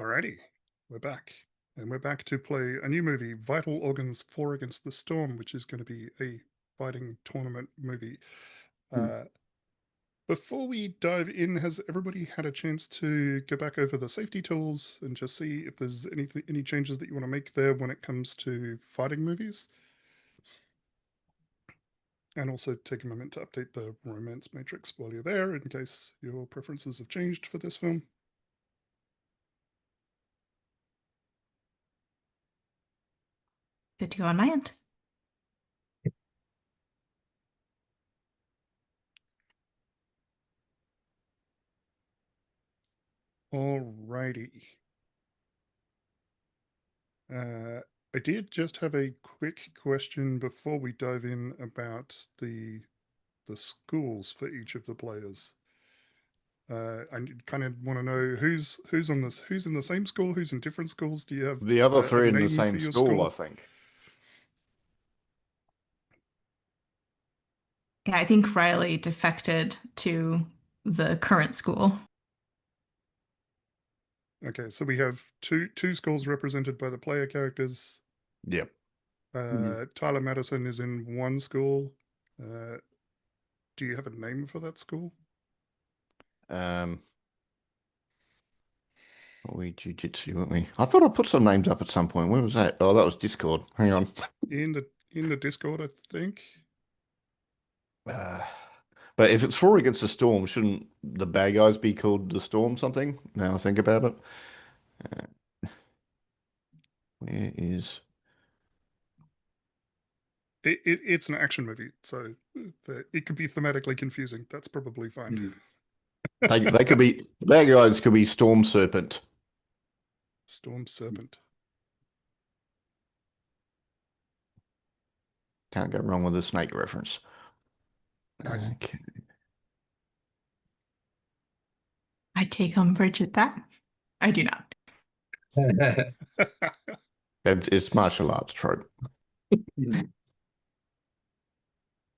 Alrighty, we're back. And we're back to play a new movie, Vital Organs 4 Against the Storm, which is going to be a fighting tournament movie. Before we dive in, has everybody had a chance to go back over the safety tools and just see if there's any changes that you want to make there when it comes to fighting movies? And also take a moment to update the romance matrix while you're there, in case your preferences have changed for this film. Good to go on my end. Alrighty. I did just have a quick question before we dive in about the schools for each of the players. I kind of want to know who's on this, who's in the same school, who's in different schools. Do you have the other a three in the name same for your school, school? I think. Yeah, I think Riley defected to the current school. Okay, so we have two schools represented by the player characters. Yep. Tyler Madison is in one school. Do you have a name for that school? We jiu-jitsu, weren't we? I thought I put some names up at some point. Where was that? Oh, that was Discord. Hang on. In the Discord, I think. But if it's 4 against the Storm, shouldn't the bad guys be called the Storm something? Now I think about it. Where is... It's an action movie, so it could be thematically confusing. That's probably fine. They could be... The bad guys could be Storm Serpent. Storm Serpent. Can't go wrong with a snake reference. Nice. Okay. I take umbrage at that. I do not. It's martial arts trope.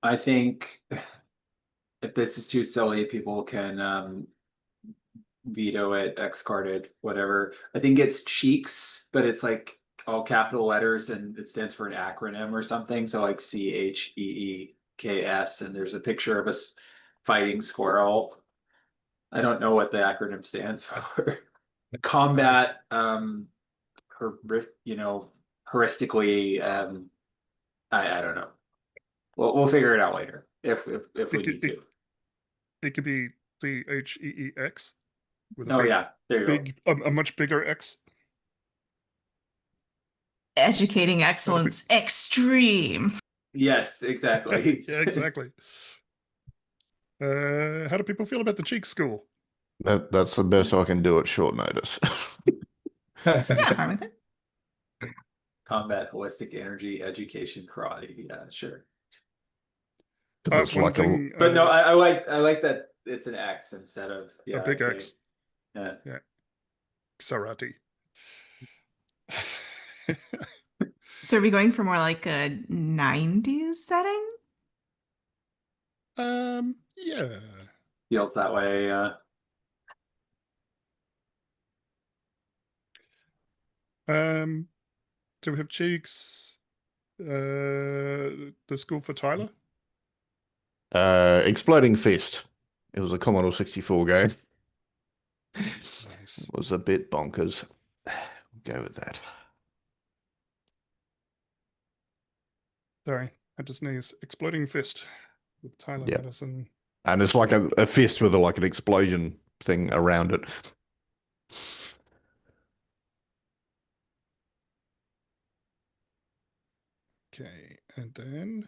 I think if this is too silly, people can veto it, X-card it, whatever. I think it's Cheeks, but it's like all capital letters and it stands for an acronym or something. So like CHEEKS, and there's a picture of a fighting squirrel. I don't know what the acronym stands for. Combat, heuristically, I don't know. We'll figure it out later if we need to. It could be CHEEX. Yeah, there you go. A much bigger X. Educating excellence extreme. Yes, exactly. Yeah, exactly. How do people feel about the Cheek School? That's the best I can do at short notice. Yeah, fine with it. Combat, holistic energy, education, karate. Yeah, sure. It's like thing, but no, I like that it's an X instead of a big X. Yeah. Sarati. So are we going for more like a 90s setting? Yeah. Feels that way. Do we have Cheeks? The school for Tyler? Exploding Fist. It was a Commodore 64 game. Nice. It was a bit bonkers. We'll go with that. Sorry, I just sneeze. Exploding Fist with Tyler Madison. And it's like a fist with like an explosion thing around it. Okay, and then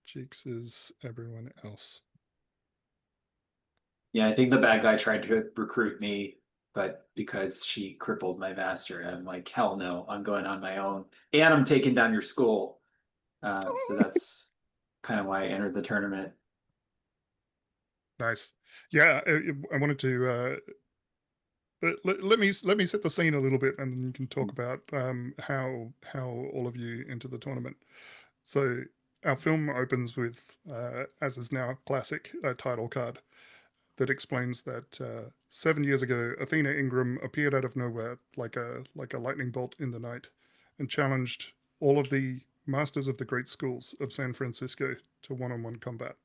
Cheeks is everyone else. Yeah, I think the bad guy tried to recruit me, but because she crippled my master, I'm like, hell no, I'm going on my own. And I'm taking down your school. So that's kind of why I entered the tournament. Nice. Yeah, I wanted to let me set the scene a little bit, and then you can talk about how all of you enter the tournament. So our film opens with, as is now classic, a title card. that explains that 7 years ago, Athena Ingram appeared out of nowhere like a lightning bolt in the night and challenged all of the masters of the great schools of San Francisco to one-on-one combat.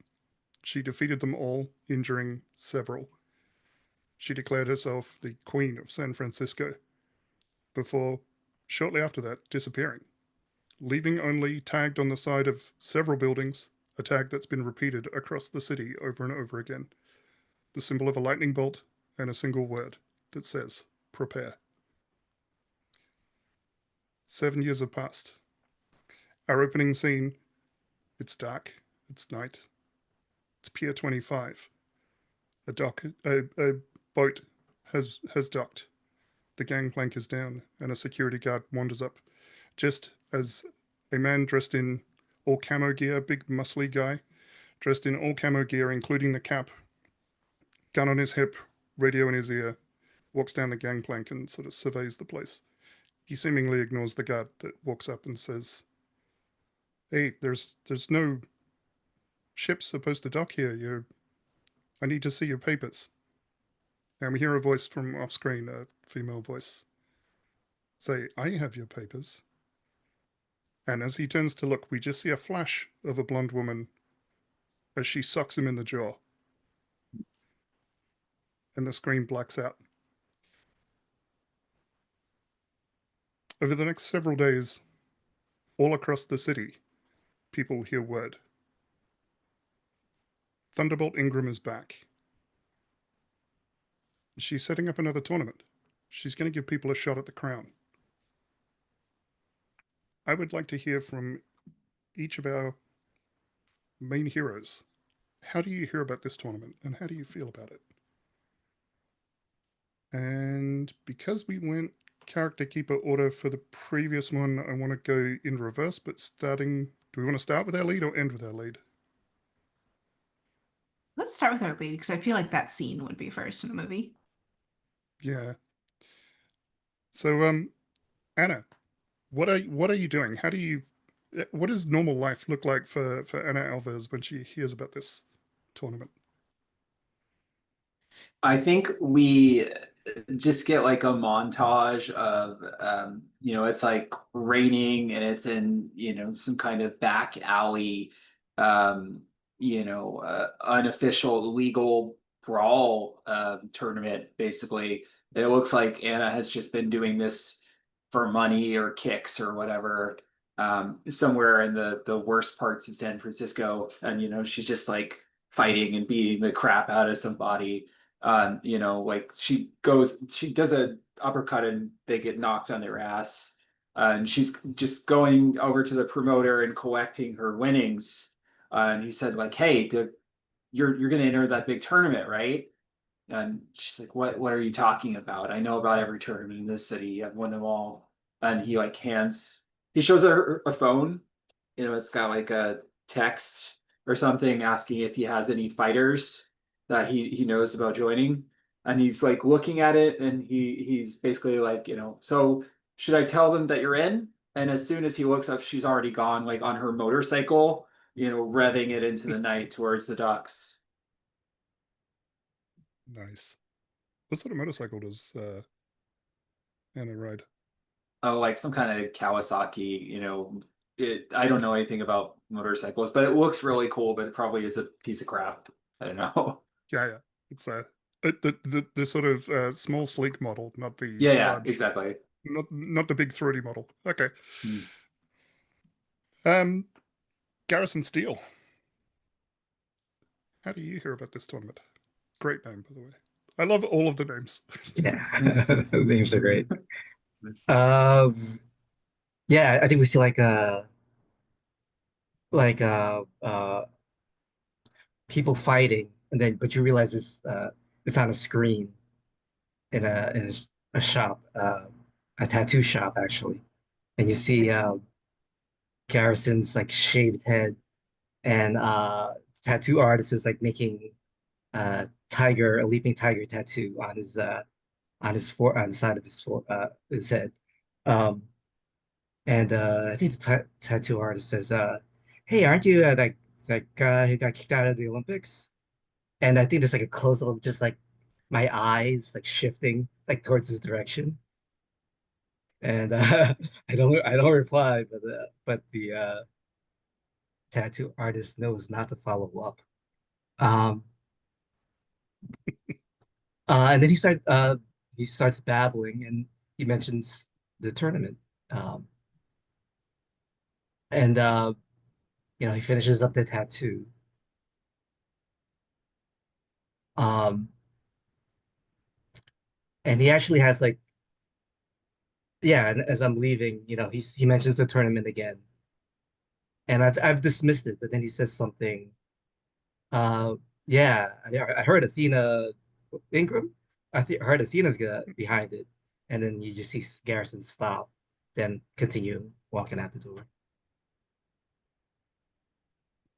She defeated them all, injuring several. She declared herself the Queen of San Francisco before, shortly after that, disappearing, leaving only tagged on the side of several buildings, a tag that's been repeated across the city over and over again, the symbol of a lightning bolt and a single word that says, prepare. 7 years have passed. Our opening scene, it's dark, it's night, it's Pier 25. A boat has docked. The gangplank is down, and a security guard wanders up, just as a man dressed in all camo gear, big muscly guy, dressed in all camo gear, including the cap, gun on his hip, radio in his ear, walks down the gangplank and sort of surveys the place. He seemingly ignores the guard that walks up and says, "Hey, there's no ship supposed to dock here. I need to see your papers." And we hear a voice from off screen, a female voice, say, "I have your papers." And as he turns to look, we just see a flash of a blonde woman as she socks him in the jaw. And the screen blacks out. Over the next several days, all across the city, people hear word. Thunderbolt Ingram is back. She's setting up another tournament. She's going to give people a shot at the crown. I would like to hear from each of our main heroes. How do you hear about this tournament, and how do you feel about it? And because we went character keeper order for the previous one, I want to go in reverse, but do we want to start with our lead or end with our lead? Let's start with our lead, because I feel like that scene would be first in a movie. Yeah. So, Anna, what are you doing? What does normal life look like for Anna Alves when she hears about this tournament? I think we just get like a montage of it's like raining and it's in some kind of back alley unofficial legal brawl tournament basically. And it looks like Anna has just been doing this for money or kicks or whatever somewhere in the worst parts of San Francisco, and she's just like fighting and beating the crap out of somebody. Like she does a uppercut and they get knocked on their ass. And she's just going over to the promoter and collecting her winnings. And he said like, "Hey, you're going to enter that big tournament, right?" And she's like, "What are you talking about? I know about every tournament in this city. I've won them all." And he shows her a phone. It's got like a text or something asking if he has any fighters that he knows about joining. And he's like looking at it and he's basically like, "So should I tell them that you're in?" And as soon as he looks up, she's already gone, like on her motorcycle, revving it into the night towards the docks. Nice. What sort of motorcycle does Anna ride? Oh, like some kind of Kawasaki, I don't know anything about motorcycles, but it looks really cool, but it probably is a piece of crap. I don't know. Yeah. It's the sort of small, sleek model, not the Yeah, large, exactly. not the big throaty model. Okay. Hmm. Garrison Steele. How do you hear about this tournament? Great name, by the way. I love all of the names. Yeah, the names are great. Yeah, I think we see like people fighting, and then but you realize it's on a screen in a shop, a tattoo shop actually, and you see Garrison's like shaved head, and tattoo artist is like making a leaping tiger tattoo on on the side of his head. Um, and I think the tattoo artist says, "Hey, aren't you that guy who got kicked out of the Olympics?" And I think there's like a close up of just like my eyes like shifting like towards his direction. And I don't reply, but the tattoo artist knows not to follow up. Um and then he starts babbling and he mentions the tournament. Um and he finishes up the tattoo. Um and he actually has like yeah, and as I'm leaving, he mentions the tournament again. And I've dismissed it, but then he says something. Yeah, I heard Athena Ingram. I heard Athena's behind it, and then you just see Garrison stop, then continue walking out the door.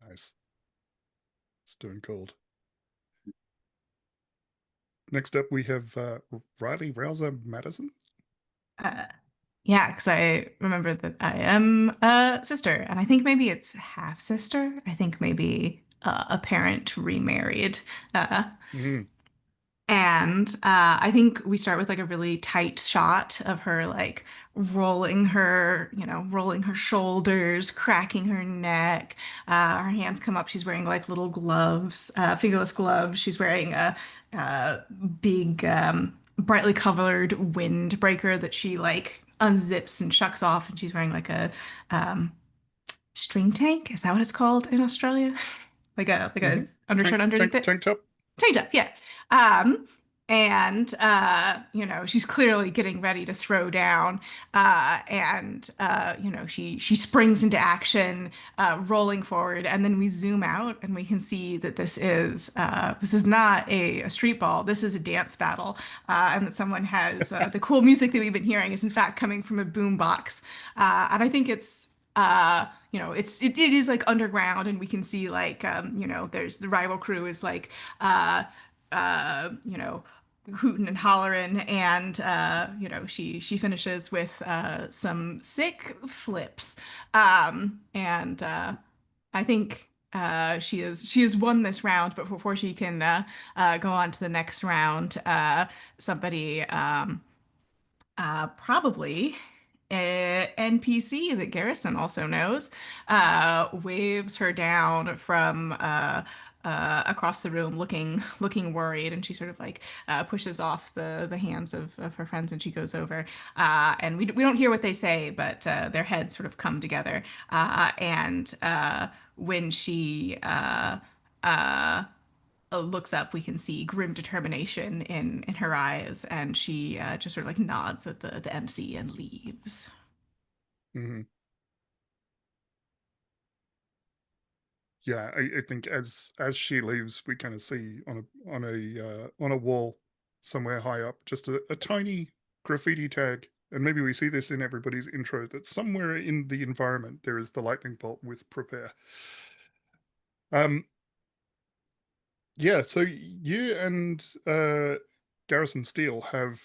Nice. Stone cold. Next up, we have Riley Rouser Madison. Yeah, because I remember that I am a sister, and I think maybe it's half sister. I think maybe a parent remarried. Uh, Mhm. And I think we start with like a really tight shot of her like rolling her shoulders, cracking her neck. Her hands come up. She's wearing like little gloves, fingerless gloves. She's wearing a big, brightly colored windbreaker that she like unzips and shucks off. And she's wearing like a um, string tank. Is that what it's called in Australia? Like a undershirt underneath it. Tank top. Tank top, yeah. And she's clearly getting ready to throw down. She springs into action, rolling forward, and then we zoom out and we can see that this is not a street ball. This is a dance battle, and that someone has the cool music that we've been hearing is in fact coming from a boom box. And I think it is like underground, and we can see like there's the rival crew is like hooting and hollering, and she finishes with some sick flips, and I think she has won this round, but before she can go on to the next round, somebody probably a NPC that Garrison also knows, waves her down from across the room, looking worried, and she sort of like pushes off the hands of her friends, and she goes over, and we don't hear what they say, but their heads sort of come together, and when she looks up, we can see grim determination in her eyes, and she just sort of like nods at the MC and leaves. Mm-hmm. Yeah, I think as she leaves, we kind of see on a wall somewhere high up just a tiny graffiti tag, and maybe we see this in everybody's intro that somewhere in the environment there is the lightning bolt with prepare. Yeah, so you and Garrison Steele have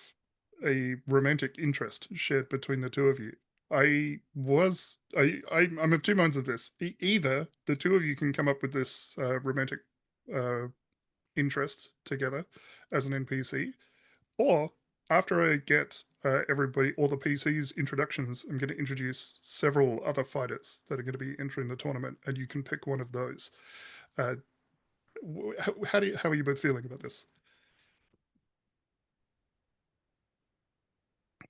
a romantic interest shared between the two of you. I'm of two minds of this. Either the two of you can come up with this romantic interest together as an NPC, or after I get all the PCs introductions, I'm going to introduce several other fighters that are going to be entering the tournament, and you can pick one of those. How are you both feeling about this?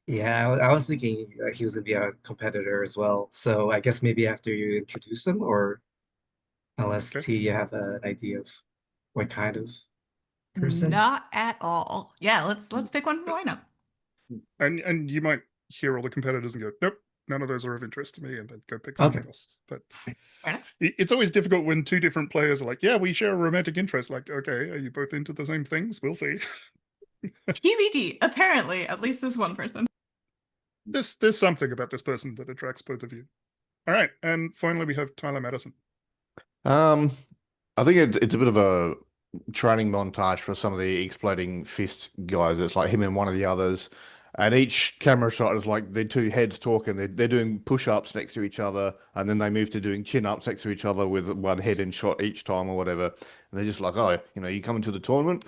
Yeah, I was thinking he was gonna be a competitor as well. So I guess maybe after you introduce him, or unless Okay. T, you have an idea of what kind of person. Not at all. Yeah, let's pick one from the lineup. And you might hear all the competitors and go, nope, none of those are of interest to me, and then go pick Okay. something else. But Fair enough. it's always difficult when two different players are like, yeah, we share a romantic interest. Like, okay, are you both into the same things? We'll see. TBD. Apparently, at least this one person. There's something about this person that attracts both of you. All right, and finally we have Tyler Madison. I think it's a bit of a training montage for some of the exploding fist guys. It's like him and one of the others And each camera shot is like they're two heads talking. They're doing push-ups next to each other, and then they move to doing chin-ups next to each other with one head in shot each time or whatever. And they're just like, oh, you coming to the tournament?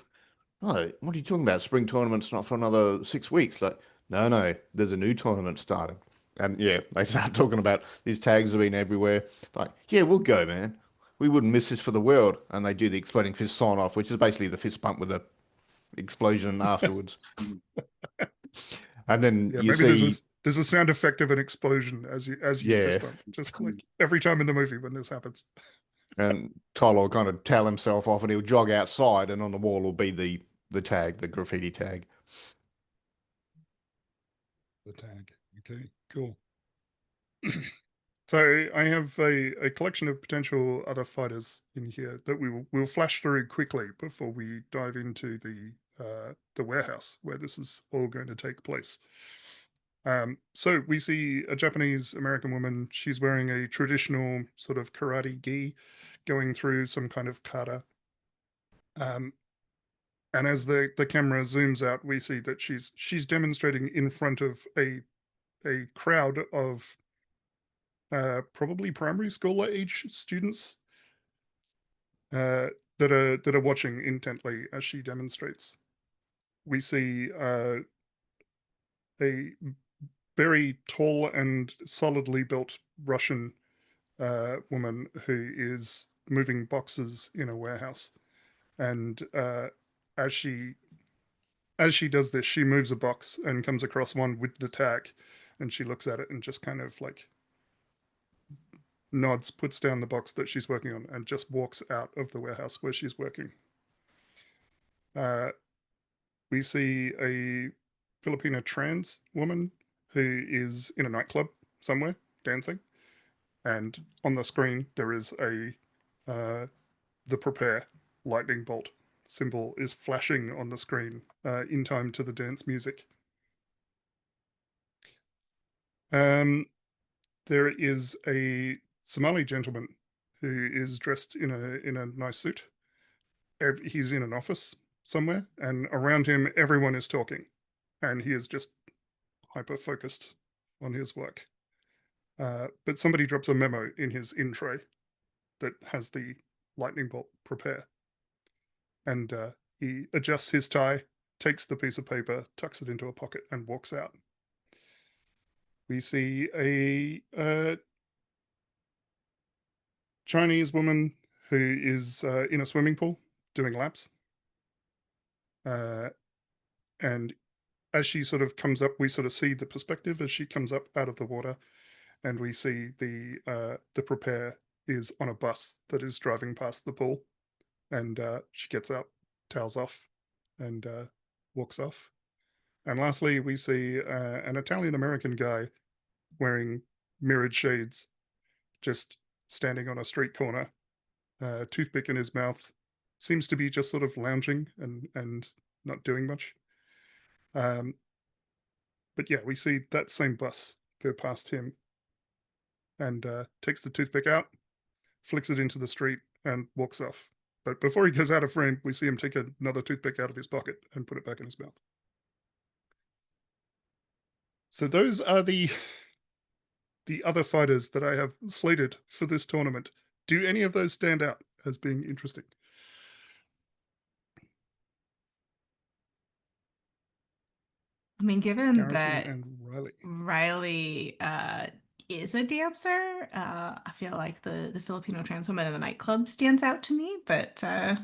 Oh, what are you talking about? Spring tournament's not for another 6 weeks. Like, no, there's a new tournament starting. And yeah, they start talking about these tags have been everywhere. Like, yeah, we'll go, man. We wouldn't miss this for the world. And they do the exploding fist sign off, which is basically the fist bump with a explosion afterwards. And then Yeah, you maybe see, there's a sound effect of an explosion as you yeah, fist bump, just like every time in the movie when this happens. and Tyler will kind of towel himself off and he'll jog outside, and on the wall will be the tag, the graffiti tag. The tag. Okay, cool. So I have a collection of potential other fighters in here that we'll flash through quickly before we dive into the warehouse where this is all going to take place. So we see a Japanese American woman. She's wearing a traditional sort of karate gi, going through some kind of kata. And as the camera zooms out, we see that she's demonstrating in front of a crowd of probably primary school age students that are watching intently as she demonstrates. We see a very tall and solidly built Russian woman who is moving boxes in a warehouse, and as she does this, she moves a box and comes across one with the tag, and she looks at it and just kind of like nods, puts down the box that she's working on, and just walks out of the warehouse where she's working. We see a Filipino trans woman who is in a nightclub somewhere dancing, and on the screen there is the prepare lightning bolt symbol is flashing on the screen in time to the dance music. There is a Somali gentleman who is dressed in a nice suit. He's in an office somewhere, and around him everyone is talking, and he is just hyper focused on his work. But somebody drops a memo in his in tray that has the lightning bolt prepare, and he adjusts his tie, takes the piece of paper, tucks it into a pocket, and walks out. We see a Chinese woman who is in a swimming pool doing laps. And as she sort of comes up, we sort of see the perspective as she comes up out of the water, and we see the prepare is on a bus that is driving past the pool, and she gets out, towels off, and walks off. And lastly, we see an Italian American guy wearing mirrored shades, just standing on a street corner, toothpick in his mouth, seems to be just sort of lounging and not doing much. But yeah, we see that same bus go past him, and takes the toothpick out, flicks it into the street, and walks off. But before he goes out of frame, we see him take another toothpick out of his pocket and put it back in his mouth. So those are the other fighters that I have slated for this tournament. Do any of those stand out as being interesting? I mean, given Garrison that and Riley. Riley is a dancer, I feel like the Filipino trans woman in the nightclub stands out to me. But how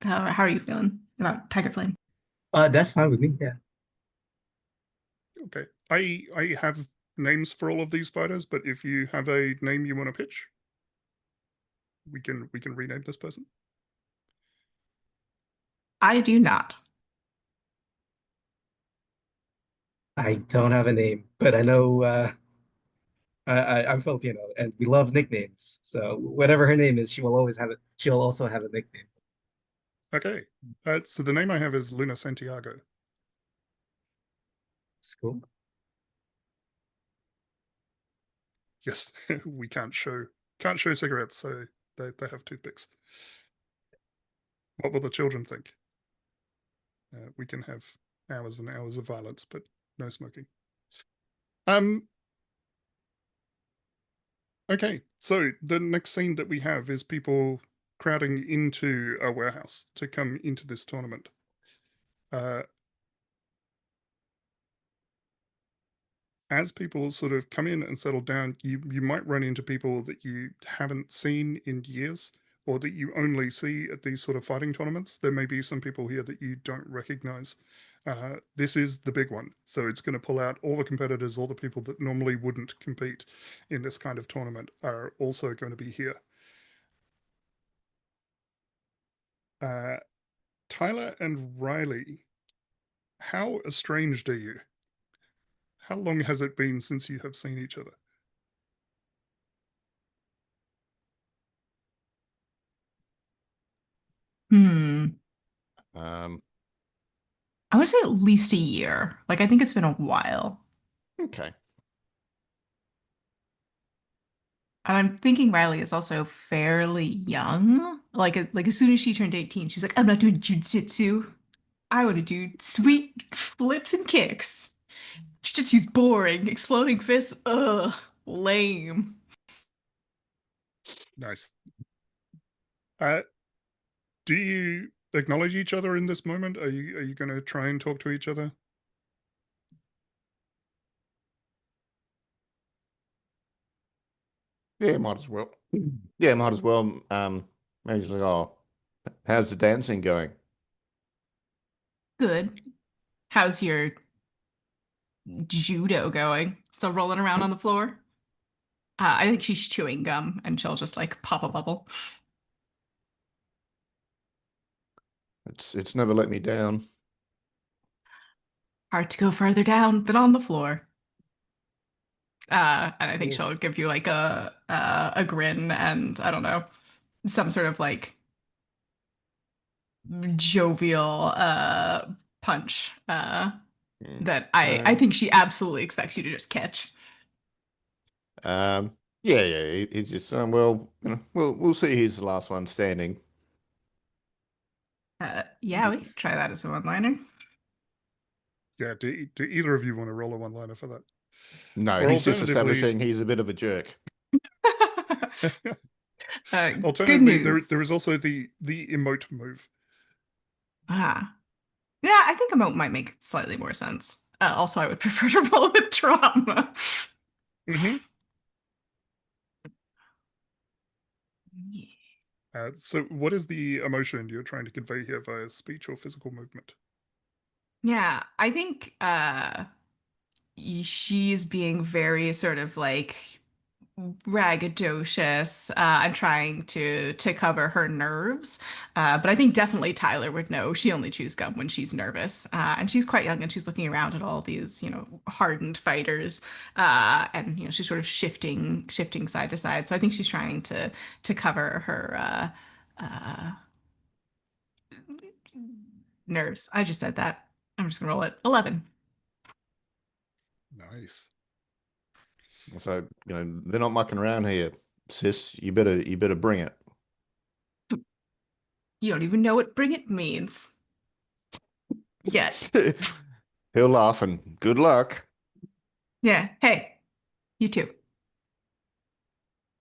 are you feeling about Tiger Flame? That's fine with me. Yeah. Okay, I have names for all of these fighters, but if you have a name you want to pitch, we can rename this person. I do not. I don't have a name, but I know I'm Filipino and we love nicknames. So whatever her name is, she will always have it. She'll also have a nickname. Okay, so the name I have is Luna Santiago. It's cool. Yes, we can't show cigarettes, so they have toothpicks. What will the children think? We can have hours and hours of violence, but no smoking. Okay, so the next scene that we have is people crowding into a warehouse to come into this tournament. As people sort of come in and settle down, you might run into people that you haven't seen in years, or that you only see at these sort of fighting tournaments. There may be some people here that you don't recognize. This is the big one, so it's going to pull out all the competitors, all the people that normally wouldn't compete in this kind of tournament are also going to be here. Tyler and Riley, how estranged are you? How long has it been since you have seen each other? I would say at least a year. Like, I think it's been a while. Okay. And I'm thinking Riley is also fairly young. Like as soon as she turned 18, she was like, I'm not doing jujitsu. I want to do sweet flips and kicks. Jujitsu's boring. Exploding fists, ugh, lame. Nice. Do you acknowledge each other in this moment? Are you going to try and talk to each other? Yeah, might as well. Yeah, might as well. Maybe it's like, oh, how's the dancing going? Good. How's your judo going? Still rolling around on the floor? I think she's chewing gum and she'll just like pop a bubble. It's never let me down. Hard to go further down than on the floor. And I think Ooh. she'll give you like a grin and I don't know, some sort of like jovial punch that I think she absolutely expects you to just catch. Yeah, he's just well, we'll see who's the last one standing. Yeah, we can try that as a one-liner. Yeah, do either of you want to roll a one-liner for that? No, Or he's just alternatively- establishing he's a bit of a jerk. Good Alternatively, news. there is also the emote move. Ah. Yeah, I think emote might make slightly more sense. Also, I would prefer to roll with trauma. Mm-hmm. Yeah. So what is the emotion you're trying to convey here via speech or physical movement? Yeah, I think she's being very sort of like braggadocious. I'm trying to cover her nerves, but I think definitely Tyler would know. She only chews gum when she's nervous, and she's quite young, and she's looking around at all these, hardened fighters, and she's sort of shifting side to side. So I think she's trying to cover her nerves. I just said that. I'm just gonna roll it. 11. Nice. So they're not mucking around here, sis. You better bring it. You don't even know what bring it means yet. He'll laugh and good luck. Yeah. Hey, you too.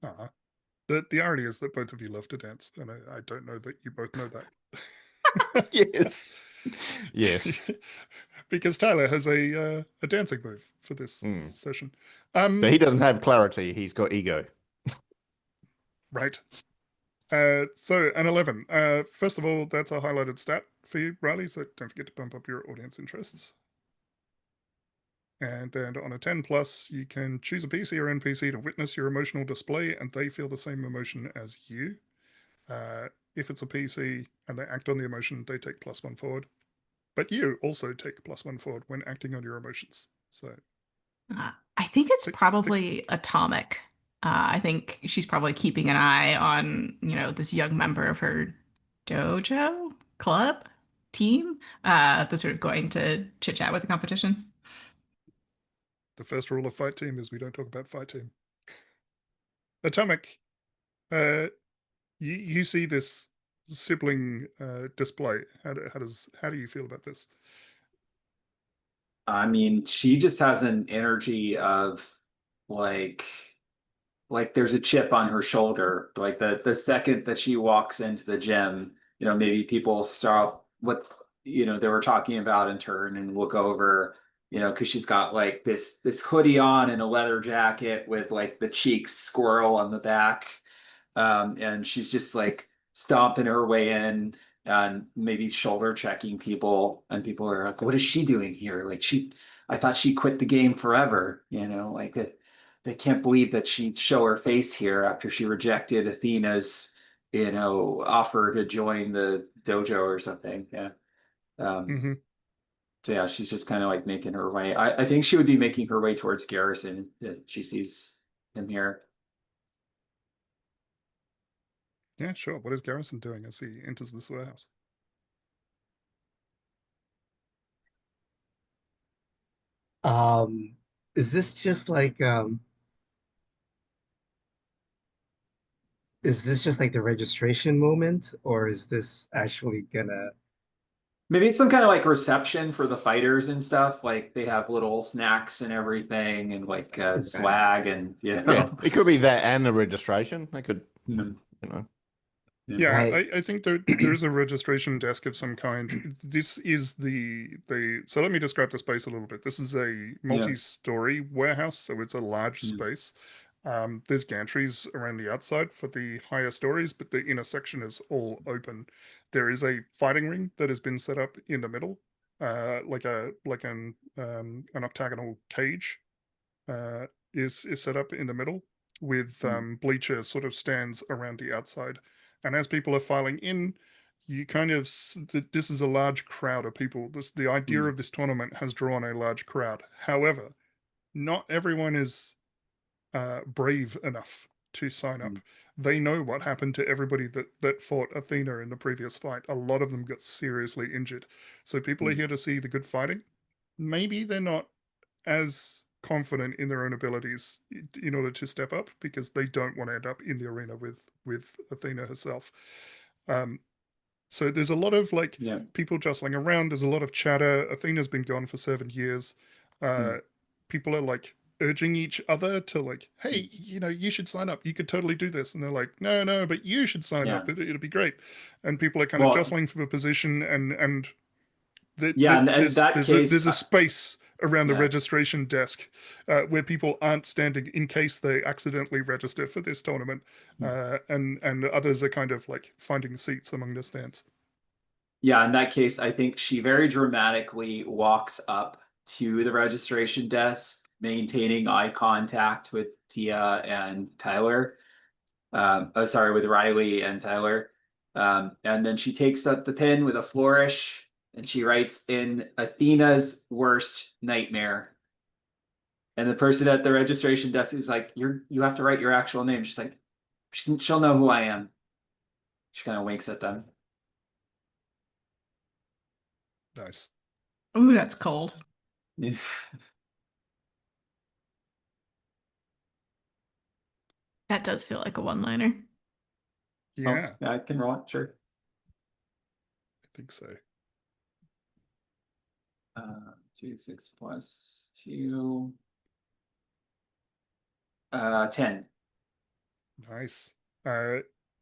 The irony is that both of you love to dance, and I don't know that you both know that. Yes. Yes. Because Tyler has a dancing move for this session. But he doesn't have clarity. He's got ego. Right. So an 11. First of all, that's a highlighted stat for you, Riley, so don't forget to bump up your audience interests. And then on a 10 plus, you can choose a PC or NPC to witness your emotional display, and they feel the same emotion as you. If it's a PC and they act on the emotion, they take +1 forward. But you also take +1 forward when acting on your emotions. So I think it's probably atomic. I think she's probably keeping an eye on, this young member of her dojo, club, team, that's sort of going to chit chat with the competition. the first rule of Fight Team is we don't talk about Fight Team. Atomic, you see this sibling display. How do you feel about this? I mean, she just has an energy of like there's a chip on her shoulder. Like the second that she walks into the gym, maybe people stop what they were talking about in turn and look over, because she's got like this hoodie on and a leather jacket with like the cheeks squirrel on the back. And she's just like stomping her way in and maybe shoulder checking people, and people are like, what is she doing here? Like I thought she quit the game forever, like it. They can't believe that she'd show her face here after she rejected Athena's, offer to join the dojo or something. Yeah. Um, Hmm. so yeah, she's just kind of like making her way. I think she would be making her way towards Garrison if she sees him here. Yeah, sure. What is Garrison doing as he enters this warehouse? Um, is this just like is this just like the registration moment, or is this actually gonna Maybe it's some kind of like reception for the fighters and stuff. Like they have little snacks and everything and like right? swag and Yeah, it could be that and the registration. They could, Mm, you know. Yeah, Right. I think there is a registration desk of some kind. This is the so let me describe the space a little bit. This is a yeah. multi-story warehouse, so it's a large Mm, space. There's gantries around the outside for the higher stories, but the inner section is all open. There is a fighting ring that has been set up in the middle, like an octagonal cage uh, is set up in the middle with mm, bleacher sort of stands around the outside. And as people are filing in, you kind of this is a large crowd of people. The idea mm, of this tournament has drawn a large crowd. However, not everyone is brave enough to sign mm, up. They know what happened to everybody that fought Athena in the previous fight. A lot of them got seriously injured. So people are mm, here to see the good fighting. Maybe they're not as confident in their own abilities in order to step up because they don't want to end up in the arena with Athena herself. Um, so there's a lot of like yeah. people jostling around. There's a lot of chatter. Athena's been gone for 7 years. Mm, People are like urging each other to like, mm, hey, you should sign up. You could totally do this. And they're like, no, no, but you should sign yeah. up. It'll be great. And people are kind of Well, jostling for the position and yeah, and in that case, there's a space around the yeah. registration desk where people aren't standing in case they accidentally register for this tournament, Mm. and others are kind of like finding seats among the stands. Yeah, in that case, I think she very dramatically walks up to the registration desk, maintaining eye contact with Tia and Tyler. Oh, sorry, with Riley and Tyler. And then she takes up the pen with a flourish and she writes in Athena's worst nightmare. And the person at the registration desk is like, you have to write your actual name. She's like, she'll know who I am. She kind of winks at them. Nice. Ooh, that's cold. That does feel like a one-liner. Oh, Yeah, yeah, I can roll it, sure. I think so. 2, 6 plus 2. 10. Nice.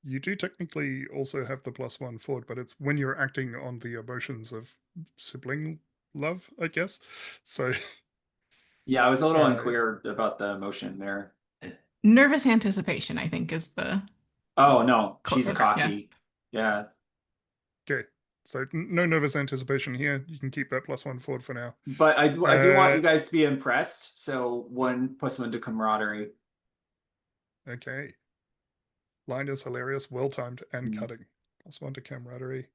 You do technically also have the +1 forward, but it's when you're acting on the emotions of sibling love, I guess. So, Yeah, I was a little uh, unclear about the emotion there. Nervous anticipation, I think, is the Oh no, she's closest. Yeah. cocky. Yeah, okay. So no nervous anticipation here. You can keep that +1 forward for now. but I do want Uh, you guys to be impressed. So 1 + 1 to camaraderie. okay. Line is hilarious, well timed, and Mm. cutting. +1 to camaraderie.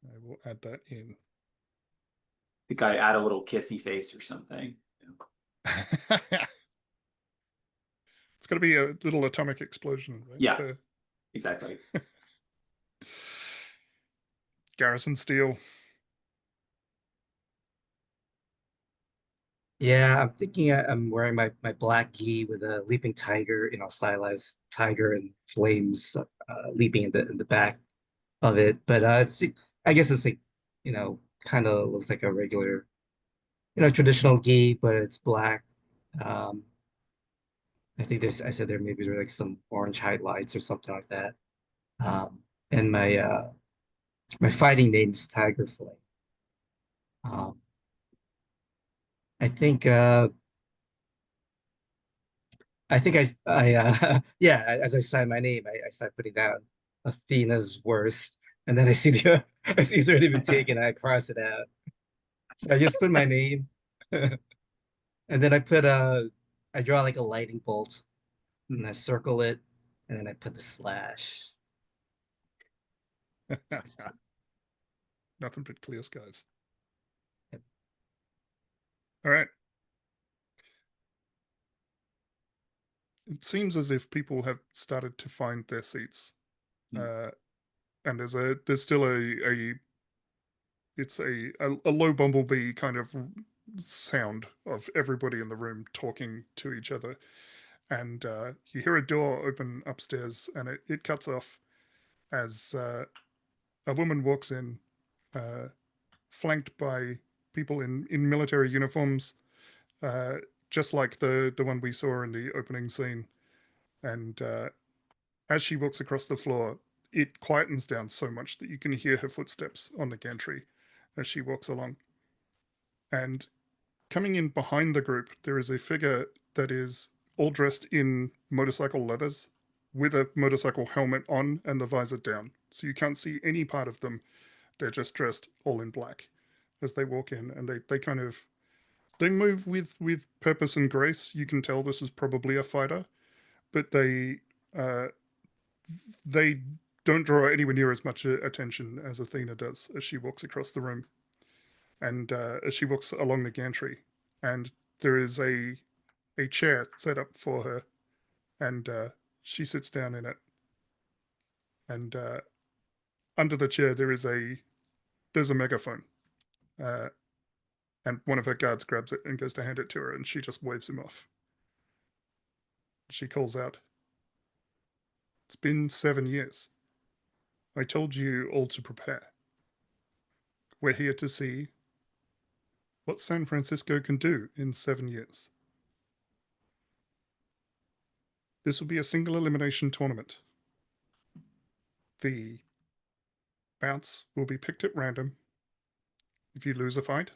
I will add that in. I think I add a little kissy face or something. It's got to be a little atomic explosion, right? Yeah, exactly. Garrison Steel. Yeah, I'm thinking I'm wearing my black gi with a leaping tiger, stylized tiger and flames leaping in the back of it. But I guess it's like, kind of looks like a regular traditional gi, but it's black. Um, I think I said maybe there like some orange highlights or something like that. Um, and my fighting name is Tiger Flame. Um, I think yeah, as I sign my name, I start putting down Athena's worst, and then I see I see it's already been taken. I cross it out, so I just put my name, and then I draw like a lightning bolt, and I circle it, and then I put the slash. Nothing but clear skies. Yep. All right. It seems as if people have started to find their seats, and there's still it's a low bumblebee kind of sound of everybody in the room talking to each other, and you hear a door open upstairs, and it cuts off as a woman walks in, uh, flanked by people in military uniforms, uh, just like the one we saw in the opening scene. And as she walks across the floor, it quietens down so much that you can hear her footsteps on the gantry as she walks along. And coming in behind the group, there is a figure that is all dressed in motorcycle leathers with a motorcycle helmet on and the visor down. So you can't see any part of them. They're just dressed all in black as they walk in, and they kind of they move with purpose and grace. You can tell this is probably a fighter, but uh, they don't draw anywhere near as much attention as Athena does as she walks across the room, and as she walks along the gantry, and there is a chair set up for her, and she sits down in it, and under the chair there's a megaphone, uh, and one of her guards grabs it and goes to hand it to her, and she just waves him off. She calls out, "It's been 7 years. I told you all to prepare. We're here to see what San Francisco can do in 7 years. This will be a single elimination tournament. The bouts will be picked at random. If you lose a fight,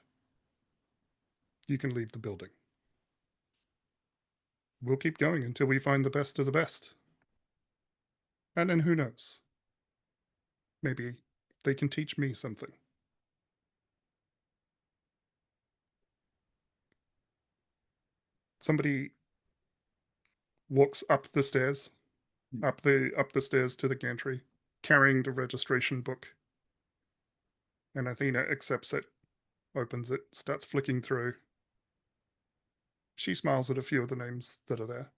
you can leave the building. We'll keep going until we find the best of the best. And then who knows? Maybe they can teach me something." Somebody walks up the stairs, up the stairs to the gantry, carrying the registration book. And Athena accepts it, opens it, starts flicking through. She smiles at a few of the names that are there.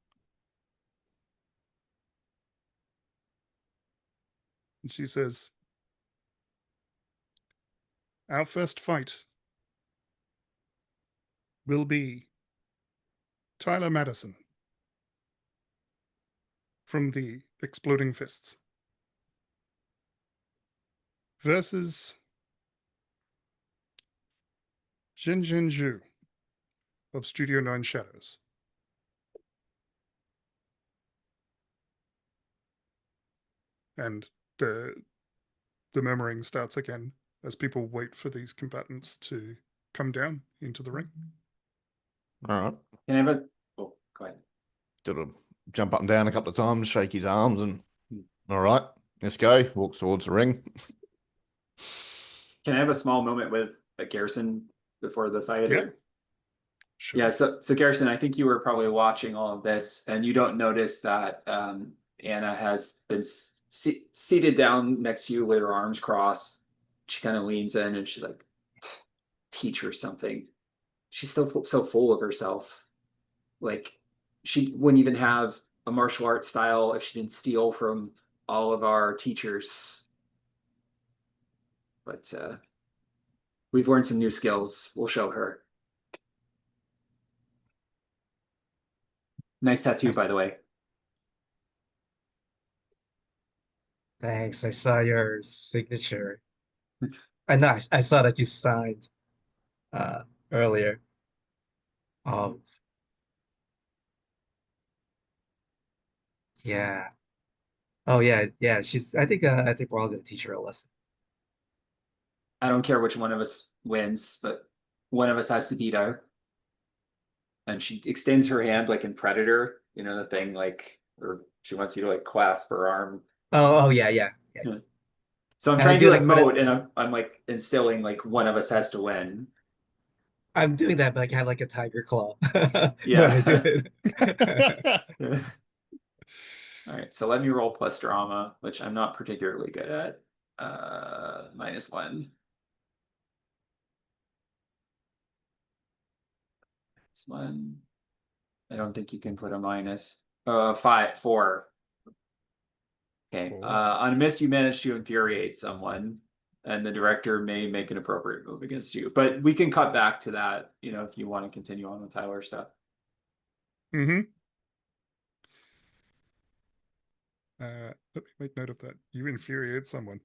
And she says, "Our first fight will be Tyler Madison from the Exploding Fists versus Zhen Zhu of Studio 9 Shadows." And the murmuring starts again as people wait for these combatants to come down into the ring. All right. Can I have a? Oh, go ahead. Sort of jump up and down a couple of times, shake his arms, and all right, let's go. Walks towards the ring. Can I have a small moment with Garrison before the fight? Yeah. Sure. Yeah, so Garrison, I think you were probably watching all of this, and you don't notice that Anna has been seated down next to you with her arms crossed. She kind of leans in and she's like, "Teach her something." She's still so full of herself. Like, she wouldn't even have a martial arts style if she didn't steal from all of our teachers. But we've learned some new skills. We'll show her. Nice tattoo, by the way. Thanks. I saw your signature. I know. I saw that you signed earlier. Um, yeah. Oh yeah, yeah. I think we're all gonna teach her a lesson. I don't care which one of us wins, but one of us has to beat her. And she extends her hand like in Predator, you know, the thing like, or she wants you to like clasp her arm. Oh yeah, yeah, yeah. Yeah. So I'm And I trying to do do like that, but mode, and I'm like instilling like one of us has to win. I'm doing that, but like I have like a tiger claw when I do Yeah. it. All right, so let me roll plus drama, which I'm not particularly good at. -1. This one, I don't think you can put a minus. 4. Okay. Four. On a miss, you manage to infuriate someone, and the director may make an appropriate move against you. But we can cut back to that, you know, if you want to continue on with Tyler stuff. Mm-hmm. Let me make note of that. You infuriate someone.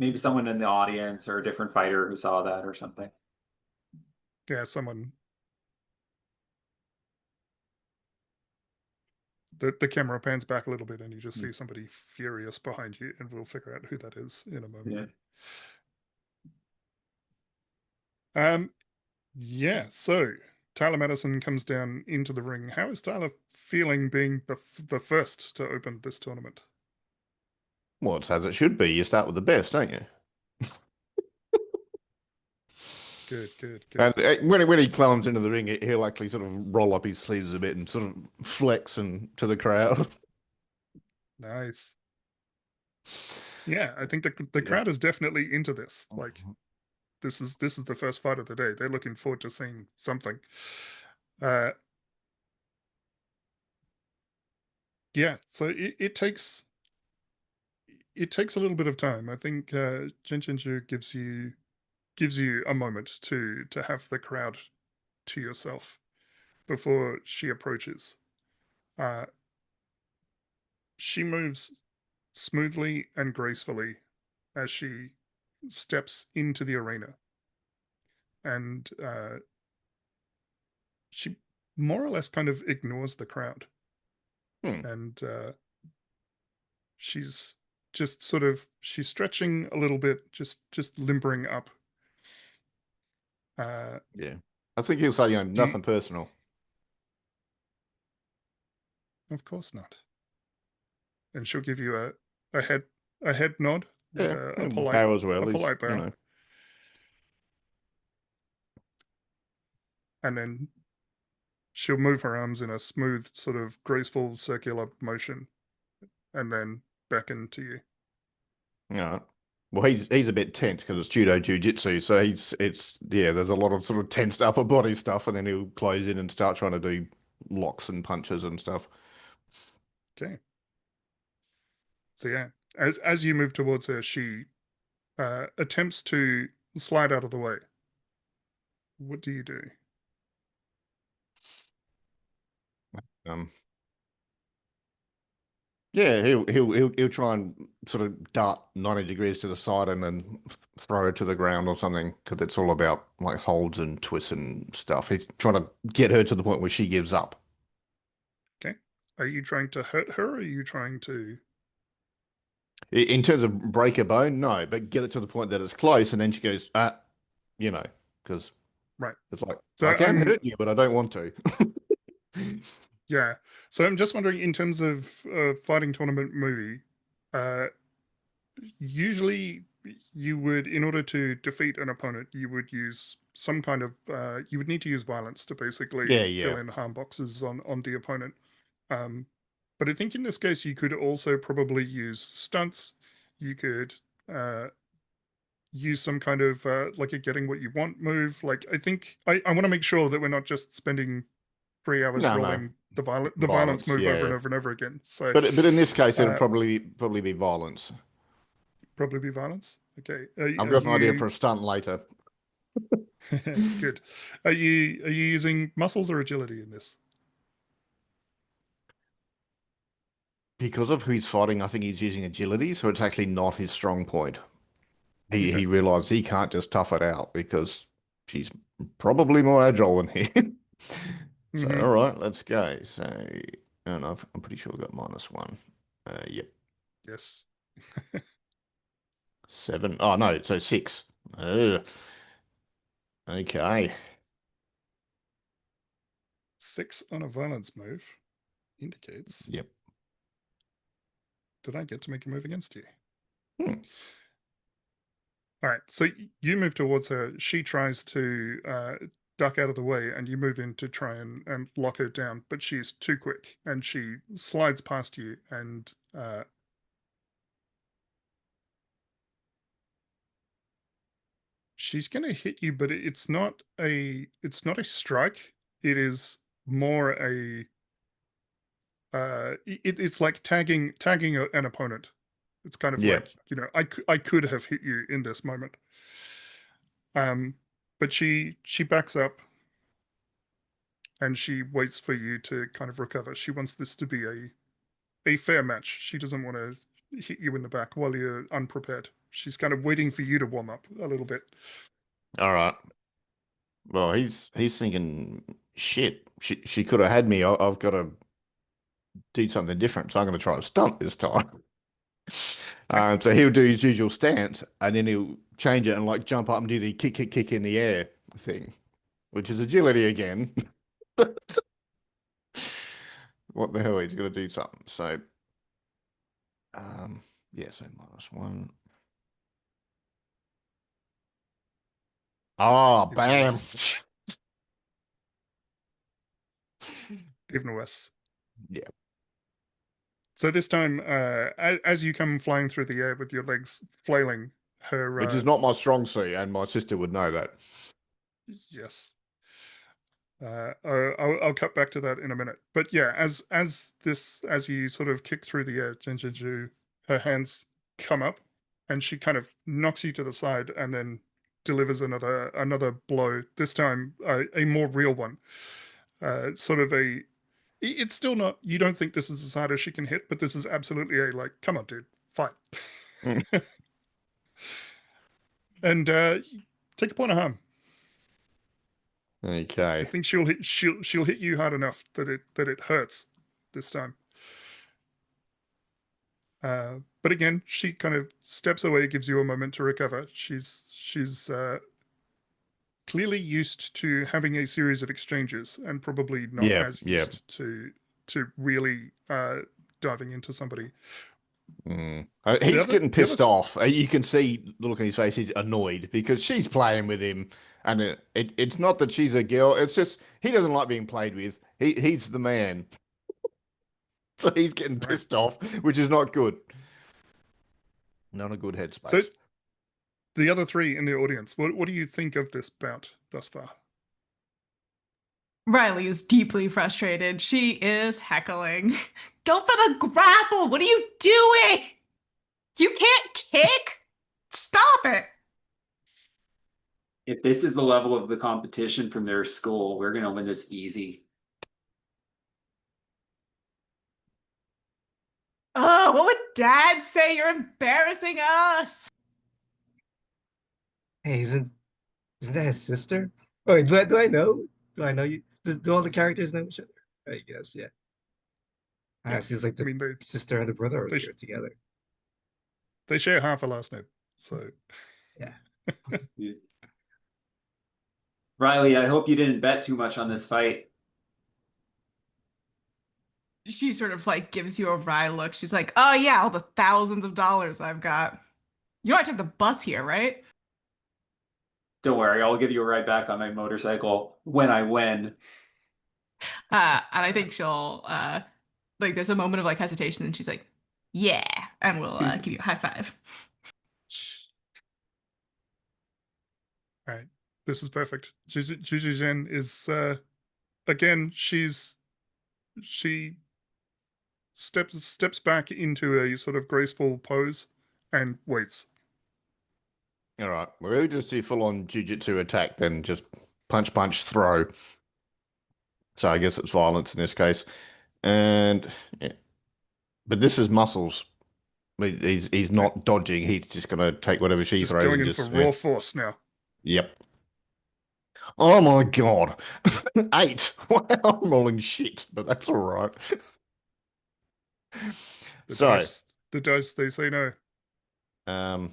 Maybe someone in the audience or a different fighter who saw that or something. Yeah, someone. The camera pans back a little bit and you just see somebody furious behind you, and we'll figure out who that is in a moment. Yeah, so Tyler Madison comes down into the ring. How is Tyler feeling being the first to open this tournament? Well, it's as it should be. You start with the best, don't you? Good, good, And good. when he climbs into the ring, he'll actually sort of roll up his sleeves a bit and sort of flex and to the crowd. Nice. Yeah, I think the Yeah. crowd is definitely into this. Like, this is the first fight of the day. They're looking forward to seeing something. Yeah, so it takes a little bit of time. I think Jen Jinju gives you a moment to have the crowd to yourself before she approaches. She moves smoothly and gracefully as she steps into the arena, and she more or less kind of ignores the crowd, and she's just sort of she's stretching a little bit, just limbering up. Yeah. I think he'll say, nothing personal. Of course not. And she'll give you a head nod, like Yeah, a polite bow as well. a He's, polite bow. And then she'll move her arms in a smooth, sort of graceful circular motion, and then beckon to you. Yeah. Well, he's a bit tense because it's judo jiu-jitsu, so there's a lot of sort of tensed upper body stuff, and then he'll close in and start trying to do locks and punches and stuff. Okay. So yeah, as you move towards her, she attempts to slide out of the way. What do you do? Yeah, he'll try and sort of dart 90 degrees to the side and then throw her to the ground or something, because it's all about like holds and twists and stuff. He's trying to get her to the point where she gives up. Okay. Are you trying to hurt her, or are you trying to... In terms of break a bone, no, but get it to the point that it's close, and then she goes, because Right. it's like, So I can hurt you, but I don't want to. Yeah. So I'm just wondering, in terms of fighting tournament movie, usually you would, in order to defeat an opponent, you would use some kind of, you would need to use violence to basically fill in harm boxes on the opponent. But I think in this case, you could also probably use stunts. You could use some kind of like a getting what you want move. Like, I think I want to make sure that we're not just spending 3 hours rolling the violence move over and over and over again. So, but in this case, it'll probably be violence. Probably be violence. Okay. I've got an idea for a stunt later. Good. Are you using muscles or agility in this? Because of who he's fighting, I think he's using agility, so it's actually not his strong point. He realized he can't just tough it out because she's probably more agile than him. So, Mhm. all right, let's go. So, oh, no, I'm pretty sure I got -1. Yep, Yes. 7. Oh, no, so 6. Okay. 6 on a violence move indicates. Yep. Did I get to make a move against you? Hmm. All right. So you move towards her. She tries to duck out of the way, and you move in to try and lock her down. But she's too quick, and she slides past you, and she's going to hit you. But it's not a strike. It is more a it's like tagging an opponent. It's kind of Yeah. like, I could have hit you in this moment. But she backs up and she waits for you to kind of recover. She wants this to be a fair match. She doesn't want to hit you in the back while you're unprepared. She's kind of waiting for you to warm up a little bit. All right. Well, he's thinking, shit, she could have had me. I've got to do something different. So I'm going to try a stunt this time. So he'll do his usual stance, and then he'll change it and like jump up and do the kick in the air thing, which is agility again. What the hell? He's going to do something. So, yeah, so -1. Oh, bam. Even worse. Yeah. So this time, as you come flying through the air with your legs flailing, her Which is not my strong suit, and my sister would know that. yes. I'll cut back to that in a minute. But yeah, as you sort of kick through the air, Jinjiju, her hands come up, and she kind of knocks you to the side, and then delivers another blow. This time, a more real one. Sort of a. It's still not. You don't think this is as hard as she can hit, but this is absolutely a like. Come on, dude, fight. Mm. And take a point of harm. I Okay. think she'll hit you hard enough that it hurts this time. But again, she kind of steps away, gives you a moment to recover. She's clearly used to having a series of exchanges, and probably not Yeah, as yeah. used to really diving into somebody. He's other- getting the other pissed off. You can see the look on his face. He's annoyed because she's playing with him, and it's not that she's a girl. It's just he doesn't like being played with. He's the man, so he's getting Right. pissed off, which is not good. Not a good So headspace. the other three in the audience, what do you think of this bout thus far? Riley is deeply frustrated. She is heckling. Go for the grapple. What are you doing? You can't kick. Stop it. If this is the level of the competition from their school, we're gonna win this easy. Oh, what would Dad say? You're embarrassing us. Hey, isn't that his sister? Oh, wait, do I know? Do I know you? Do all the characters know each other? I guess, yeah. Yeah. Seems like I the mean, sister and the brother are they here together. they share half a last name, so Yeah. Riley, I hope you didn't bet too much on this fight. She sort of like gives you a wry look. She's like, oh yeah, all the thousands of dollars I've got. You know I took the bus here, right? Don't worry, I'll give you a ride back on my motorcycle when I win. And I think she'll like there's a moment of like hesitation and she's like, yeah, and we'll give you a high five. all right, this is perfect. Juju Jen is again. She steps back into a sort of graceful pose and waits. All right. Well, we'll just do full on jujitsu attack, then just punch, throw. So I guess it's violence in this case. And yeah. But this is muscles. He's not dodging. He's just going to take whatever she Just throws going and in just for raw force now. Yep. Oh my god. 8. Wow, I'm rolling shit, but that's all right. The So, dice, they say no. um,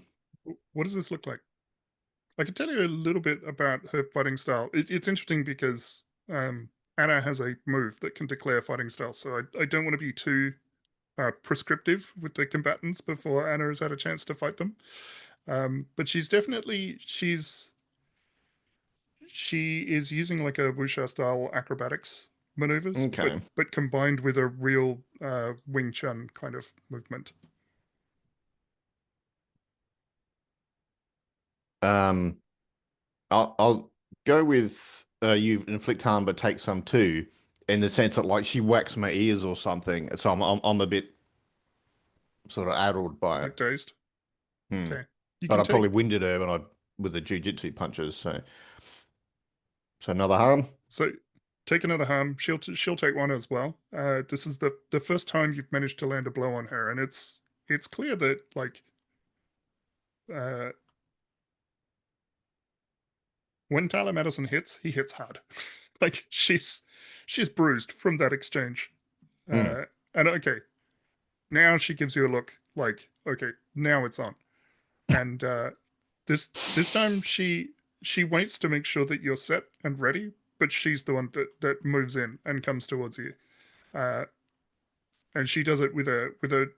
What does this look like? I can tell you a little bit about her fighting style. It's interesting because Anna has a move that can declare fighting style, so I don't want to be too prescriptive with the combatants before Anna has had a chance to fight them. But she is using like a wuxia style acrobatics maneuvers, okay. but combined with a real Wing Chun kind of movement. Um, I'll go with you inflict harm but take some too, in the sense that like she whacks my ears or something. So I'm a bit sort of addled by Like it. dazed. Hmm. Okay. You But can I probably take winded her when I with the jujitsu punches. So another harm. so take another harm. She'll take one as well. This is the first time you've managed to land a blow on her, and it's clear that like uh, when Tyler Madison hits, he hits hard. Like she's bruised from that exchange. Hmm. And okay, now she gives you a look like, okay, now it's on. And this time she waits to make sure that you're set and ready, but she's the one that moves in and comes towards you. Uh, and she does it with a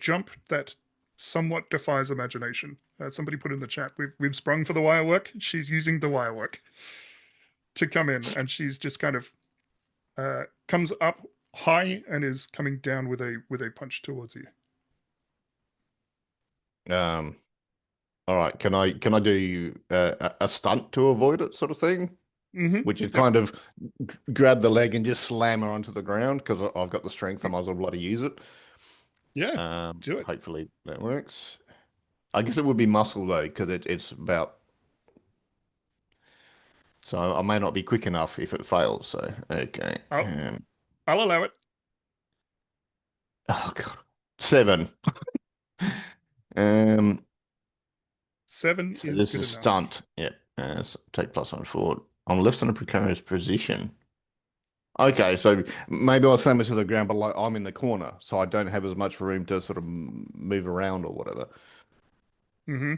jump that somewhat defies imagination. Somebody put in the chat, we've sprung for the wire work. She's using the wire work to come in, and she's just kind of comes up high and is coming down with a punch towards you. Um. All right. Can I do a stunt to avoid it, sort of thing? Mm-hmm. Which is Yep. kind of grab the leg and just slam her onto the ground because I've got the strength. I might as well bloody use it. Yeah, do it. Hopefully that works. I guess it would be muscle though, because it's about. So I may not be quick enough if it fails. So okay. I'll I'll allow it. Oh god, 7. Um. 7 So is this good is enough. stunt. Yep. So take +1 forward. I'm left in a precarious position. Okay, so maybe I'll slam it to the ground, but like I'm in the corner, so I don't have as much room to sort of move around or whatever. Mm-hmm.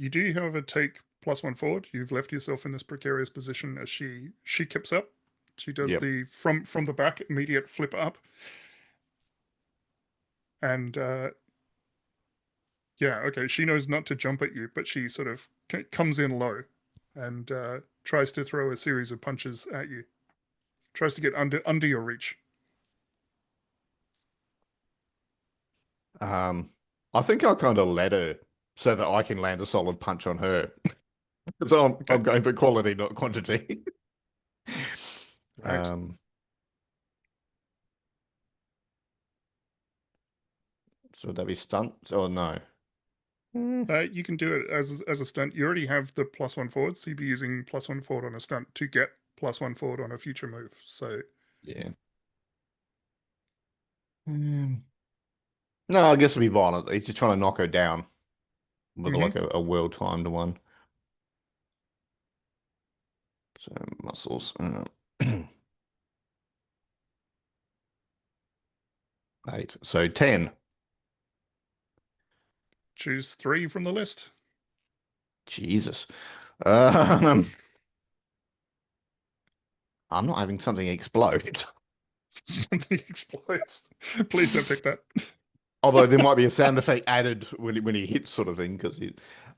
You do, however, take +1 forward. You've left yourself in this precarious position as she kips up. She does Yep. the from the back immediate flip up, and yeah, okay. She knows not to jump at you, but she sort of comes in low, and tries to throw a series of punches at you. Tries to get under your reach. I think I'll kind of let her so that I can land a solid punch on her. So Okay. I'm going for quality, not quantity. Right. So would that be stunt or no? You can do it as a stunt. You already have the +1 forward, so you'd be using +1 forward on a stunt to get +1 forward on a future move. So Yeah. No, I guess it'll be violent. He's just trying to knock her down with like a well-timed one. So muscles. 8. So 10. choose 3 from the list. Jesus. I'm not having something explode. Something explodes. Please don't pick that. Although there might be a sound effect added when he hits, sort of thing, because His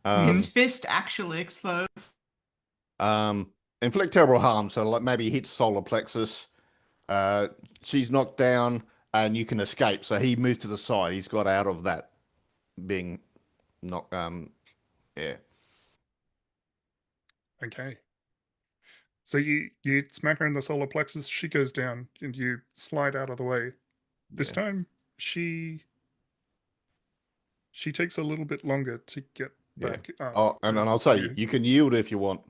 um fist actually explodes. um inflict terrible harm. So like maybe he hits solar plexus. She's knocked down, and you can escape. So he moved to the side. He's got out of that being knocked. Yeah. Okay. So you smack her in the solar plexus. She goes down, and you slide out of the way. This Yeah. time, she takes a little bit longer to get Yeah. back up. Oh, and I'll say you can yield if you want.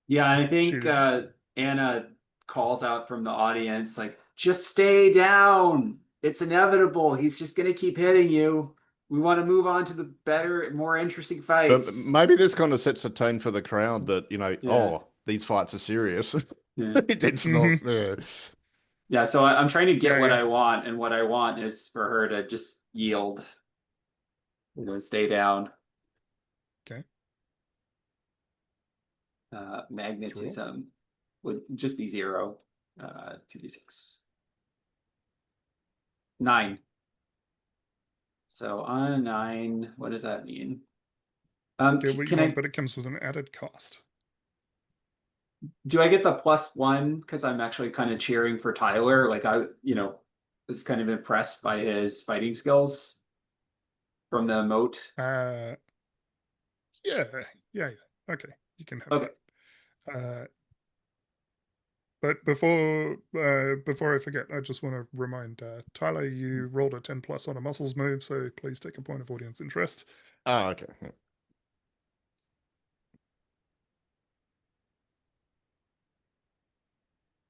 Yeah, I think She Anna calls out from the audience, like, just stay down. It's inevitable. He's just gonna keep hitting you. We want to move on to the better, more interesting But fights. maybe this kind of sets a tone for the crowd that, Yeah. oh, these fights are serious. Yeah. It's not. Yeah. Yeah, so I'm trying to get Yeah, what yeah. I want, and what I want is for her to just yield, stay down. Okay. Magnetism would just be 0. 2d6. 9. So on a 9, what does that mean? Get what you Can want, I but it comes with an added cost. do I get the +1 because I'm actually kind of cheering for Tyler? Like I, was kind of impressed by his fighting skills from the emote. Yeah, yeah. Okay, you can have Okay. that. But before I forget, I just want to remind Tyler, you rolled a 10 plus on a muscles move, so please take a point of audience interest. Oh, okay. Yeah.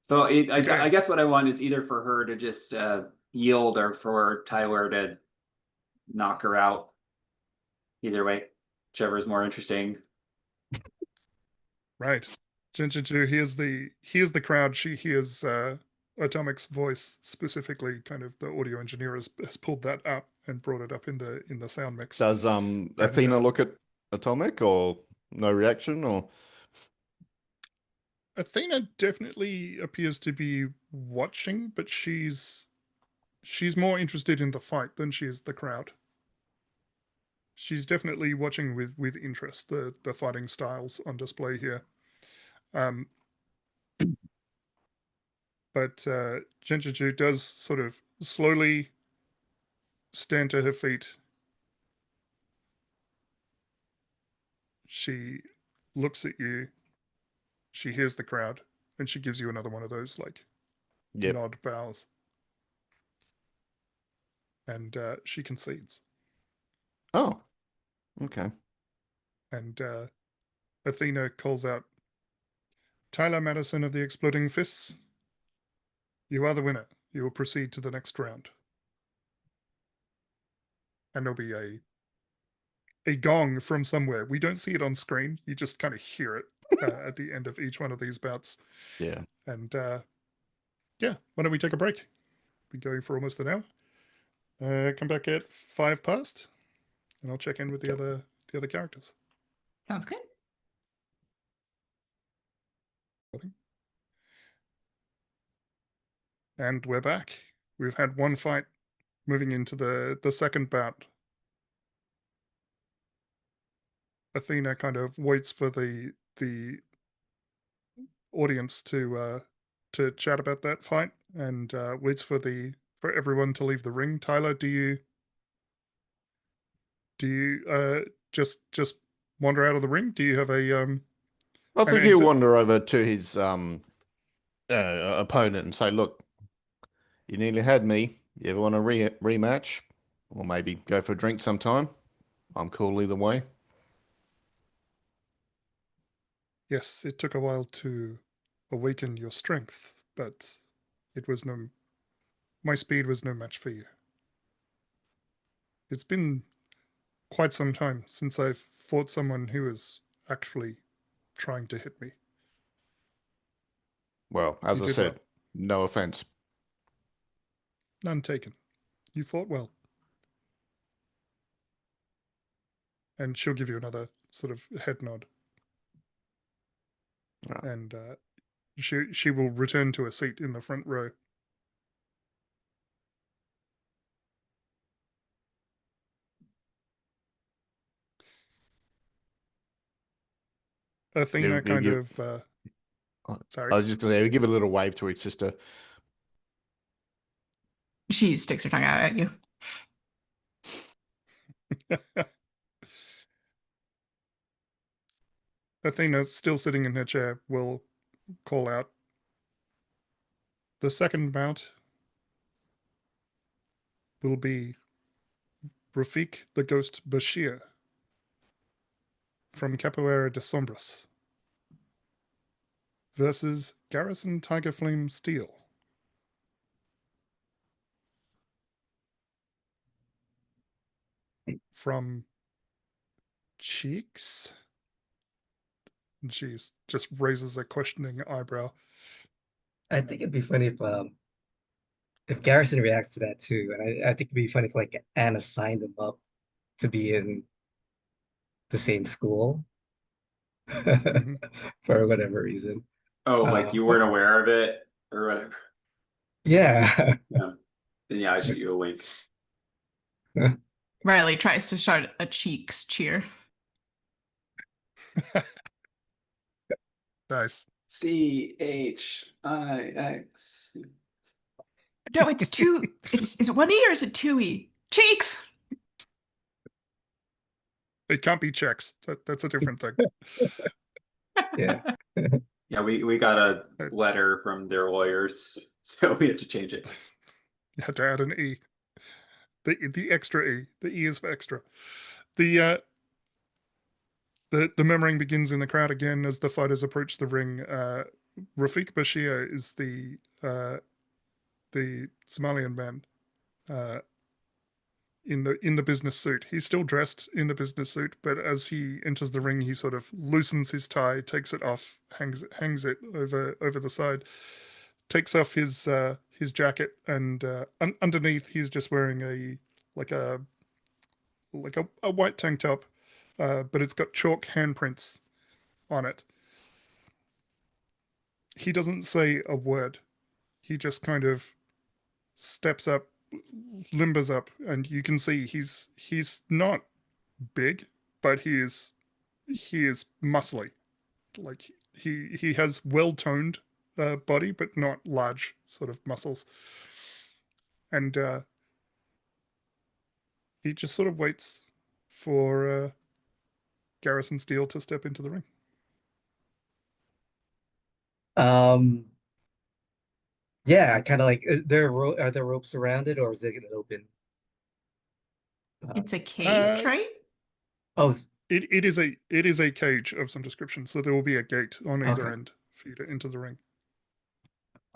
So I Okay. guess what I want is either for her to just yield or for Tyler to knock her out. Either way, whichever is more interesting. Right. Jinjiju hears the crowd. She hears Atomic's voice specifically. Kind of the audio engineer has pulled that up and brought it up in the sound mix. Does Athena look at Atomic or no reaction or? Athena definitely appears to be watching, but she's more interested in the fight than she is the crowd. She's definitely watching with interest the fighting styles on display here. But Jinjiju does sort of slowly stand to her feet. She looks at you. She hears the crowd, and she gives you another one of those like Yep. nod bows. And she concedes. Oh, okay. And Athena calls out, Tyler Madison of the Exploding Fists, you are the winner. You will proceed to the next round. And there'll be a gong from somewhere. We don't see it on screen. You just kind of hear it at the end of each one of these bouts. Yeah. And yeah, why don't we take a break? Been going for almost an hour. Come back at 5 past, and I'll check in with the other characters. Sounds good. And we're back. We've had one fight moving into the second bout. Athena kind of waits for the audience to chat about that fight, and waits for everyone to leave the ring. Tyler, do you just wander out of the ring? Do you have a I think an he'll exit? wander over to his opponent and say, "Look, you nearly had me. You ever want a rematch, or maybe go for a drink sometime? I'm cool either way." Yes, it took a while to awaken your strength, but my speed was no match for you. It's been quite some time since I've fought someone who was actually trying to hit me. Well, as You I did well. said, no offense. None taken. You fought well. And she'll give you another sort of head nod. Oh. And she will return to a seat in the front row. Athena He'll kind give. of I sorry. was just going to say, he'll give a little wave to his sister. She sticks her tongue out at you. Athena, still sitting in her chair, will call out, the second bout will be Rafik the Ghost Bashir from Capoeira de Sombras versus Garrison Tiger Flame Steel. from Cheeks. And she just raises a questioning eyebrow. I think it'd be funny if Garrison reacts to that too. And I think it'd be funny if like Anna signed him up to be in the same school Mhm. for whatever reason. Oh, like you weren't aware of it or whatever. Yeah. Yeah. Then yeah, I shoot you a wink. Riley tries to start a Cheeks cheer. Nice. CHIX. No, it's two. Is it one E or is it two E? Cheeks. It can't be checks. That's a different thing. Yeah. Yeah, we got a Uh, letter from their lawyers, so we had to change it. You had to add an E. The extra E. The E is for extra. The murmuring begins in the crowd again as the fighters approach the ring. Rafiq Bashir is the Somalian man in the business suit. He's still dressed in the business suit, but as he enters the ring, he sort of loosens his tie, takes it off, hangs it over the side, takes off his jacket, and underneath he's just wearing like a a white tank top, but it's got chalk handprints on it. He doesn't say a word. He just kind of steps up, limbers up, and you can see he's not big, but he is muscly. Like he has well toned body, but not large sort of muscles. And he just sort of waits for Garrison Steele to step into the ring. Um, yeah, kind of like are there ropes around it or is it an open? It's a cage, Uh, right? Oh, it is a cage of some description, so there will be a gate on either okay. end for you to enter the ring.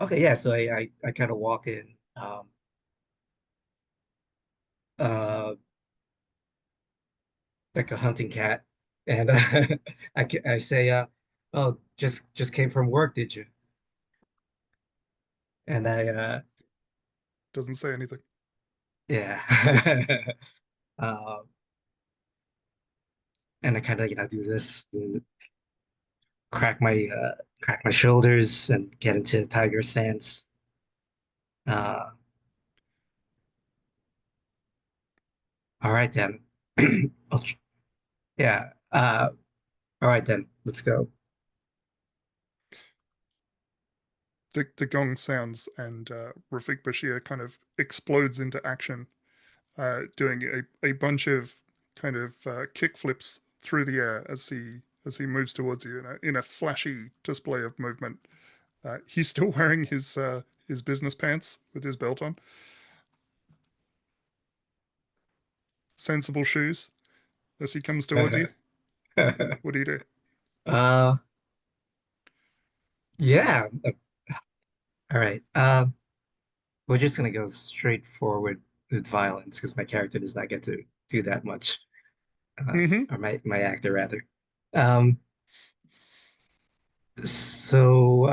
Okay, yeah, so I kind of walk in uh like a hunting cat and I say oh, just came from work, did you? And I Doesn't say anything. yeah. Um and I kind of do this and crack my shoulders and get into tiger stance. Uh all right then. Yeah. All right then. Let's go. The gong sounds, and Rafiq Bashir kind of explodes into action, doing a bunch of kind of kick flips through the air as he moves towards you in a flashy display of movement. He's still wearing his business pants with his belt on, sensible shoes. As he comes towards you, what do you do? uh yeah. All right. We're just gonna go straight forward with violence because my character does not get to do that much. Mm-hmm. Or my actor rather. Um so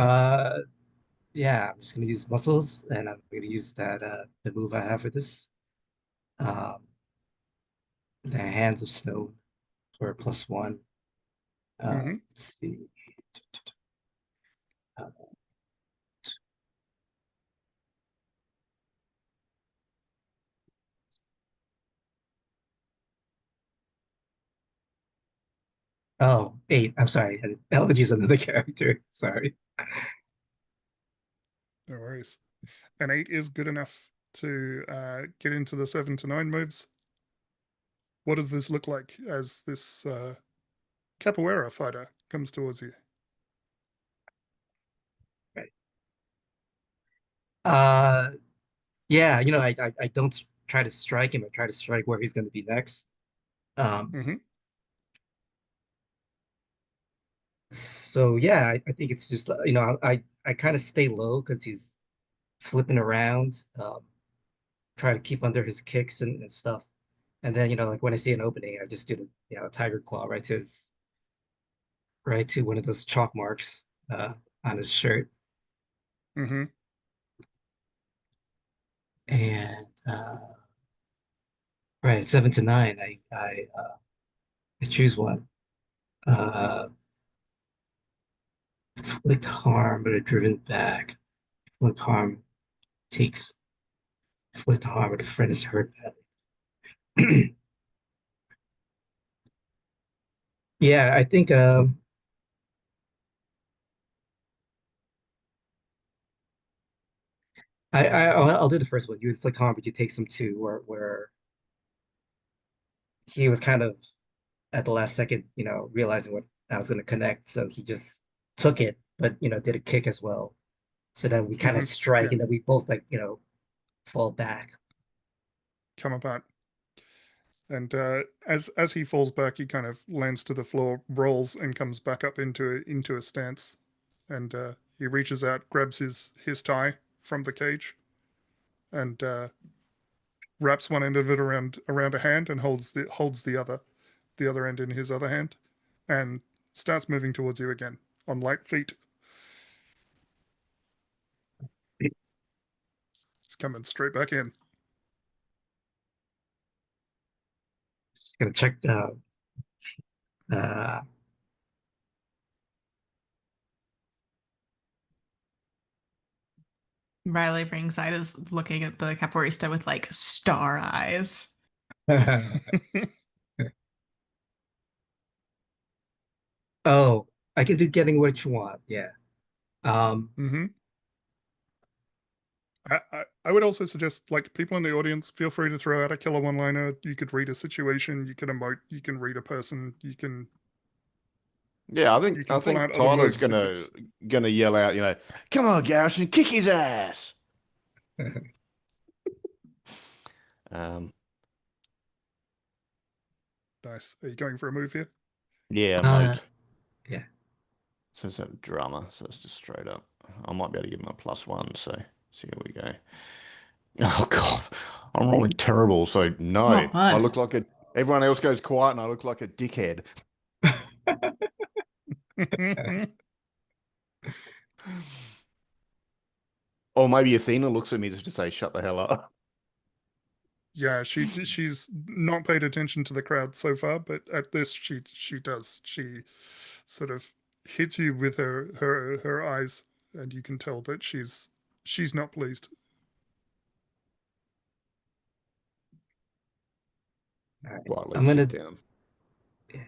yeah, I'm just gonna use muscles and I'm gonna use that the move I have for this. Um the hands of stone for a +1. Mm-hmm. Let's see. Uh, oh, 8. I'm sorry. Allergies another character. Sorry. No worries. An 8 is good enough to get into the 7 to 9 moves. What does this look like as this capoeira fighter comes towards you? Right. Uh yeah, I don't try to strike him. I try to strike where he's gonna be next. Um Mm-hmm. so yeah, I think it's just I kind of stay low because he's flipping around, try to keep under his kicks and stuff. And then, like when I see an opening, I just do the tiger claw right to one of those chalk marks on his shirt. Mm-hmm. And right, 7 to 9, I choose one. Uh Inflict harm, but are driven back. Inflict harm takes inflict harm, but a friend is hurt badly. Yeah, I think I'll do the first one. You inflict harm, but you take some too, where he was kind of at the last second, realizing what I was going to connect, so he just took it, but did a kick as well. So then we kind Mm-hmm. of strike, Yeah. and then we both fall back. Come apart. And as he falls back, he kind of lands to the floor, rolls, and comes back up into a stance. And he reaches out, grabs his tie from the cage, and wraps one end of it around a hand, and holds the other end in his other hand, and starts moving towards you again on light feet. He's coming straight back in. Just gonna check. Uh, Riley Ringside is looking at the capoeirista with like star eyes. oh, I can do getting what you want. Yeah. Mm-hmm. I would also suggest, like, people in the audience, feel free to throw out a killer one-liner. You could read a situation, you can emote, you can read a person, you can Yeah, I pull think out other Tyler's moves if it's gonna yell out, come on, Garrison, kick his ass. Um, nice. Are you going for a move here? yeah, uh, moat. yeah. So it's a drama, so it's just straight up. I might be able to give him a +1, so here we go. Oh God, I'm rolling terrible. So no, Oh, I bud. look like a. Everyone else goes quiet, and I look like a dickhead. Or maybe Athena looks at me just to say, "Shut the hell up." Yeah, she's not paid attention to the crowd so far, but at this she does. She sort of hits you with her eyes, and you can tell that she's not pleased. All right. Quietly I'm sit gonna. down. Yeah.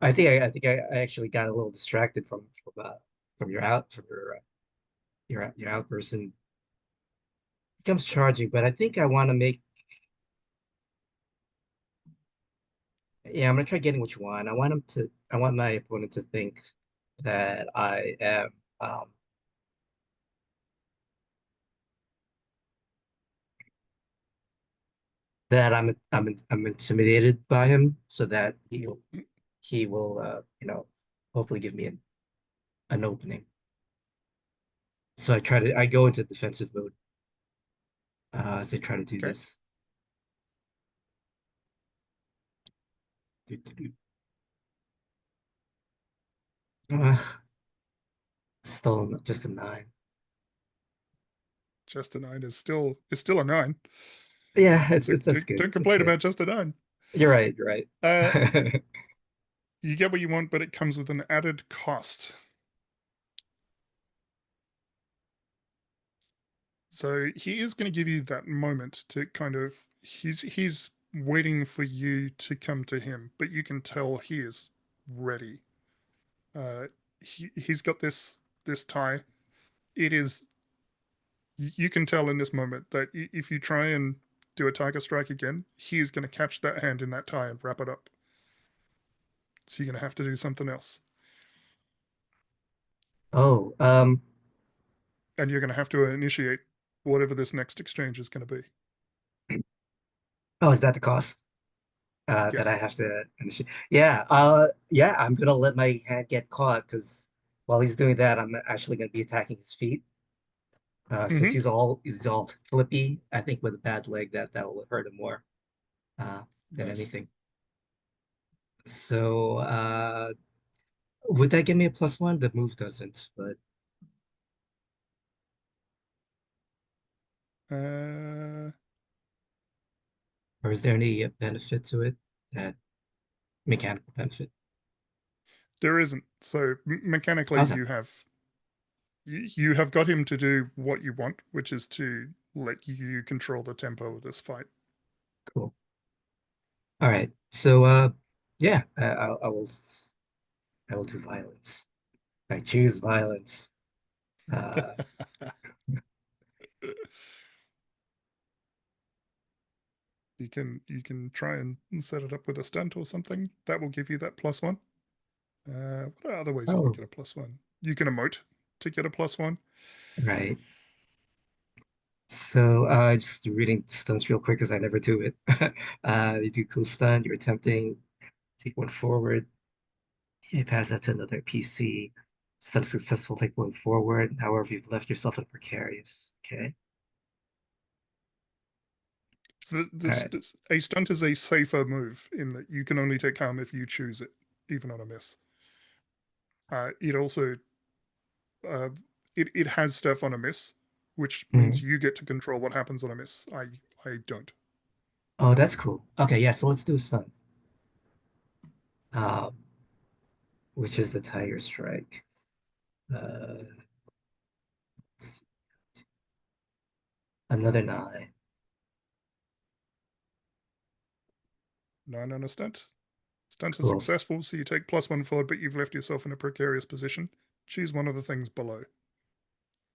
I actually got a little distracted from your outburst, and becomes charging. But I think I want to make. Yeah, I'm gonna try getting what you want. I want my opponent to think that I am um that I'm intimidated by him, so that he will hopefully give me an opening. So I go into defensive mode as I try to do Okay. this. Do, do, do. Uh, Still just a 9. Just a 9 is still a 9. Yeah, it's that's good. Don't That's complain good. about just a 9. You're right. You're right. Uh, you get what you want, but it comes with an added cost. So he is going to give you that moment to kind of he's waiting for you to come to him, but you can tell he is ready. Uh, he's got this tie. It is you can tell in this moment that if you try and do a tiger strike again, he is going to catch that hand in that tie and wrap it up. So you're going to have to do something else, Oh, and you're going to have to initiate whatever this next exchange is going to be. is that the cost? That I Yes. have to initiate. Yeah, I'm gonna let my hand get caught because while he's doing that, I'm actually gonna be attacking his feet. Since he's all flippy, I think with a bad leg that'll hurt him more than Nice. anything. So would that give me a +1? The move doesn't, but or is there any benefit to it? That mechanical benefit? There isn't. So mechanically, Okay, you have got him to do what you want, which is to let you control the tempo of this fight. cool. All right. So yeah, I will do violence. I choose violence. Uh, You can try and set it up with a stunt or something. That will give you that +1. What are other ways you oh, can get a +1? You can emote to get a +1. right. So just reading stunts real quick because I never do it. You do cool stunt, you're attempting, take one forward, you pass that to another PC. Stunt successful, take one forward. However, you've left yourself in precarious. Okay. So All right. a stunt is a safer move in that you can only take harm if you choose it, even on a miss. It also uh, it has stuff on a miss, which means Mhm. you get to control what happens on a miss. I don't. Oh, that's cool. Okay, yeah, so let's do a stunt. Um, which is the Tiger Strike. Uh, another 9. 9 on a stunt. Stunt is Cool. successful, so you take +1 forward, but you've left yourself in a precarious position. Choose one of the things below.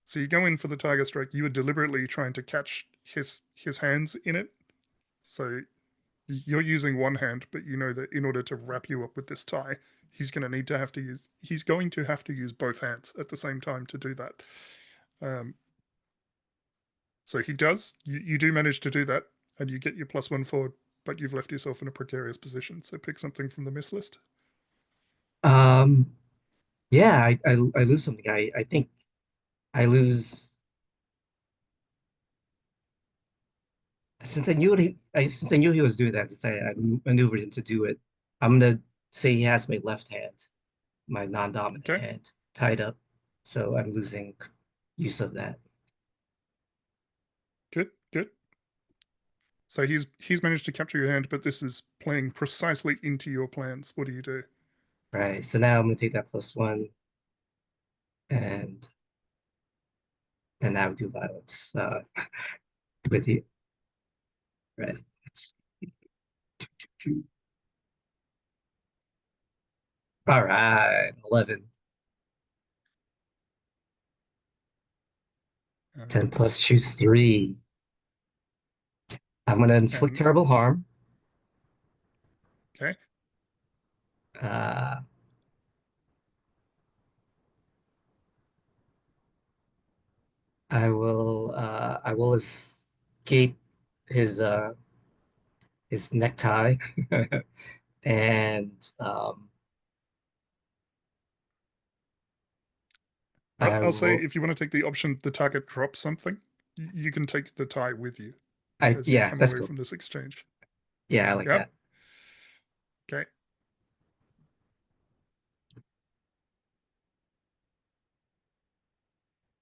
So you go in for the Tiger Strike. You are deliberately trying to catch his hands in it. So you're using one hand, but you know that in order to wrap you up with this tie, he's going to have to use both hands at the same time to do that. So he does. You do manage to do that, and you get your +1 forward, but you've left yourself in a precarious position. So pick something from the miss list. Um, yeah, I lose something. I think I lose since I knew he was doing that, since I maneuvered him to do it. I'm gonna say he has my left hand, my non-dominant Okay, hand, tied up. So I'm losing use of that. good, good. So he's managed to capture your hand, but this is playing precisely into your plans. What do you do? Right. So now I'm gonna take that +1 and now do violence with you. Right. It's, all right. 11. 10 plus choose 3. I'm gonna inflict And terrible harm. okay, Uh I will escape his necktie and I I'll say will if you want to take the option, the target drops something, you can take the tie with you I as you yeah, come that's away cool. from this exchange. Yeah, I like Yep. that. Okay.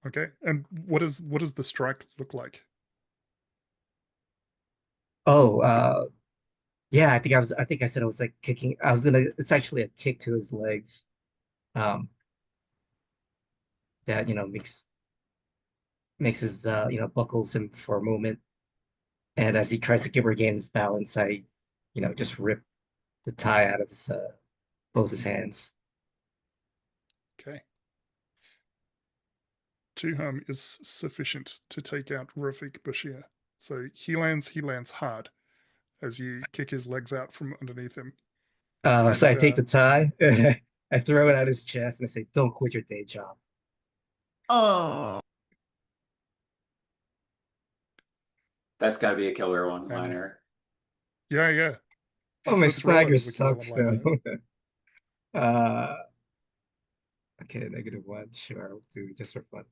Okay. And what does the strike look like? Oh, yeah, I think I said I was like kicking. It's actually a kick to his legs. Um that makes his buckles him for a moment. And as he tries to give regain his balance, I just rip the tie out of his both his hands. Okay. 2 harm is sufficient to take out Rafik Bashir. So he lands hard as you kick his legs out from underneath him. So I And take the tie, I throw it at his chest, and I say, "Don't quit your day job." Oh. That's got to be a killer and one-liner. yeah. Oh, my The gorilla swagger is a killer sucks though. one-liner. uh, okay, -1. Sure, I'll do just for fun.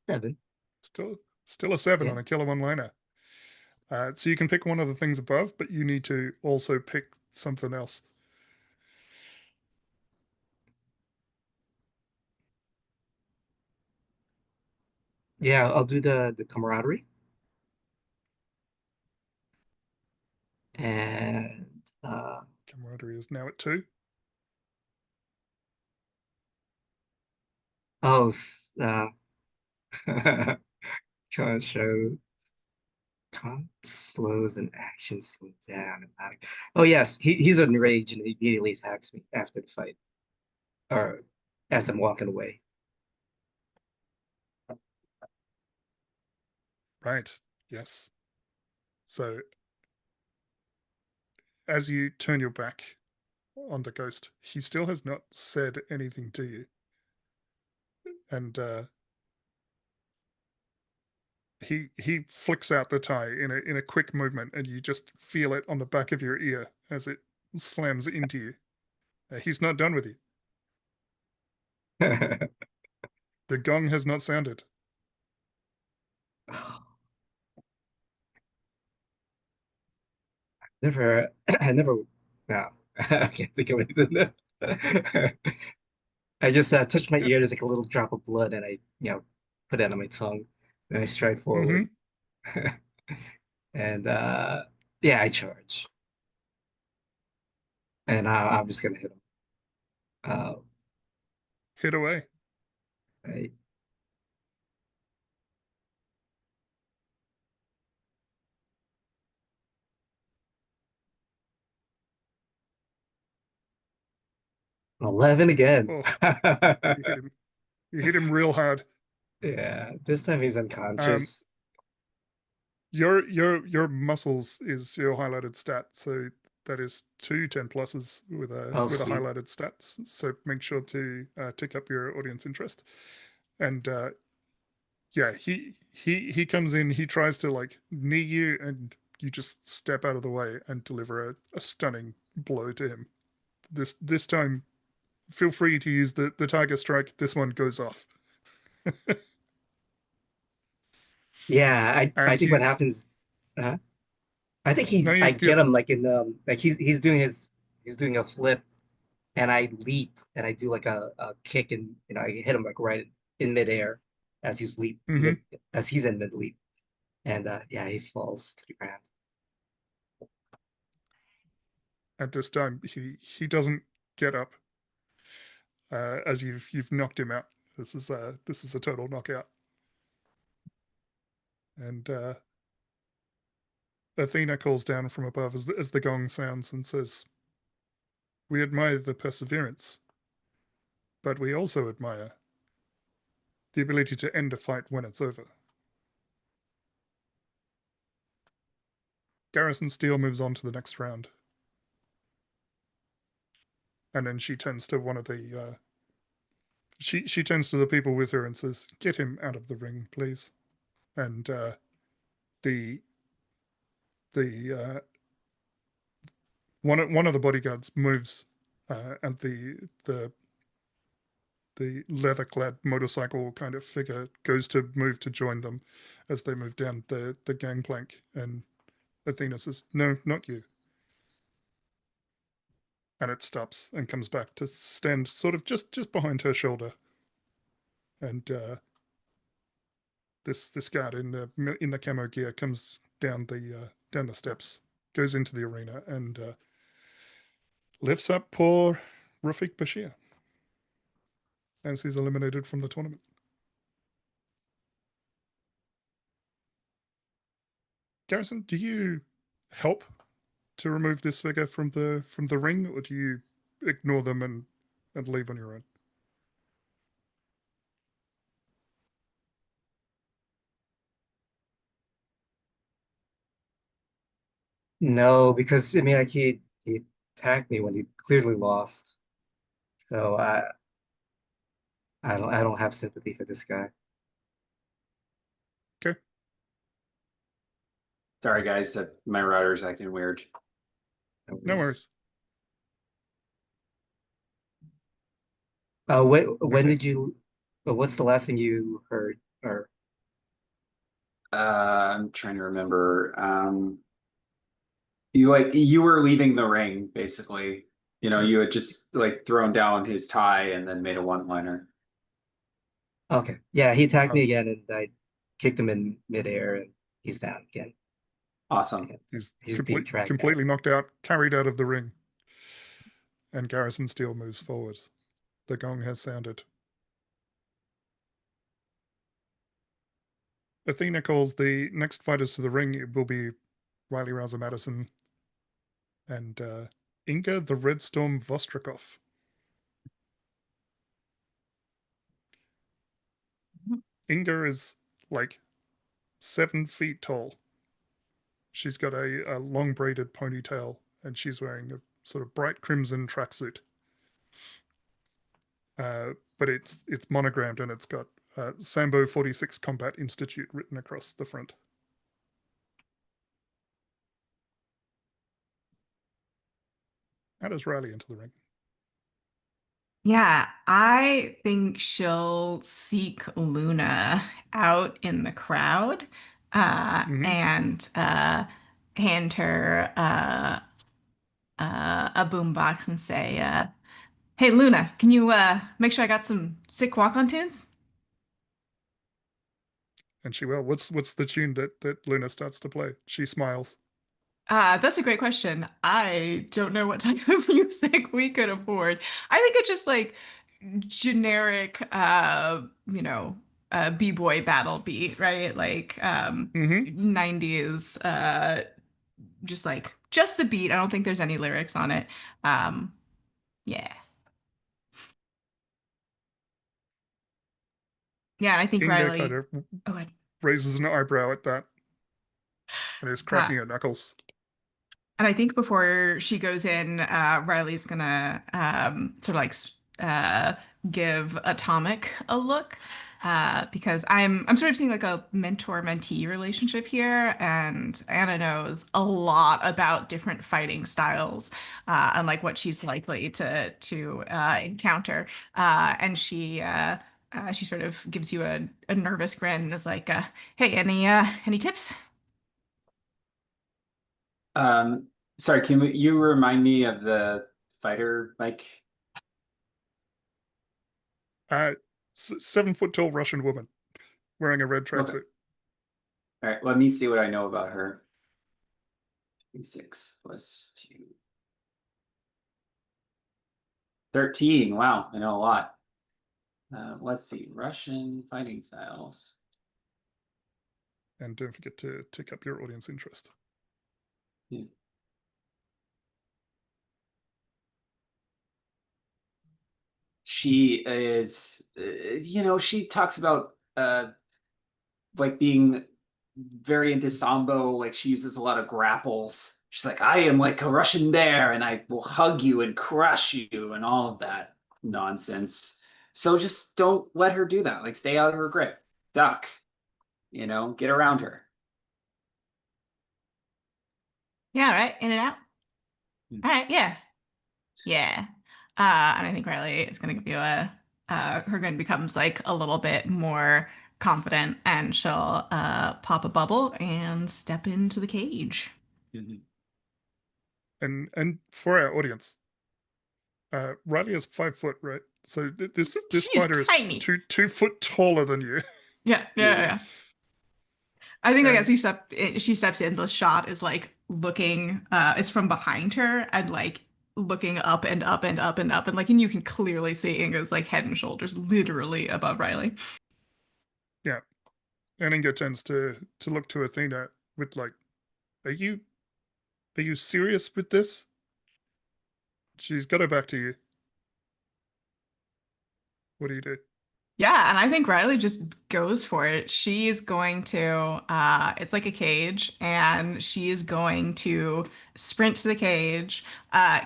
7. Still a 7 Yeah. on a killer one-liner. So you can pick one of the things above, but you need to also pick something else. Yeah, I'll do the camaraderie. And Camaraderie is now at 2. oh, can't show can't slows an action slow down. Oh yes, he's enraged and he immediately attacks me after the fight, or as I'm walking away. Right. Yes. So as you turn your back on the ghost, he still has not said anything to you. And he flicks out the tie in a quick movement, and you just feel it on the back of your ear as it slams into you. He's not done with you. The gong has not sounded. Never, I never. No, I can't think of anything. I just touched my ear. There's like a little drop of blood, and I, put it on my tongue. Then I stride forward, and yeah, I charge, and I'm just gonna hit him. Hit away. Right. An 11 again. Oh, you hit him real hard. Yeah, this time he's unconscious. Your muscles is your highlighted stat, so that is 2 10 pluses with a Oh, with a sweet. highlighted stat. So make sure to tick up your audience interest. And yeah, he comes in, he tries to like knee you, and you just step out of the way and deliver a stunning blow to him. This time, feel free to use the tiger strike. This one goes off. Yeah, I And think what he's happens. Uh, I think no, I you're get good. him like in like he's doing a flip, and I leap and I do like a kick, and I hit him like right in midair as Mm-hmm. as he's in mid leap, and yeah, he falls to the ground. At this time, he doesn't get up. As you've knocked him out. This is a total knockout. And Athena calls down from above as the gong sounds and says, "We admire the perseverance, but we also admire the ability to end a fight when it's over." Garrison Steele moves on to the next round, and then she turns to one of the she turns to the people with her and says, "Get him out of the ring, please." And the one of the bodyguards moves, and the leather-clad motorcycle kind of figure goes to move to join them as they move down the gangplank, and Athena says, "No, not you." And it stops and comes back to stand sort of just behind her shoulder. And this guard in the camo gear comes down the steps, goes into the arena, and lifts up poor Rafik Bashir as he's eliminated from the tournament. Garrison, do you help to remove this figure from the ring, or do you ignore them and leave on your own? No, because I mean, like he attacked me when he clearly lost, so I don't have sympathy for this guy. Okay. Sorry, guys, that my router's acting weird. No worries. When Okay. did you? What's the last thing you heard? Or I'm trying to remember. You were leaving the ring, basically. You had just like thrown down his tie and then made a one-liner. okay, yeah, he attacked Uh, me again, and I kicked him in midair, and he's down again. Awesome. And he's he's being dragged out. completely knocked out, carried out of the ring. And Garrison Steele moves forward. The gong has sounded. Athena calls the next fighters to the ring. It will be Riley Rouser Madison and Inga the Red Storm Vostrikov. Inga is like 7 feet tall. She's got a long braided ponytail and she's wearing a sort of bright crimson tracksuit. But it's monogrammed and it's got Sambo 46 Combat Institute written across the front. How does Riley into the ring? Yeah, I think she'll seek Luna out in the crowd and hand her a boombox and say, "Hey, Luna, can you make sure I got some sick walk-on tunes?" And she will. What's the tune that Luna starts to play? She smiles. That's a great question. I don't know what type of music we could afford. I think it's just like generic, b-boy battle beat, right? Like 90s, just the beat. I don't think there's any lyrics on it. Um, yeah. Yeah, and I think Inga kind Riley. of Oh, go ahead. raises an eyebrow at that and is Uh, cracking her knuckles. And I think before she goes in, Riley's gonna sort of like give Atomic a look because I'm sort of seeing like a mentor-mentee relationship here, and Anna knows a lot about different fighting styles and like what she's likely to encounter, and she sort of gives you a nervous grin and is like, "Hey, any tips?" Um, Sorry, can you remind me of the fighter, Mike? 7 foot tall Russian woman wearing a red Okay. tracksuit. All right, let me see what I know about her. 6 plus 2. 13. Wow, I know a lot. Let's see. Russian fighting styles. And don't forget to tick up your audience interest. Yeah. She is, she talks about like being very into sambo. Like she uses a lot of grapples. She's like, I am like a Russian bear, and I will hug you and crush you, and all of that nonsense. So just don't let her do that. Like stay out of her grip. Duck. Get around her. Yeah, right. In and out. Hmm. All right. Yeah. Yeah. And I think Riley is going to give you her gun becomes like a little bit more confident and she'll pop a bubble and step into the cage. Mhm. And for our audience, Riley is 5 foot, right? So this She is fighter is tiny. 2 foot taller than you. Yeah. I think like as And she steps in, the shot is like looking, it's from behind her and like looking up and up and up and up and like, and you can clearly see Inga's like head and shoulders literally above Riley. yeah, and Inga tends to look to Athena with like, are you serious with this? She's got her back to you. What do you do? Yeah, and I think Riley just goes for it. She's going to, it's like a cage, and she's going to sprint to the cage,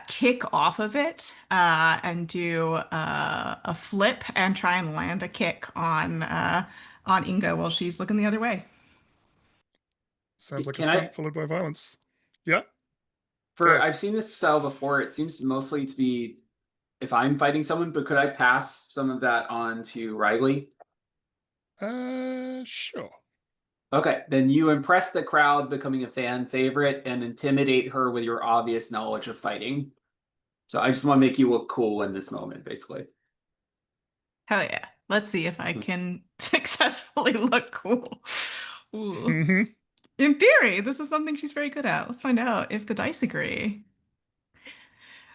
kick off of it, and do a flip and try and land a kick on Inga while she's looking the other way. Sounds like a Can I, stunt followed by violence. Yeah. Go. I've seen this style before. It seems mostly to be if I'm fighting someone, but could I pass some of that on to Riley? Sure. Okay, then you impress the crowd, becoming a fan favorite, and intimidate her with your obvious knowledge of fighting. So I just want to make you look cool in this moment, basically. Hell yeah. Let's see if I can successfully look cool. Ooh. Mm-hmm. In theory, this is something she's very good at. Let's find out if the dice agree.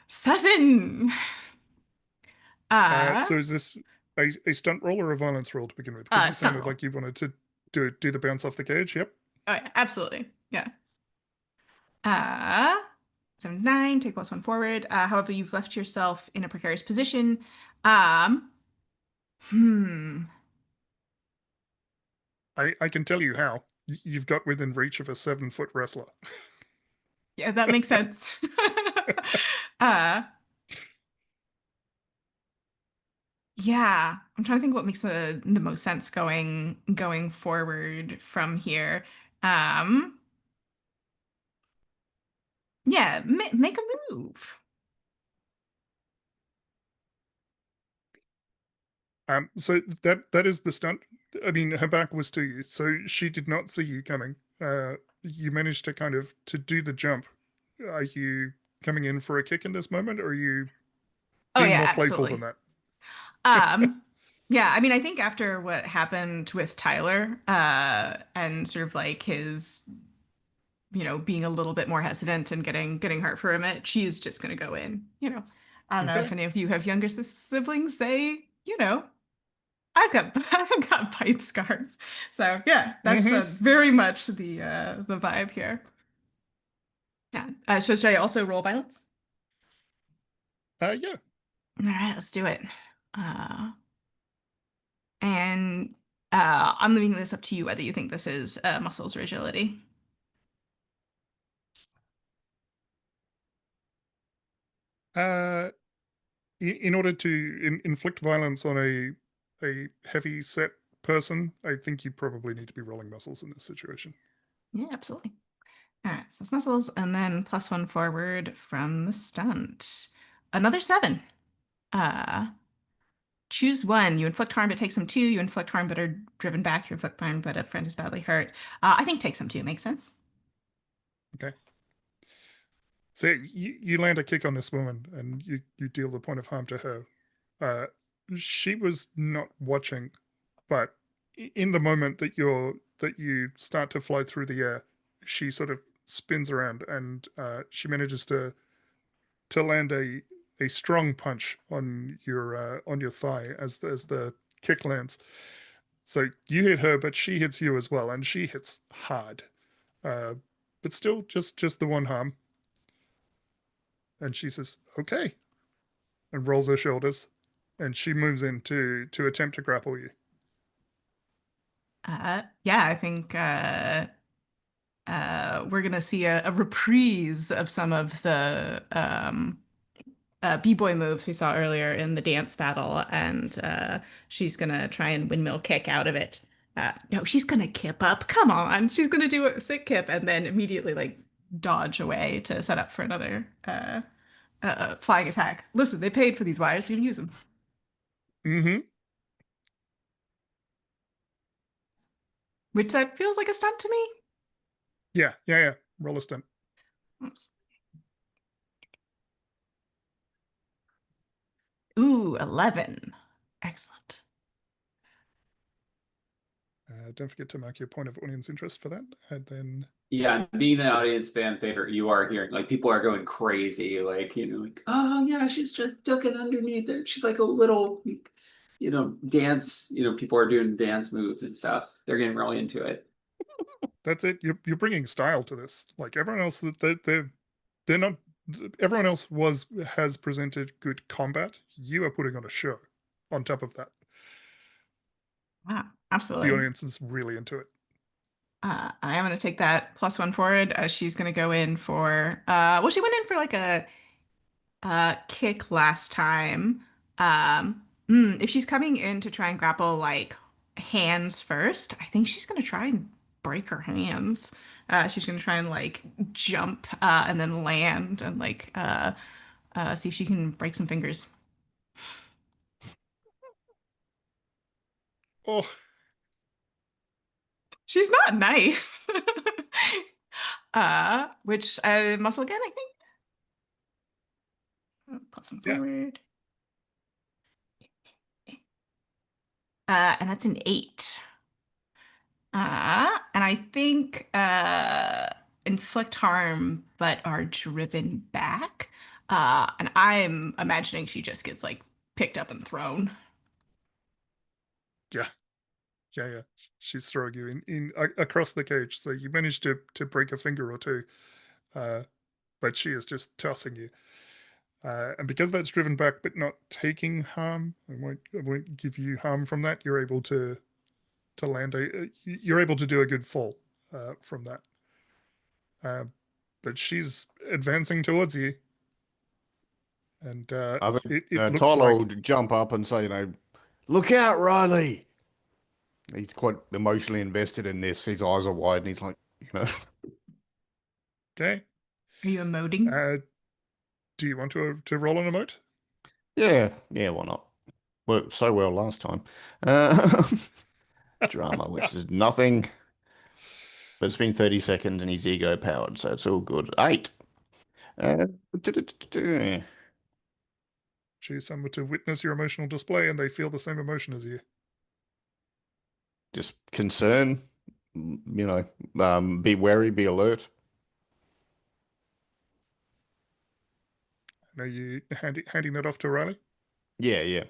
7. So is this a stunt roll or a violence roll to begin with? Because you Stunt sounded roll. like you wanted to do the bounce off the cage. Yep. Oh yeah, absolutely. Yeah. Uh 7, 9, take +1 forward. However, you've left yourself in a precarious position. Um, hmm. I can tell you how. You've got within reach of a 7-foot wrestler. Yeah, that makes sense. uh Yeah, I'm trying to think what makes the most sense going forward from here. Um, yeah, make a move. So that is the stunt. I mean, her back was to you, so she did not see you coming. You managed to kind of to do the jump. Are you coming in for a kick in this moment, or are you Oh being yeah, more playful absolutely. than that? Yeah, I mean, I think after what happened with Tyler, and sort of like his, being a little bit more hesitant and getting hurt for a minute, she's just gonna go in. I don't know Okay. if any of you have younger siblings. I've got I've got bite scars. So yeah, that's Mm-hmm. very much the vibe here. Yeah. So should I also roll violence? Yeah. All right, let's do it. Uh, and I'm leaving this up to you whether you think this is muscles or agility. Uh, in order to inflict violence on a heavy set person, I think you probably need to be rolling muscles in this situation. Yeah, absolutely. All right, so it's muscles, and then +1 forward from the stunt. Another 7. Uh, choose one. You inflict harm, but take some 2. You inflict harm, but are driven back. You inflict harm, but a friend is badly hurt. I think take some 2 makes sense. Okay. So you land a kick on this woman, and you deal the point of harm to her. Uh, she was not watching, but in the moment that you start to fly through the air, she sort of spins around, and she manages to land a strong punch on your thigh as the kick lands. So you hit her, but she hits you as well, and she hits hard. Uh, but still, just the one harm. And she says, "Okay," and rolls her shoulders, and she moves in to attempt to grapple you. Yeah, I think we're gonna see a reprise of some of the b-boy moves we saw earlier in the dance battle, and she's gonna try and windmill kick out of it. No, she's gonna kip up. Come on, she's gonna do a sick kip and then immediately like dodge away to set up for another flying attack. Listen, they paid for these wires, you can use them. Mm-hmm. Which that feels like a stunt to me. Yeah. Roll a stunt. Oops. Ooh, 11. Excellent. Don't forget to mark your point of audience interest for that. And then Yeah, being an audience fan favorite, you are hearing like people are going crazy, like like oh yeah, she's just ducking underneath it. She's like a little, dance. People are doing dance moves and stuff. They're getting really into it. that's it. You're bringing style to this. Like everyone else, they're not. Everyone else has presented good combat. You are putting on a show. On top of that, Wow, the absolutely. audience is really into it. I am going to take that +1 forward. She's going to go in for, well, she went in for like a kick last time. If she's coming in to try and grapple like hands first, I think she's going to try and break her hands. She's gonna try and like jump and then land and like see if she can break some fingers. Oh, She's not nice. Which muscle again, I think. Plus one yeah. forward. And that's an 8. And I think inflict harm, but are driven back. And I'm imagining she just gets like picked up and thrown. Yeah. Yeah, yeah. She's throwing you across the cage. So you managed to break a finger or two, but she is just tossing you. And because that's driven back but not taking harm, I won't give you harm from that. You're able to land you're able to do a good fall from that. But she's advancing towards you, and I it think looks Tyler will like jump up and say, look out, Riley. He's quite emotionally invested in this. His eyes are wide and he's like, okay. Are you emoting? Do you want to roll an emote? yeah, why not? Worked so well last time. Uh, drama, which is nothing, but it's been 30 seconds and he's ego powered, so it's all good. 8. Uh, Choose someone to witness your emotional display, and they feel the same emotion as you. just concern, be wary, be alert. Are you handing that off to Riley? Yeah.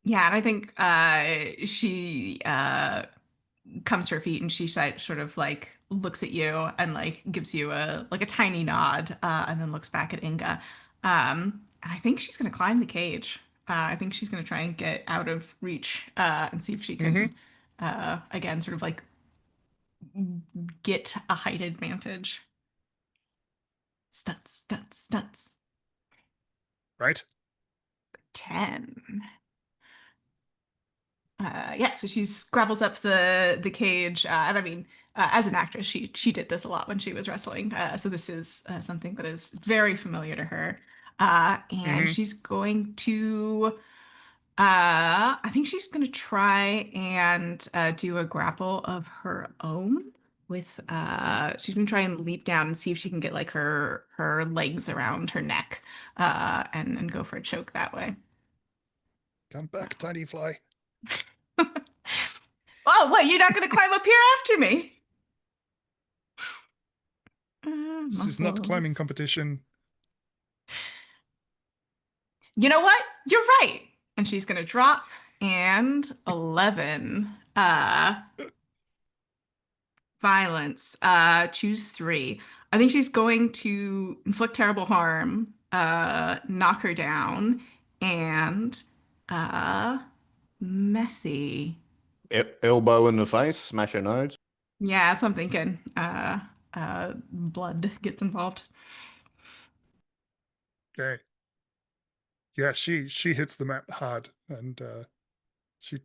Yeah, and I think she comes to her feet and she sort of like looks at you and like gives you a like a tiny nod and then looks back at Inga. And I think she's gonna climb the cage. I think she's gonna try and get out of reach and see if she can again sort of like get a height advantage. Stunts, stunts, stunts. Right. 10. Yeah, so she scrabbles up the cage, and I mean, as an actress, she did this a lot when she was wrestling. So this is something that is very familiar to her. And Mm-hmm. she's going to, I think she's going to try and do a grapple of her own. With she's gonna try and leap down and see if she can get like her legs around her neck, and go for a choke that way. Come back, tiny fly. Oh, what? You're not going to climb up here after me? This is not climbing Muscles. competition. You know what? You're right. And she's going to drop and 11. Violence. Choose 3. I think she's going to inflict terrible harm, knock her down, and messy. Elbow in the face, smash her nose. Yeah, that's what I'm thinking. Blood gets involved. Okay. Yeah, she hits the mat hard, and she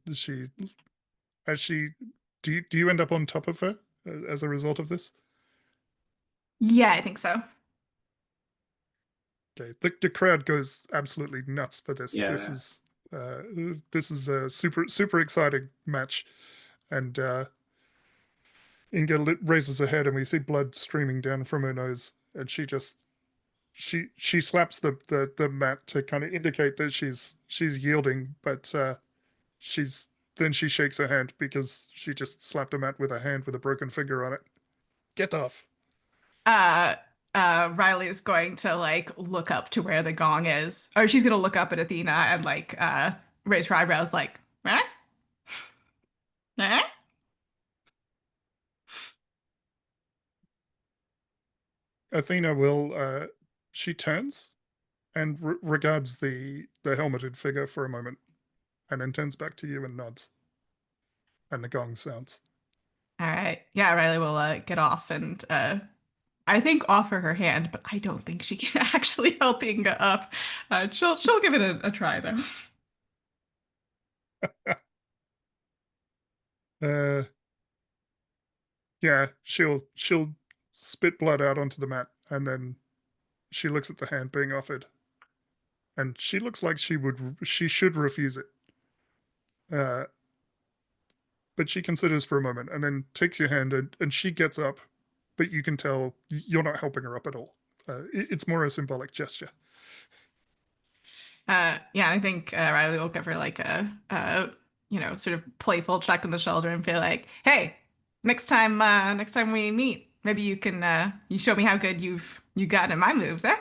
as she do you end up on top of her as a result of this? Yeah, I think so. Okay, the crowd goes absolutely nuts for this. Yeah. This is a super exciting match, and Inga raises her head, and we see blood streaming down from her nose, and she slaps the mat to kind of indicate that she's yielding, but she shakes her hand because she just slapped a mat with her hand with a broken finger on it. Get off. uh Riley is going to like look up to where the gong is. Or she's gonna look up at Athena and like raise her eyebrows like, eh? Eh? Athena will she turns and regards the helmeted figure for a moment, and then turns back to you and nods. And the gong sounds. All right. Yeah, Riley will get off and I think offer her hand, but I don't think she can actually help Inga up. She'll give it a try though. Uh, Yeah, she'll spit blood out onto the mat, and then she looks at the hand being offered, and she looks like she should refuse it. But she considers for a moment and then takes your hand, and she gets up, but you can tell you're not helping her up at all. It's more a symbolic gesture. Yeah, I think Riley will give her like a sort of playful check on the shoulder and feel like, hey, next time we meet, maybe you can you show me how good you got in my moves, eh?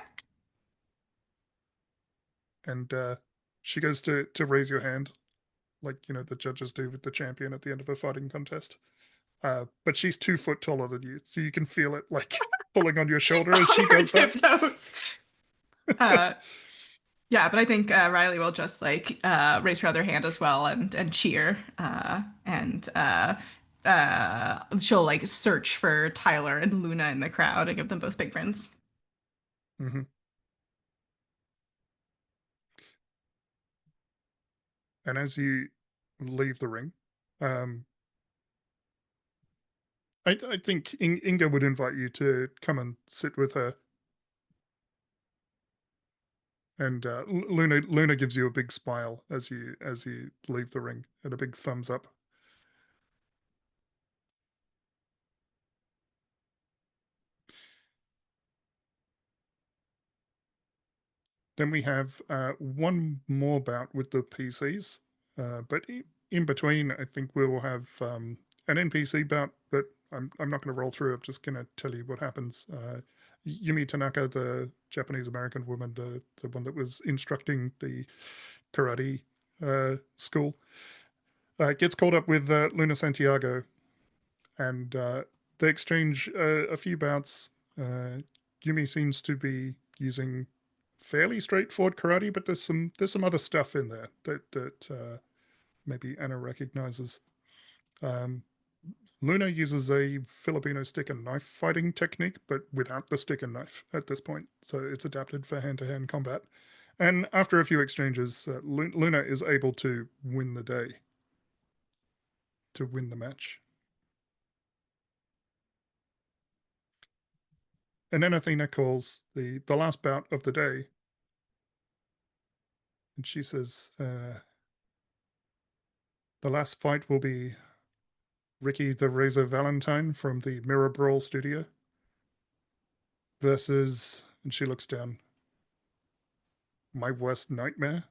And she goes to raise your hand, like the judges do with the champion at the end of a fighting contest. But she's 2 foot taller than you, so you can feel it like pulling on your She's shoulder as on she her does that. tiptoes. Yeah, but I think Riley will just like raise her other hand as well and cheer, and she'll like search for Tyler and Luna in the crowd and give them both big grins. Mm-hmm. And as you leave the ring, um, I think Inga would invite you to come and sit with her. And Luna gives you a big smile as you leave the ring, and a big thumbs up. Then we have one more bout with the PCs, but in between, I think we will have an NPC bout. But I'm not going to roll through. I'm just going to tell you what happens. Yumi Tanaka, the Japanese American woman, the one that was instructing the karate school, gets caught up with Luna Santiago, and they exchange a few bouts. Yumi seems to be using fairly straightforward karate, but there's some other stuff in there that maybe Anna recognizes. Luna uses a Filipino stick and knife fighting technique, but without the stick and knife at this point, so it's adapted for hand-to-hand combat. And after a few exchanges, Luna is able to win the day, to win the match. And then Athena calls the last bout of the day, and she says, the last fight will be Ricky the Razor Valentine from the Mirror Brawl studio versus, and she looks down, my worst nightmare.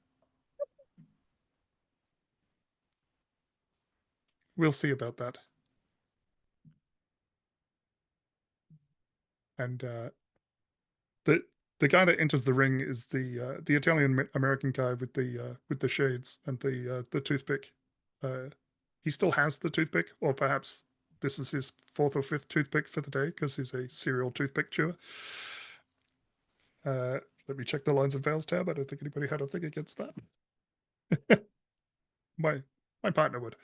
We'll see about that. And the guy that enters the ring is the Italian American guy with the shades and the toothpick. He still has the toothpick, or perhaps this is his 4th or 5th toothpick for the day because he's a serial toothpick chewer. Let me check the lines and fails tab. I don't think anybody had a thing against that. my partner would.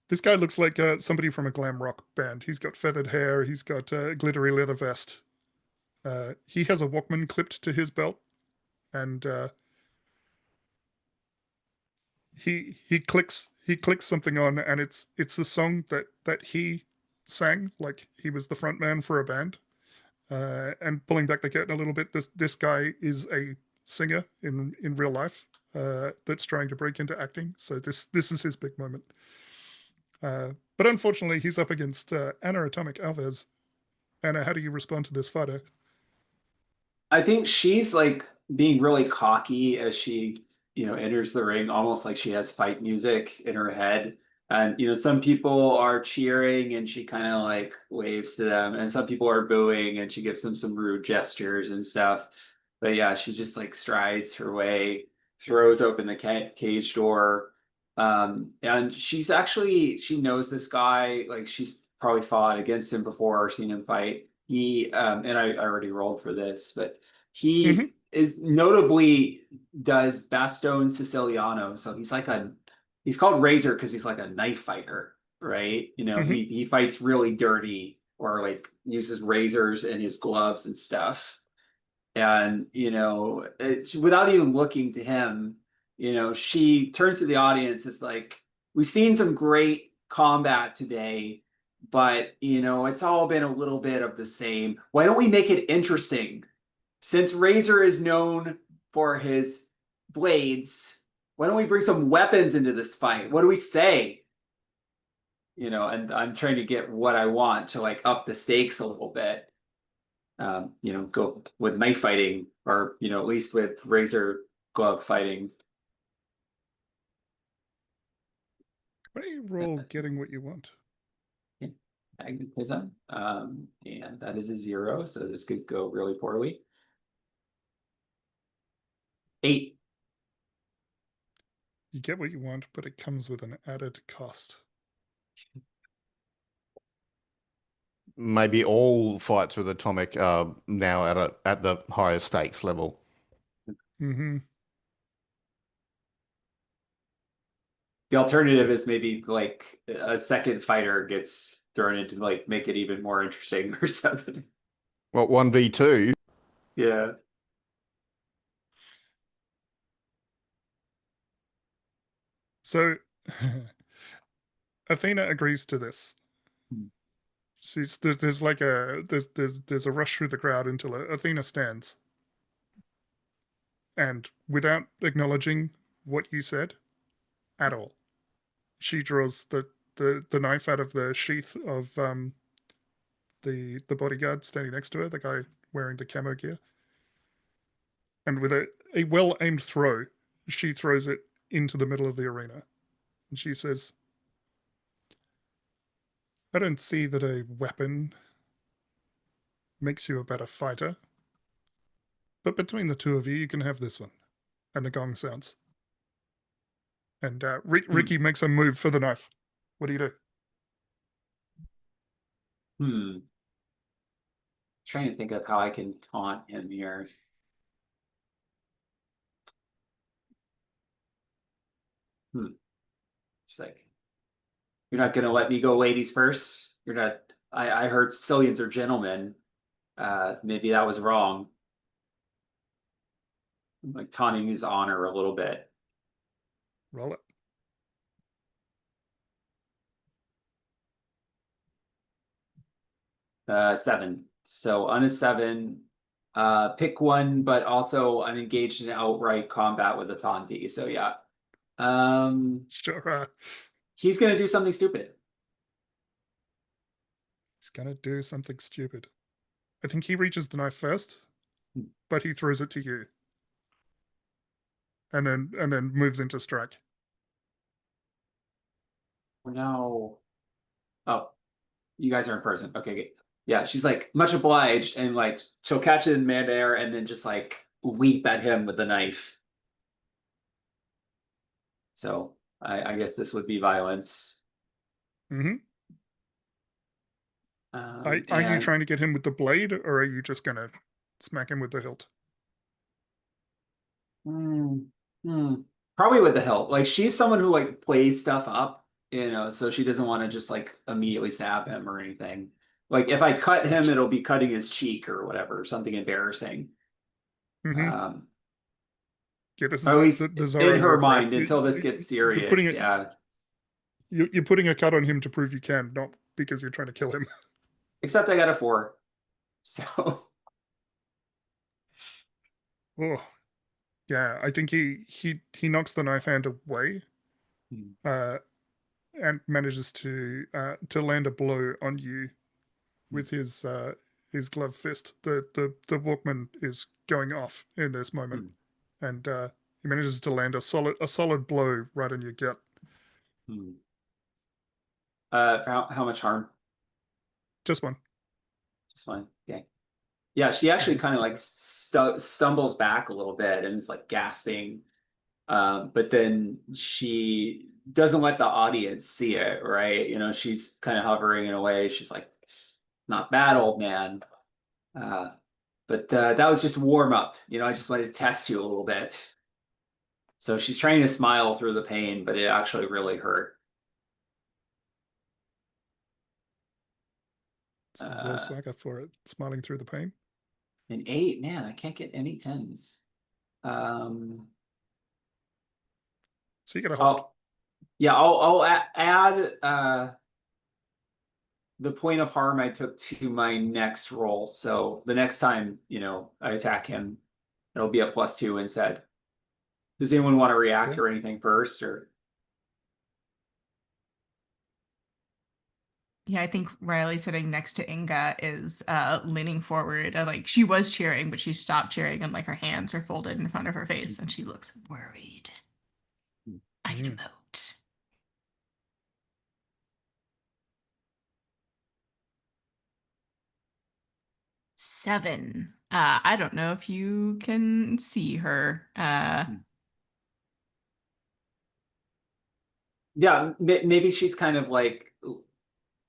This guy looks like somebody from a glam rock band. He's got feathered hair. He's got a glittery leather vest. He has a Walkman clipped to his belt, and he clicks something on, and it's a song that he sang, like he was the front man for a band. And pulling back the curtain a little bit, this guy is a singer in real life that's trying to break into acting. So this is his big moment. But unfortunately, he's up against Anna Atomic Alves. Anna, how do you respond to this fighter? I think she's like being really cocky as she, enters the ring, almost like she has fight music in her head. And, some people are cheering and she kind of like waves to them, and some people are booing and she gives them some rude gestures and stuff. But yeah, she just like strides her way, throws open the cage door. And she knows this guy, like she's probably fought against him before or seen him fight. And I already rolled for this, but he is notably does Bastone Siciliano. So he's called Razor because he's like a knife fighter, right? He fights really dirty, or like uses razors in his gloves and stuff. And, without even looking to him, she turns to the audience as like, we've seen some great combat today, but you know, it's all been a little bit of the same. Why don't we make it interesting? Since Razor is known for his blades, why don't we bring some weapons into this fight? What do we say? You know, and I'm trying to get what I want to like up the stakes a little bit. You know, go with knife fighting, or you know, at least with razor glove fighting. Why don't you roll getting what you want? Magnetism, and that is a 0, so this could go really poorly. 8. You get what you want, but it comes with an added cost. Maybe all fights with atomic are now at the higher stakes level. Mm-hmm. The alternative is maybe like a second fighter gets thrown in to like make it even more interesting or something. Well, 1v2. Yeah. So Athena agrees to this. There's like there's a rush through the crowd until Athena stands, and without acknowledging what you said at all, she draws the knife out of the sheath of the bodyguard standing next to her, the guy wearing the camo gear, and with a well aimed throw, she throws it into the middle of the arena, and she says, "I don't see that a weapon makes you a better fighter. But between the two of you, you can have this one." And the gong sounds. And Ricky makes a move for the knife. What do you do? Trying to think of how I can taunt him here. Just like, you're not gonna let me go ladies first? You're not. I heard Sicilians are gentlemen. Maybe that was wrong. I'm like taunting his honor a little bit. Roll it. 7. So on a 7, pick one, but also I'm engaged in outright combat with a taunty. So yeah. Sure. He's gonna do something stupid. He's gonna do something stupid. I think he reaches the knife first, but he throws it to you. And then moves into strike. No. Oh, you guys are in person. Okay, good. Yeah, she's like, much obliged, and like she'll catch it in midair and then just like weep at him with the knife. So I guess this would be violence. Mm-hmm. Are you And trying to get him with the blade, or are you just gonna smack him with the hilt? probably with the hilt. Like she's someone who like plays stuff up, you know, so she doesn't want to just like immediately stab him or anything. Like if I cut him, it'll be cutting his cheek or whatever, something embarrassing. Mm-hmm. Yeah, this is Or at least the in Zorro her move, right? mind until this gets serious. Yeah. You're putting a cut on him to prove you can, not because you're trying to kill him. Except I got a 4. So Oh, yeah. I think he knocks the knife hand away, and manages to land a blow on you with his glove fist. The Walkman is going off in this moment, and he manages to land a solid blow right in your gut. for how much harm? Just one. Just fine. Okay. Yeah, she actually kind of like stumbles back a little bit and is like gasping. But then she doesn't let the audience see it, right? You know, she's kind of hovering in a way. She's like, not bad, old man. But that was just warm up. You know, I just wanted to test you a little bit. So she's trying to smile through the pain, but it actually really hurt. Roll swagger for it, smiling through the pain. An 8, man, I can't get any 10s. So you got a hold. Yeah, I'll add the point of harm I took to my next roll. So the next time, I attack him, it'll be a +2 instead. Does anyone want to react Okay. or anything first, or? Yeah, I think Riley sitting next to Inga is leaning forward. Like she was cheering, but she stopped cheering and like her hands are folded in front of her face and she looks worried. I can emote. Seven. I don't know if you can see her. Yeah, maybe she's kind of like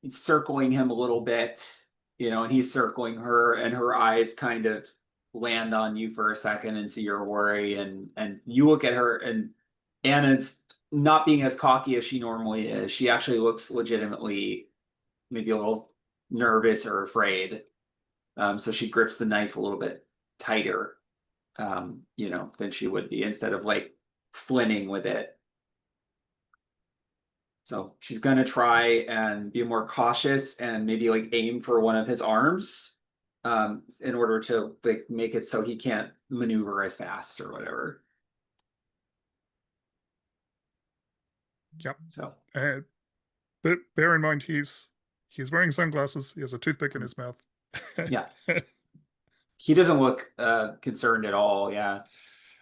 circling him a little bit, and he's circling her, and her eyes kind of land on you for a second and see your worry, and you look at her, and Anna's not being as cocky as she normally is. She actually looks legitimately maybe a little nervous or afraid. So she grips the knife a little bit tighter, than she would be, instead of like flinning with it. So she's gonna try and be more cautious and maybe like aim for one of his arms, in order to like make it so he can't maneuver as fast or whatever. Yep. So But bear in mind he's wearing sunglasses. He has a toothpick in his mouth. yeah, he doesn't look concerned at all. Yeah.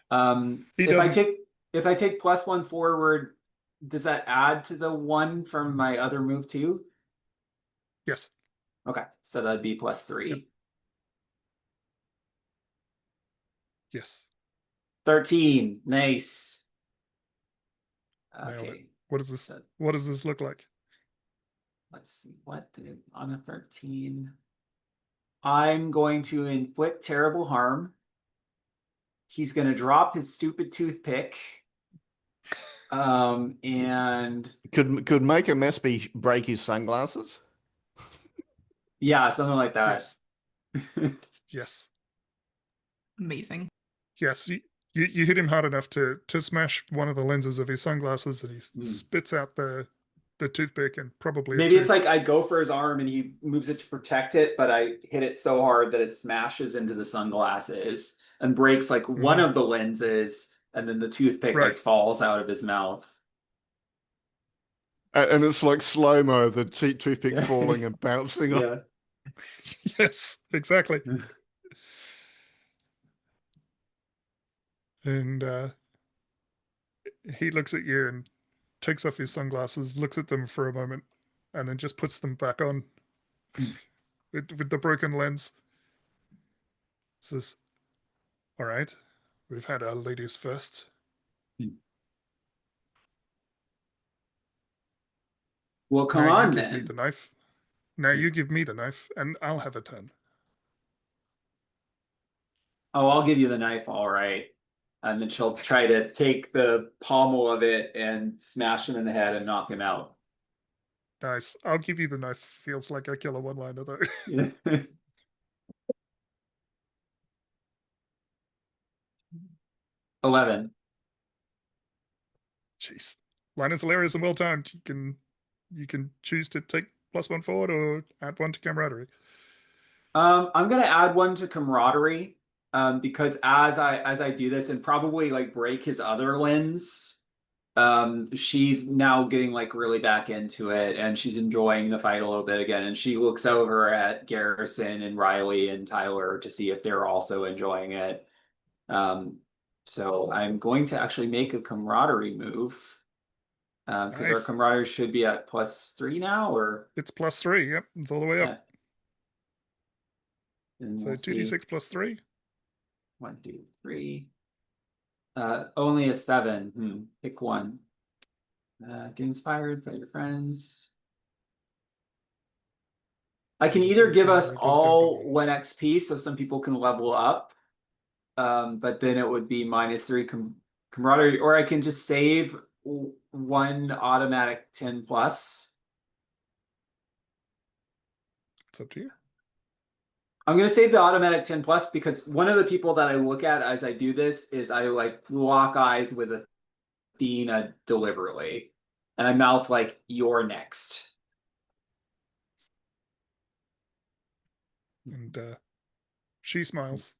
He If I doesn't. take +1 forward, does that add to the 1 from my other move too? Yes. Okay, so that'd be +3. Yep. Yes. 13. Nice. Nailed it. Okay. What does this? So What does this look like? let's see. What did on a 13? I'm going to inflict terrible harm. He's going to drop his stupid toothpick. And Could make a mess break his sunglasses? yeah, something like that. Yes. Yes. Amazing. Yes. You hit him hard enough to smash one of the lenses of his sunglasses, and he spits out the toothpick and probably Maybe it's like I go for his arm and he moves it to protect it, but I hit it so hard that it smashes into the sunglasses and breaks like one of the lenses, and then the toothpick like falls out of his mouth. And it's like slow-mo, the toothpick falling and bouncing on. Yeah. Yes, exactly. And he looks at you and takes off his sunglasses, looks at them for a moment, and then just puts them back on with the broken lens. Says, "All right, we've had our ladies first. Well, come Now on you give me then. the knife. Now you give me the knife, and I'll have a turn." Oh, I'll give you the knife, all right. And then she'll try to take the pommel of it and smash him in the head and knock him out. Nice. I'll give you the knife. Feels like a killer one-liner though. Yeah. 11. Jeez, line is hilarious and well timed. You can choose to take +1 forward or add 1 to camaraderie. I'm gonna add 1 to camaraderie, because as I do this and probably like break his other lens, she's now getting like really back into it and she's enjoying the fight a little bit again. And she looks over at Garrison and Riley and Tyler to see if they're also enjoying it. So I'm going to actually make a camaraderie move. Because our camaraderie should be at +3 now, or it's +3. Yep, it's all the way up. And so we'll 2d6 +3. 1, 2, 3. Only a 7. Pick one. Get inspired by your friends. I can either give us all 1 XP so some people can level up, but then it would be -3 camaraderie, or I can just save 1 automatic 10+. It's up to you. I'm gonna save the automatic 10+ because one of the people that I look at as I do this is I like lock eyes with Athena deliberately. And I mouth like, "You're next." And she smiles,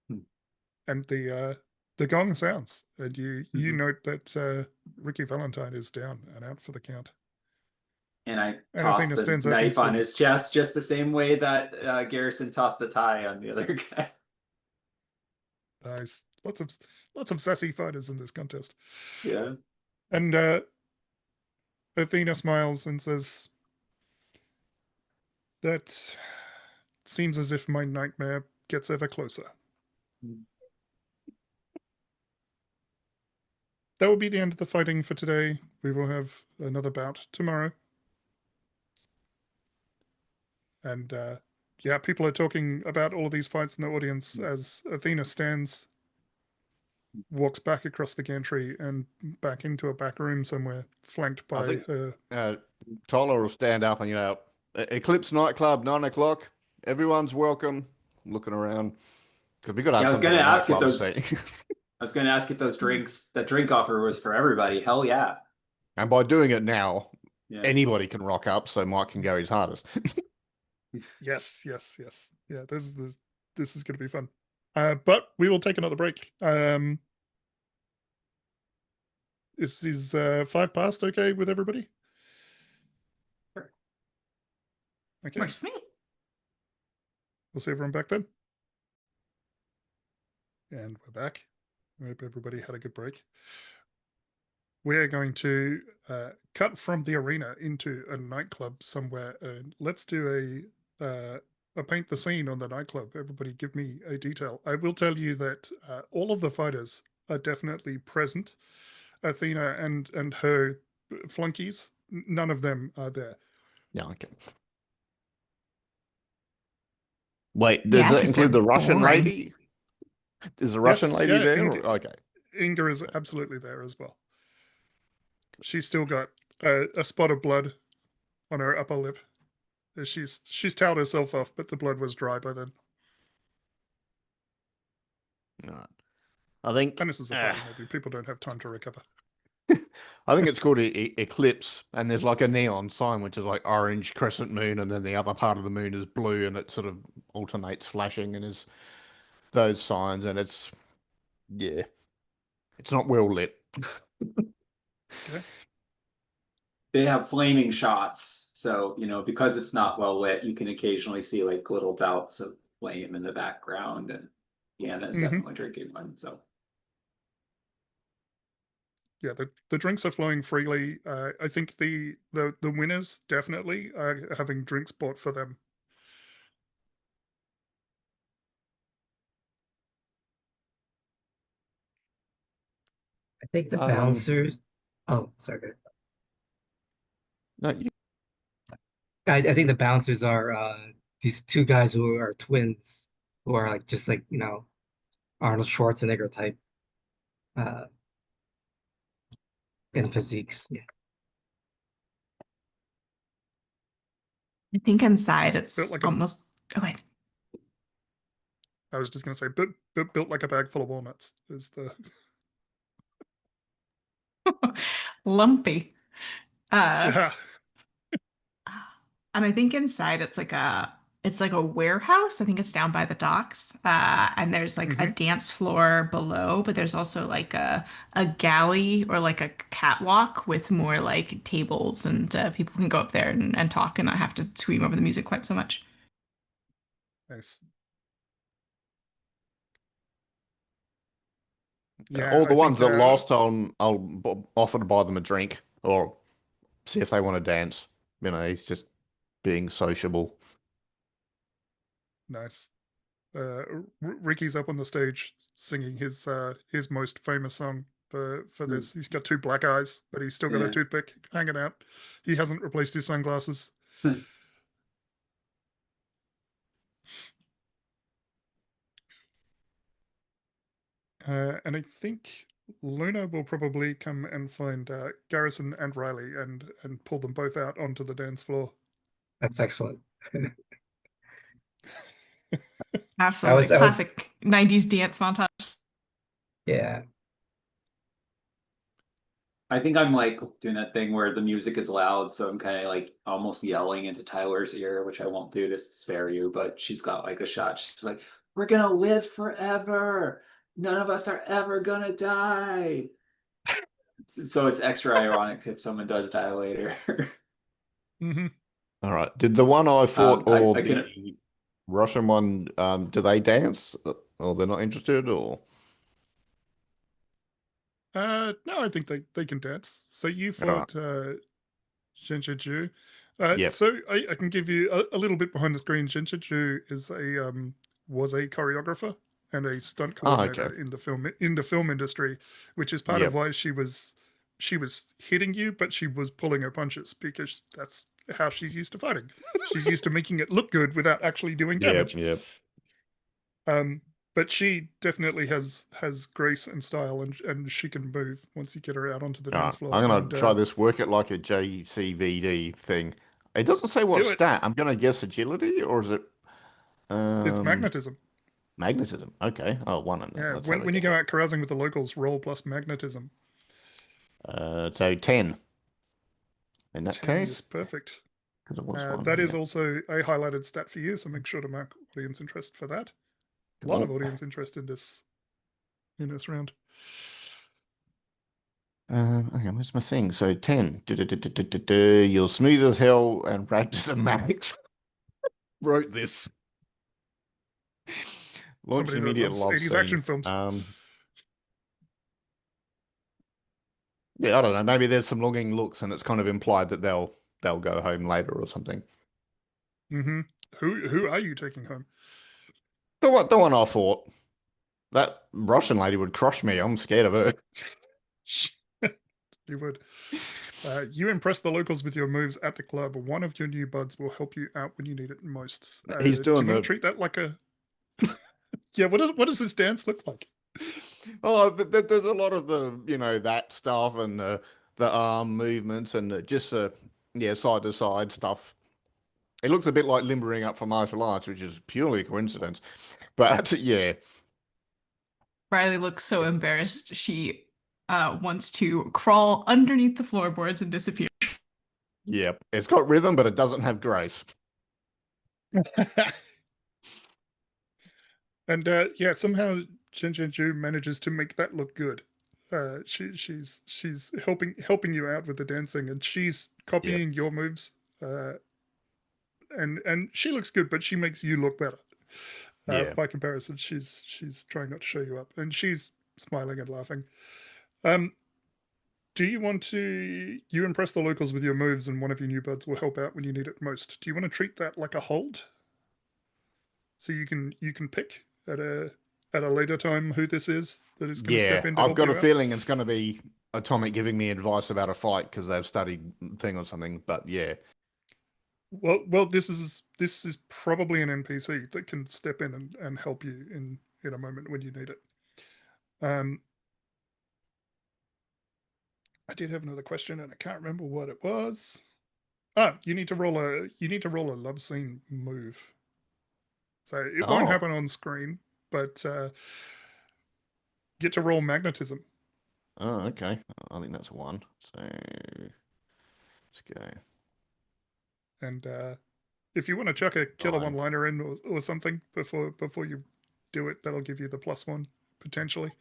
Hmm. and the gong sounds, and you Mhm. note that Ricky Valentine is down and out for the count. And I And toss Athena the stands up and knife on his says, chest just the same way that Garrison tossed the tie on the other guy. "Nice, lots of sassy fighters in this contest." Yeah. And Athena smiles and says, "That seems as if my nightmare gets ever closer." That will be the end of the fighting for today. We will have another bout tomorrow. And yeah, people are talking about all of these fights in the audience as Athena stands, walks back across the gantry and back into a back room somewhere, flanked I by think her. Tyler will stand up and, Eclipse nightclub, 9 o'clock. Everyone's welcome. Looking around because we got to have Yeah, I was some gonna sort of ask if nightclub those. scene. I was gonna ask if those drinks, that drink offer was for everybody. Hell yeah. And by doing it now, Yeah. anybody can rock up, so Mike can go his hardest. Yes. Yeah, this is going to be fun. But we will take another break. Is 5 past okay with everybody? Sure. Okay. Works for me. We'll see everyone back then. And we're back. I hope everybody had a good break. We're going to cut from the arena into a nightclub somewhere. And let's do a paint the scene on the nightclub. Everybody give me a detail. I will tell you that all of the fighters are definitely present. Athena and her flunkies, none of them are there. Yeah, okay. Wait, Yeah, does that 'cause they're include the Russian boring. lady? Is the Russian Yes, lady yeah, there? Okay. Inga is absolutely there as well. She's still got a spot of blood on her upper lip. She's towed herself off, but the blood was dry by then. All right. I think And this is a Friday movie. People don't have time to recover. I think it's called Eclipse, and there's like a neon sign which is like orange crescent moon, and then the other part of the moon is blue, and it sort of alternates flashing, and is those signs, and it's not well lit. Okay. They have flaming shots, so because it's not well lit, you can occasionally see like little bouts of flame in the background, and Deanna is definitely drinking one. So Yeah, the drinks are flowing freely. I think the winners definitely are having drinks bought for them. I think the Um, bouncers. Oh, sorry. No, you, I think the bouncers are these two guys who are twins, who are like just like Arnold Schwarzenegger type uh in physiques. Yeah. I think inside Built it's like almost. Oh, wait. I was just going to say, built like a bag full of walnuts is the. Lumpy. Yeah. And I think inside it's like a warehouse. I think it's down by the docks. And there's like a dance floor below, but there's also like a galley or like a catwalk with more like tables, and people can go up there and talk and not have to scream over the music quite so much. Nice. Yeah, all the I think ones that lost, I'll offer to buy them a drink or see if they want to dance. He's just being sociable. nice. Ricky's up on the stage singing his most famous song for this. He's got 2 black eyes, but he's still got a Yeah. toothpick hanging out. He hasn't replaced his sunglasses. And I think Luna will probably come and find Garrison and Riley and pull them both out onto the dance floor. That's excellent. Absolutely. that was Classic 90s dance montage. yeah. I think I'm like doing that thing where the music is loud, so I'm kind of like almost yelling into Tyler's ear, which I won't do to spare you, but she's got like a shot. She's like, "We're gonna live forever. None of us are ever gonna die." So it's extra ironic if someone does die later. Hmm. All right. Did the one I fought or I can. the Russian one, do they dance? Or they're not interested or? No, I think they can dance. So you All right. fought Shinshiju. Yep. So I can give you a little bit behind the screen. Shinshiju is a was a choreographer and a stunt Oh, okay. coordinator in the film industry, which is part of Yep. why she was hitting you, but she was pulling her punches because that's how she's used to fighting. She's used to making it look good without actually doing Yep. damage. Yep. But she definitely has grace and style, and she can move once you get her out onto the All dance right. floor. I'm gonna And try this, work it like a JCVD thing. It doesn't say what do it. stat. I'm gonna guess agility or is it It's um magnetism. magnetism? Okay. Oh, one in there. Yeah, Let's have a when you go go. out carousing with the locals, roll plus magnetism. So 10 in that 10 is case. perfect. Because it was one. That is Yeah. also a highlighted stat for you, so make sure to mark audience interest for that. A lot of Cool. audience interest in this round. Okay, where's my thing? So 10. You're smooth as hell and practice a max. Wrote this. Launch Somebody that immediate loves love 80s scene. action films. Yeah, I don't know. Maybe there's some longing looks, and it's kind of implied that they'll go home later or something. Mm-hmm. Who are you taking home? The one I fought. That Russian lady would crush me. I'm scared of her. You would. You impress the locals with your moves at the club. One of your new buds will help you out when you need it most. He's Do doing you want the. to treat that like a? Yeah. What does this dance look like? Oh, there's a lot of that stuff and the arm movements and just yeah, side to side stuff. It looks a bit like limbering up for martial arts, which is purely coincidence. But yeah, Riley looks so embarrassed. She wants to crawl underneath the floorboards and disappear. yeah, it's got rhythm, but it doesn't have grace. And yeah, somehow Chen Ju manages to make that look good. She's helping you out with the dancing, and she's Yep. copying your moves. And she looks good, but she makes you look better. Yeah. By comparison, she's trying not to show you up, and she's smiling and laughing. Do you want to you impress the locals with your moves, and one of your new buds will help out when you need it most? Do you want to treat that like a hold? So you can pick at a later time who this is that is going to Yeah, step in to I've help got you a out. feeling it's going to be Atomic giving me advice about a fight because they've studied thing or something. But yeah, Well, this is probably an NPC that can step in and help you in a moment when you need it. I did have another question and I can't remember what it was. You need to roll a love scene move. So it won't oh, happen on screen, but get to roll magnetism. oh, okay. I think that's one. So let's go. And if you want to chuck a killer Fine. one-liner in or something before you do it, that'll give you the +1 potentially.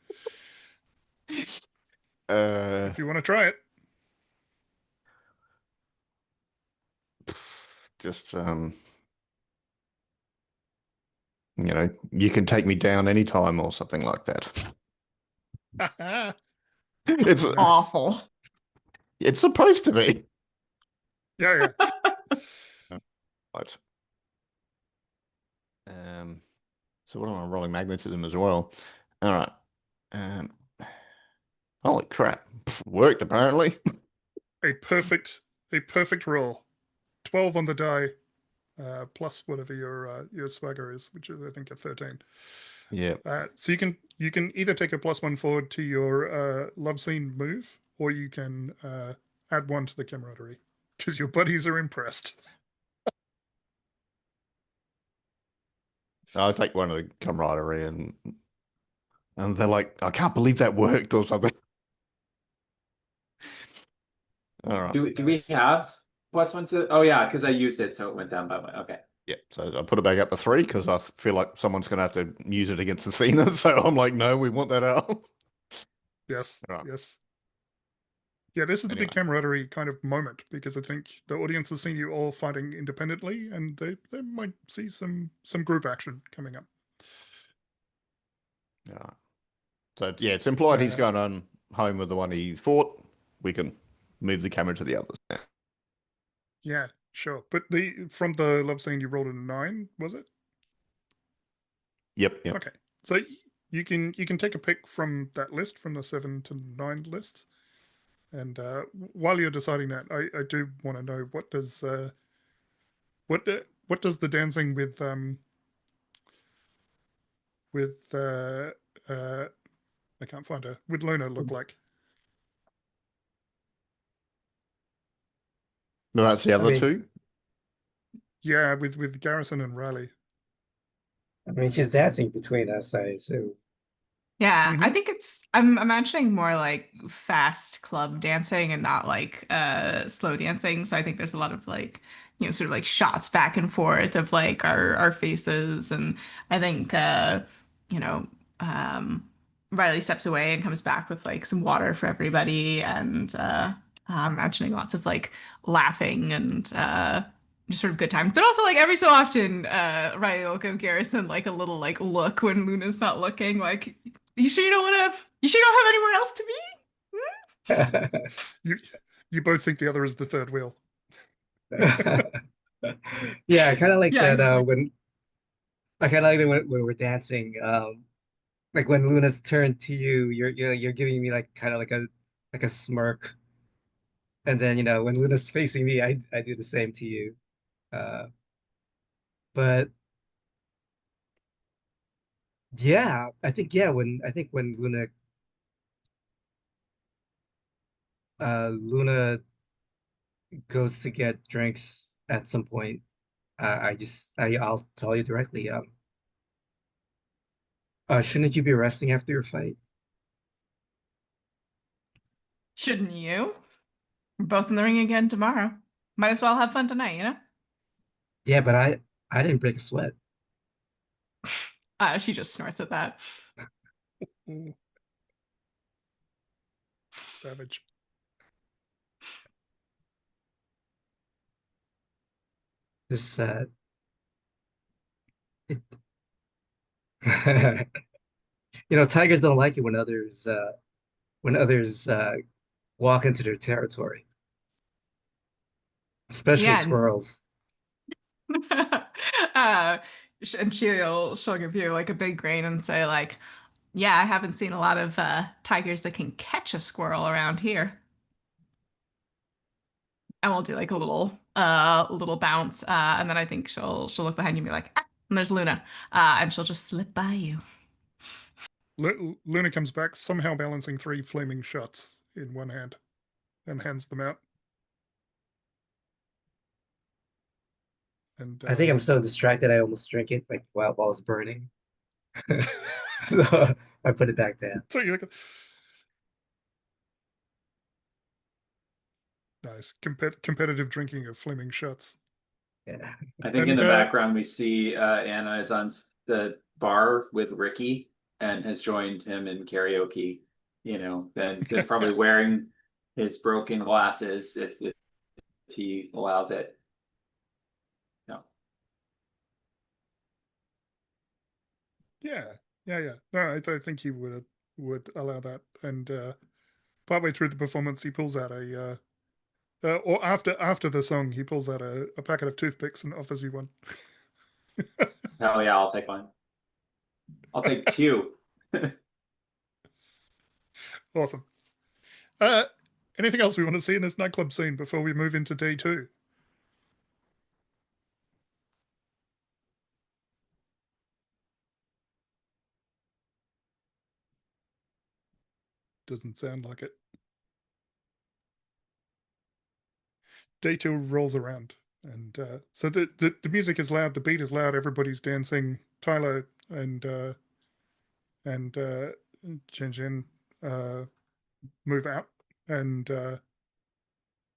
If you want to try it. Just you can take me down anytime or something like that. It's Nice. Awful. it's supposed to be. Yeah. Right. So what am I rolling magnetism as well? All right. Holy crap. Worked apparently. A perfect roll. 12 on the die, plus whatever your swagger is, which is I think a 13. Yeah. So you can either take a +1 forward to your love scene move, or you can add 1 to the camaraderie because your buddies are impressed. I'll take one of the camaraderie and they're like, I can't believe that worked or something. All right. Do we Nice. have +1 to? Oh yeah, because I used it, so it went down by 1. Okay. Yeah, so I put it back up to 3 because I feel like someone's going to have to use it against Athena. So I'm like, no, we want that out. Yes. Right. Yes. Yeah, this is the big Anyway. camaraderie kind of moment because I think the audience has seen you all fighting independently, and they might see some group action coming up. Yeah. So yeah, it's implied he's Uh, going on home with the one he fought. We can move the camera to the others. Yeah, sure. But from the love scene, you rolled a 9, was it? Yep. Okay, so you can take a pick from that list, from the 7 to 9 list, and while you're deciding that, I do want to know what does the dancing with I can't find her, with Luna look like? No, that's the I other mean, two. Yeah, with Garrison and Riley. she's dancing between us, I assume. Yeah, I Mhm. think I'm imagining more like fast club dancing and not like slow dancing. So I think there's a lot of like, sort of like shots back and forth of like our faces. And I think you know, um Riley steps away and comes back with like some water for everybody, and I'm imagining lots of like laughing and just sort of good time. But also like every so often Riley will give Garrison like a little like look when Luna's not looking, like, you sure you don't want to? You sure you don't have anywhere else to You you both think the other is the third wheel. Yeah, I kind of be? like Yeah, that exactly. when I kind of like that when we're dancing. Like when Luna's turned to you, you're giving me like kind of like a smirk, and then when Luna's facing me, I do the same to you. Uh, but yeah, I think when Luna goes to get drinks at some point, I'll tell you directly. Shouldn't you be resting after your fight? Shouldn't you? We're both in the ring again tomorrow. Might as well have fun tonight. Yeah, but I didn't break a sweat. She just snorts at that. Ooh, savage. This it, tigers don't like it when others walk into their territory, especially Yeah. squirrels. uh, and she'll give you like a big grin and say like, yeah, I haven't seen a lot of tigers that can catch a squirrel around here. And we'll do like a little bounce, and then I think she'll look behind you and be like, ah, and there's Luna, and she'll just slip by you. Luna comes back, somehow balancing 3 flaming shots in one hand, and hands them out. And I think I'm so distracted I almost drink it like while it's burning. So I put it back down. so you look nice competitive drinking of flaming shots. Yeah. I think in And the background we see Anna is on the bar with Ricky and has joined him in karaoke. Then is probably wearing his broken glasses if he allows it. No. yeah, yeah. No, I think he would allow that. And partway through the performance, he pulls out or after the song, he pulls out a packet of toothpicks and offers you one. Hell yeah, I'll take one. I'll take 2. Awesome. Uh, anything else we want to see in this nightclub scene before we move into D2? Doesn't sound like it. D2 rolls around, and so the music is loud, the beat is loud, everybody's dancing. Tyler and Chen Chen move out, and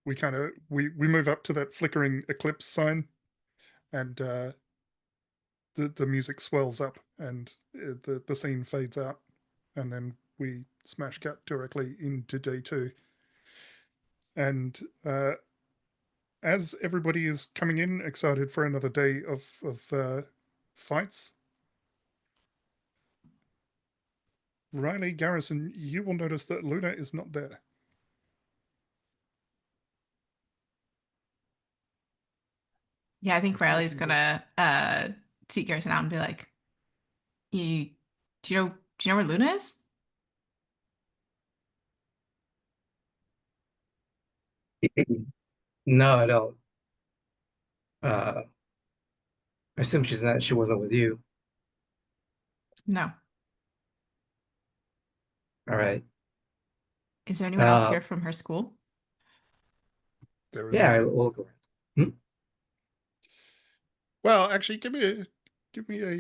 we kind of we move up to that flickering eclipse sign, and the music swells up, and the scene fades out, and then we smash cut directly into day 2. And as everybody is coming in, excited for another day of fights, Riley, Garrison, you will notice that Luna is not there. Yeah, I think Riley's Unfortunately. gonna seek Garrison out and be like, "You, do you know where Luna is?" No, I don't. I assume she wasn't with you. No. All right. Is there anyone else Uh, here from her school? There is yeah, not. we'll go around. Hmm? Well, actually, give me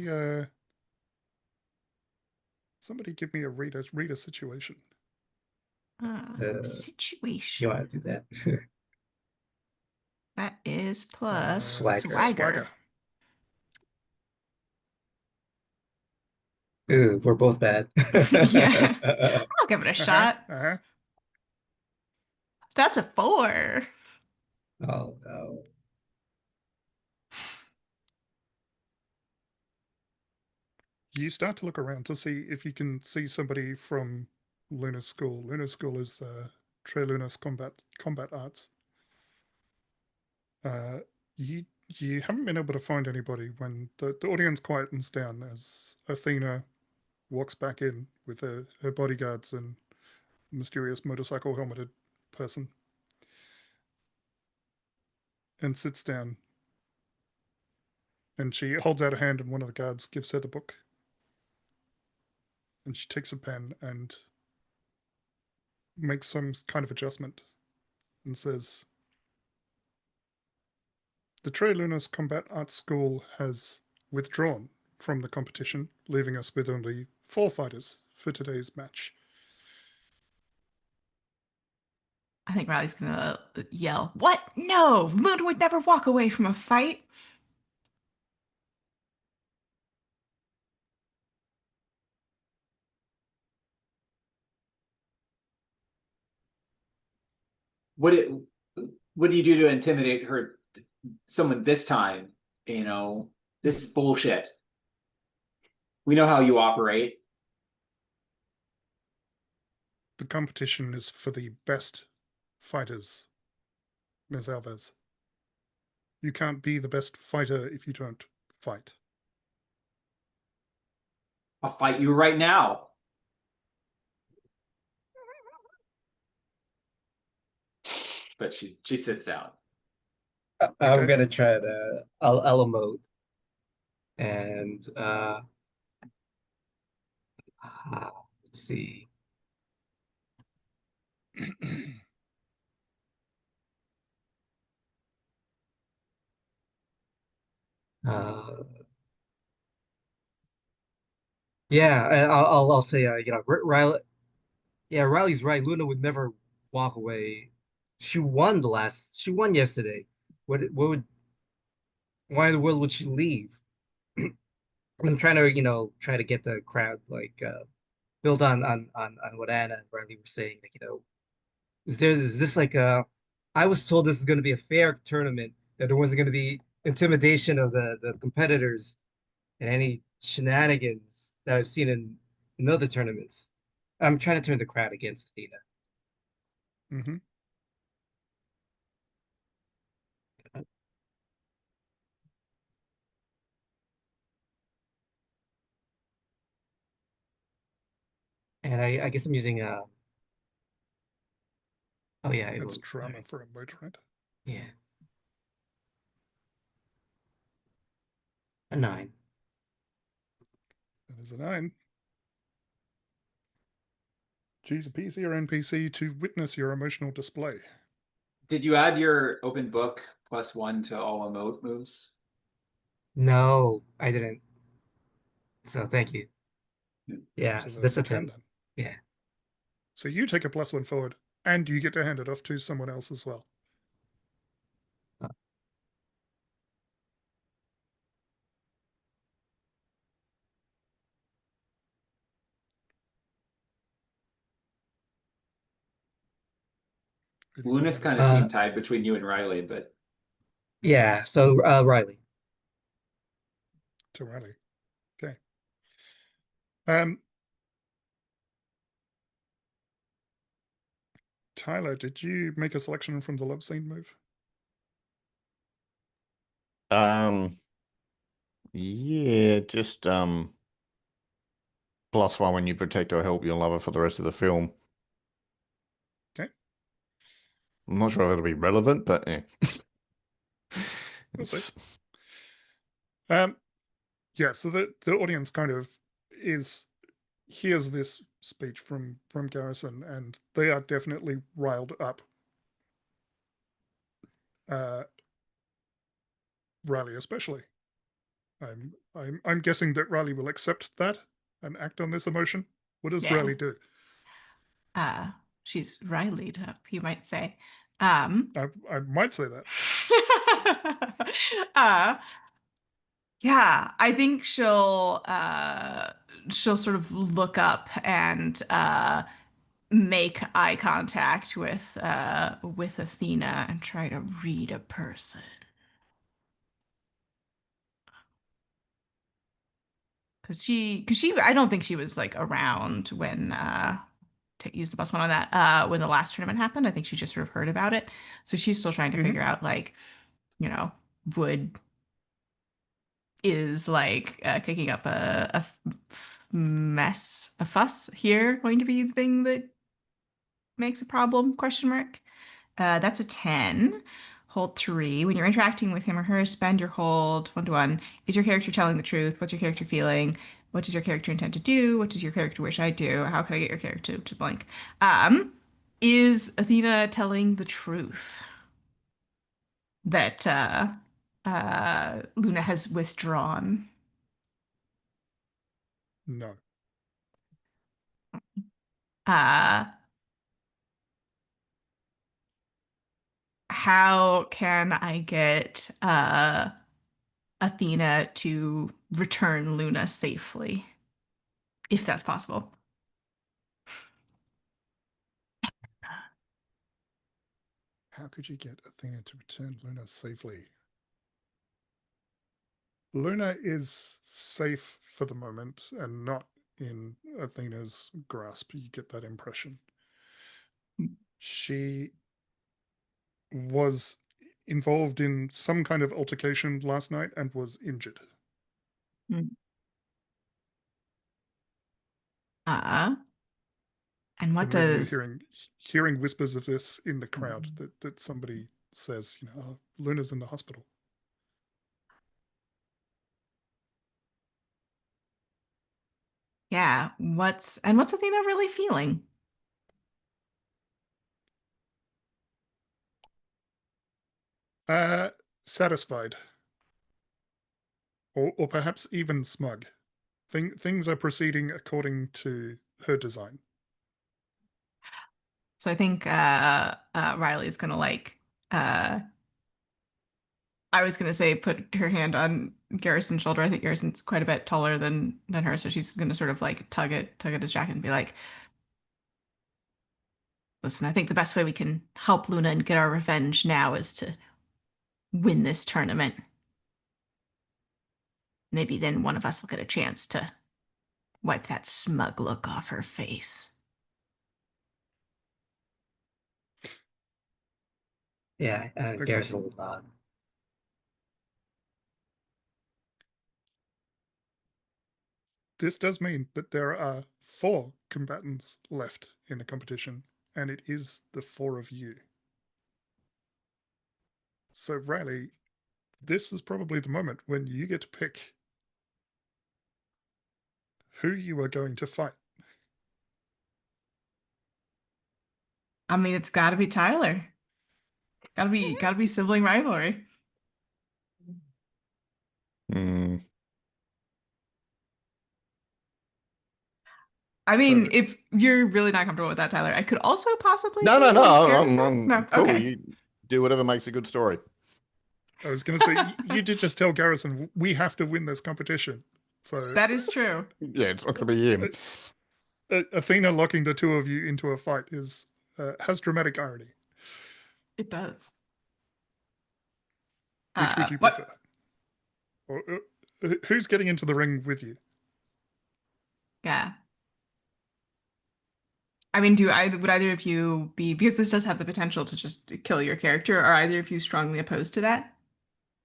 a somebody give me a read a situation. You Situation. want to do that? That is plus Swagger. swagger. Ooh, we're both bad. Yeah. I'll give it a shot. Uh-huh. That's a 4. Oh no. You start to look around to see if you can see somebody from Luna's school. Luna's school is Tre Luna's combat arts. You you haven't been able to find anybody when the audience quietens down as Athena walks back in with her bodyguards and mysterious motorcycle helmeted person, and sits down, and she holds out a hand, and one of the guards gives her the book, and she takes a pen and makes some kind of adjustment and says, "The Tre Lunas Combat Arts School has withdrawn from the competition, leaving us with only 4 fighters for today's match." I think Riley's gonna yell, "What? No! Luna would never walk away from a fight." What it what do you do to intimidate her someone this time? You know, this is bullshit. We know how you operate. The competition is for the best fighters, Ms. Alves. You can't be the best fighter if you don't fight. I'll fight you right now. But she sits down. I'm Okay. gonna try the Elo mode and let's see. Uh, yeah, I'll say Riley. Yeah, Riley's right. Luna would never walk away. She won yesterday. What would why in the world would she leave? I'm trying to, try to get the crowd build on what Anna and Riley were saying. Is this like a I was told this is gonna be a fair tournament, that there wasn't gonna be intimidation of the competitors and any shenanigans that I've seen in other tournaments. I'm trying to turn the crowd against Athena. Mm-hmm. And I guess I'm using oh yeah, it That's will. All drama right. for a mood, right? Yeah. A 9. That is a 9. Choose a PC or NPC to witness your emotional display. Did you add your open book +1 to all emote moves? No, I didn't. So thank you. Yeah, So so that's that's a a 10 10. then. Yeah. So you take a +1 forward, and you get to hand it off to someone else as well. Luna's kind of Uh, seemed tied between you and Riley, but yeah, so Riley. To Riley. Okay. Um, Tyler, did you make a selection from the love scene move? Yeah, just +1 when you protect or help your lover for the rest of the film. Okay. I'm not sure if it'll be relevant, but yeah. We'll see. It's- Yeah, so the audience kind of hears this speech from Garrison, and they are definitely riled up. Riley especially. I'm guessing that Riley will accept that and act on this emotion. What does Yeah. Riley do? She's Riley'd up, you might say. I might say that. Yeah, I think she'll sort of look up and make eye contact with Athena and try to read a person. Because I don't think she was like around when to use the +1 on that when the last tournament happened. I think she just sort of heard about it, so she's still trying to figure out like, would is like kicking up a mess, a fuss here going to be the thing that makes a problem? Question mark. That's a 10. Hold 3. When you're interacting with him or her, spend your hold 1-1. Is your character telling the truth? What's your character feeling? What does your character intend to do? What does your character wish I do? How can I get your character to blank? Is Athena telling the truth that Luna has withdrawn? No. Uh, how can I get Athena to return Luna safely, if that's possible? How could you get Athena to return Luna safely? Luna is safe for the moment and not in Athena's grasp. You get that impression. She was involved in some kind of altercation last night and was injured. And what And maybe does you're hearing whispers of this in the crowd that somebody says, oh, Luna's in the hospital. yeah, what's Athena really feeling? Satisfied. Or perhaps even smug. Things are proceeding according to her design. So I think Riley's gonna like I was gonna say put her hand on Garrison's shoulder. I think Garrison's quite a bit taller than her, so she's gonna sort of like tug at his jacket and be like, "Listen, I think the best way we can help Luna and get our revenge now is to win this tournament. Maybe then one of us will get a chance to wipe that smug look off her face." Yeah, Okay. Garrison will nod. This does mean that there are 4 combatants left in the competition, and it is the 4 of you. So, Riley, this is probably the moment when you get to pick who you are going to fight. I mean, it's got to be Tyler. Got to be sibling rivalry. Hmm. I mean, So- if you're really not comfortable with that, Tyler, I could also possibly No, do Garrison. I'm No, cool. okay. You do whatever makes a good story. I was going to say, you did just tell Garrison, we have to win this competition. So That is true. Yeah, it's not going to be him. Athena locking the 2 of you into a fight has dramatic irony. It does. Which would you What? prefer? Or who's getting into the ring with you? Yeah. I mean, would either of you be, because this does have the potential to just kill your character, are either of you strongly opposed to that?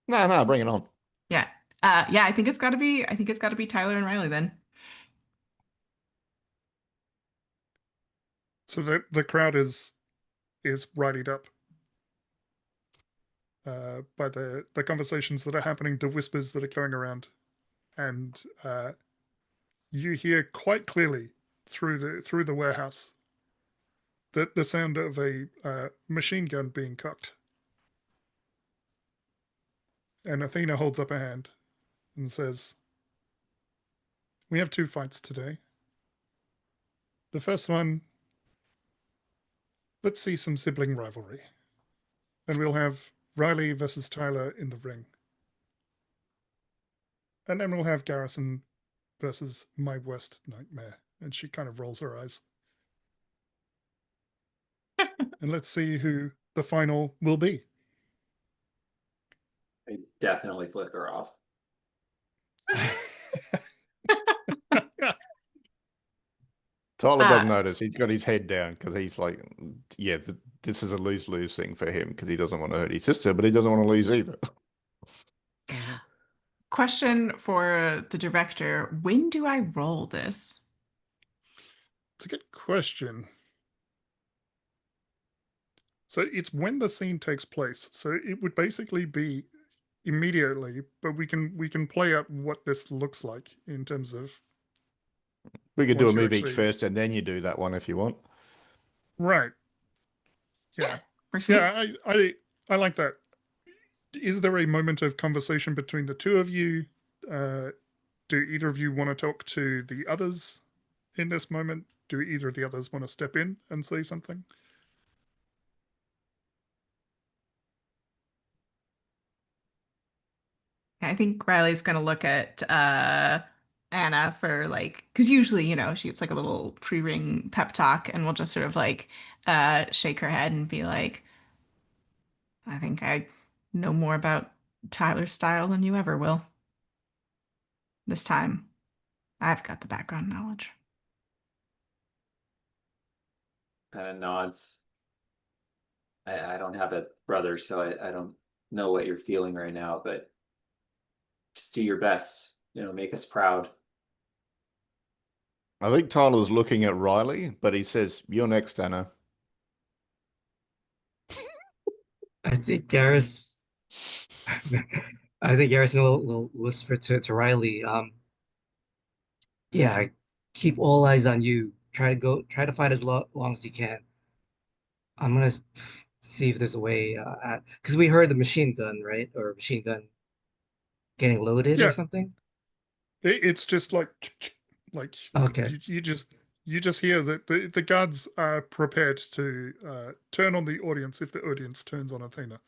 No, bring it on. Yeah. Yeah, I think it's gotta be Tyler and Riley then. So the crowd is righted up by the conversations that are happening, the whispers that are going around, and you hear quite clearly through the warehouse the sound of a machine gun being cocked. And Athena holds up a hand and says, "We have 2 fights today. The first one, let's see some sibling rivalry. And we'll have Riley versus Tyler in the ring. And then we'll have Garrison versus my worst nightmare." And she kind of rolls her eyes. "And let's see who the final will be." I definitely flick her off. Tyler doesn't notice. He's got his head down because he's like, yeah, this is a lose-lose thing for him because he doesn't want to hurt his sister, but he doesn't want to lose either. Question for the director. When do I roll this? It's a good question. So it's when the scene takes place. So it would basically be immediately, but we can play out what this looks like in terms of. We could do a Once you move each actually- first and then you do that one if you want. Right. Yeah. Works for me. Yeah, I like that. Is there a moment of conversation between the two of you? Do either of you want to talk to the others in this moment? Do either of the others want to step in and say something? I think Riley's gonna look at Anna for like, because usually, she gets like a little pre-ring pep talk, and we'll just sort of like shake her head and be like, I think I know more about Tyler's style than you ever will. This time, I've got the background knowledge. Kind of nods. I don't have a brother, so I don't know what you're feeling right now, but just do your best. Make us proud. I think Tyler's looking at Riley, but he says, "You're next, Anna." I think Garrison will whisper to Riley, yeah, keep all eyes on you. Try to fight as long as you can. I'm gonna see if there's a way, because we heard the machine gun, right? Or machine gun getting loaded or Yeah. something. It's just like Okay. you just hear that the guards are prepared to turn on the audience if the audience turns on Athena.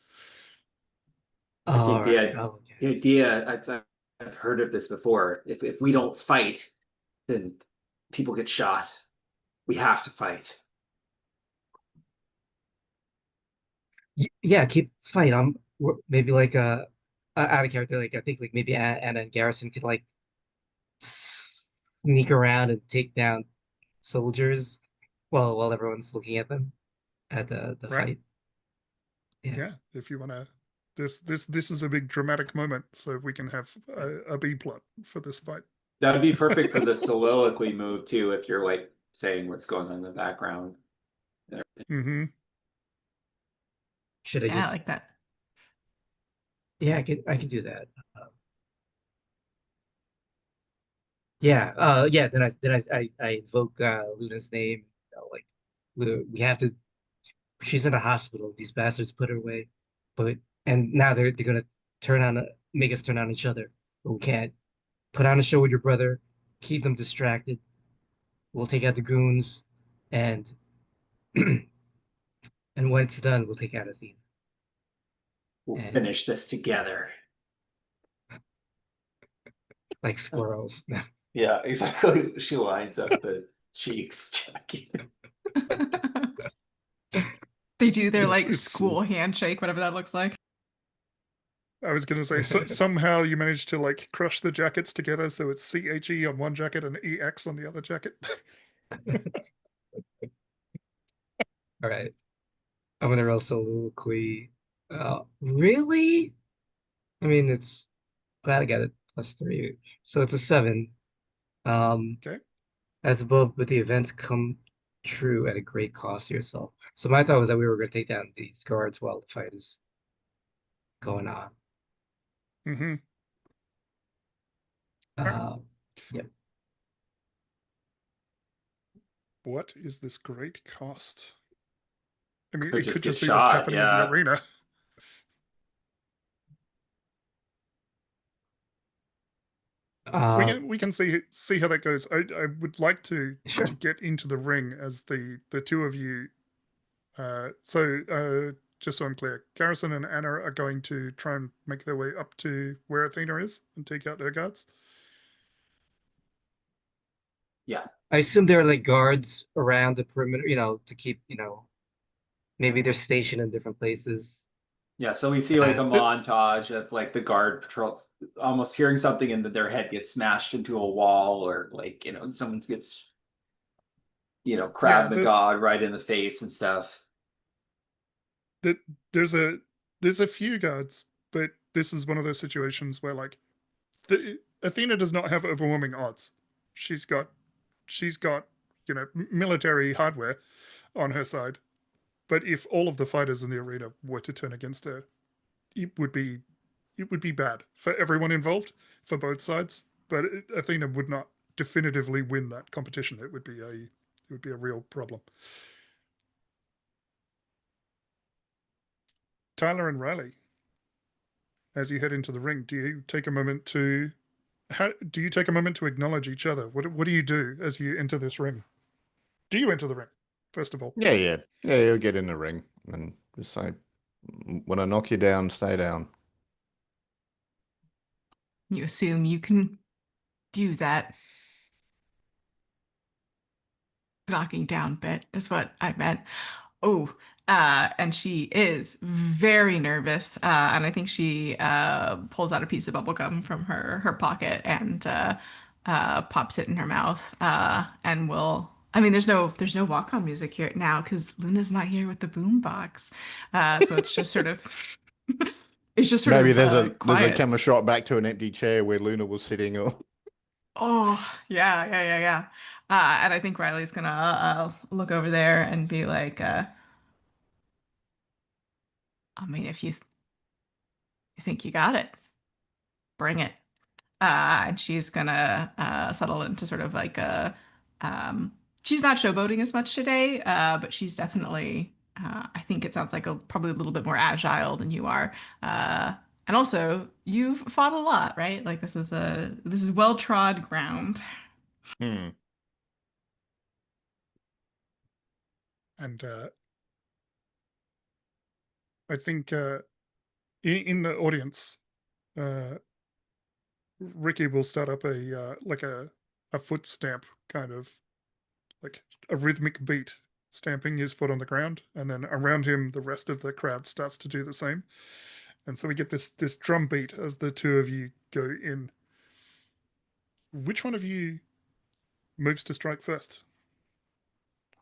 I think All right. Okay. the idea I've heard of this before. If we don't fight, then people get shot. We have to fight. Yeah, keep fight. Maybe like out of character. Like I think like maybe Anna and Garrison could like sneak around and take down soldiers while everyone's looking at them at the Right. fight. Yeah, if you want to. This is a big dramatic moment, so we can have a B plot for this fight. That would be perfect for the soliloquy move too, if you're like saying what's going on in the background. Mm-hmm. Should I Yeah, I just? like that. Yeah, I could do that. Yeah. Yeah. Then I invoke Luna's name. Like we have to. She's in a hospital. These bastards put her away, but and now they're gonna make us turn on each other. But we can't. Put on a show with your brother. Keep them distracted. We'll take out the goons, and and when it's done, we'll take out Athena. We'll And finish this together. like squirrels. Yeah, exactly. She lines up the cheeks, Jackie. They do their like It's school handshake, whatever that looks like. I was going to say, somehow you managed to like crush the jackets together, so it's CHE on one jacket and EX on the other jacket. All right. I'm gonna roll soliloquy. Really? I mean, it's glad I got it +3. So it's a 7. Okay. As above, but the events come true at a great cost to yourself. So my thought was that we were gonna take down these guards while the fight is going on. Mm-hmm. Uh, yep. What is this great cost? I mean, Could it could just get just be what's shot, happening in the yeah. arena. We can see how that goes. I would like to Sure. get into the ring as the two of you. Just so I'm clear, Garrison and Anna are going to try and make their way up to where Athena is and take out her guards. Yeah. I assume there are like guards around the perimeter, to keep, maybe they're stationed in different places. Yeah, so we see like a That's montage of like the guard patrol almost hearing something and that their head gets smashed into a wall, or like, someone gets, Krav Maga right in the face and stuff. There's a few guards, but this is one of those situations where like Athena does not have overwhelming odds. She's got military hardware on her side. But if all of the fighters in the arena were to turn against her, it would be bad for everyone involved, for both sides. But Athena would not definitively win that competition. It would be a real problem. Tyler and Riley, as you head into the ring, do you take a moment to acknowledge each other? What do you do as you enter this ring? Do you enter the ring, first of all? Yeah. You'll get in the ring and just say, when I knock you down, stay down. You assume you can do that. Knocking down bit is what I meant. Oh, and she is very nervous. And I think she pulls out a piece of bubble gum from her pocket and pops it in her mouth. And will. I mean, there's no walk-on music here now because Luna's not here with the boombox. So it's just sort of it's just sort Maybe of there's a quiet. camera shot back to an empty chair where Luna was sitting. Or Oh, yeah. And I think Riley's gonna look over there and be like, I mean, if you think you got it, bring it. And she's gonna settle into sort of like she's not showboating as much today, but she's definitely, I think it sounds like probably a little bit more agile than you are. And also, you've fought a lot, right? Like this is well-trod ground. hmm. And I think in the audience, Ricky will start up a foot stamp, kind of like a rhythmic beat, stamping his foot on the ground, and then around him, the rest of the crowd starts to do the same. And so we get this drum beat as the two of you go in. Which one of you moves to strike first?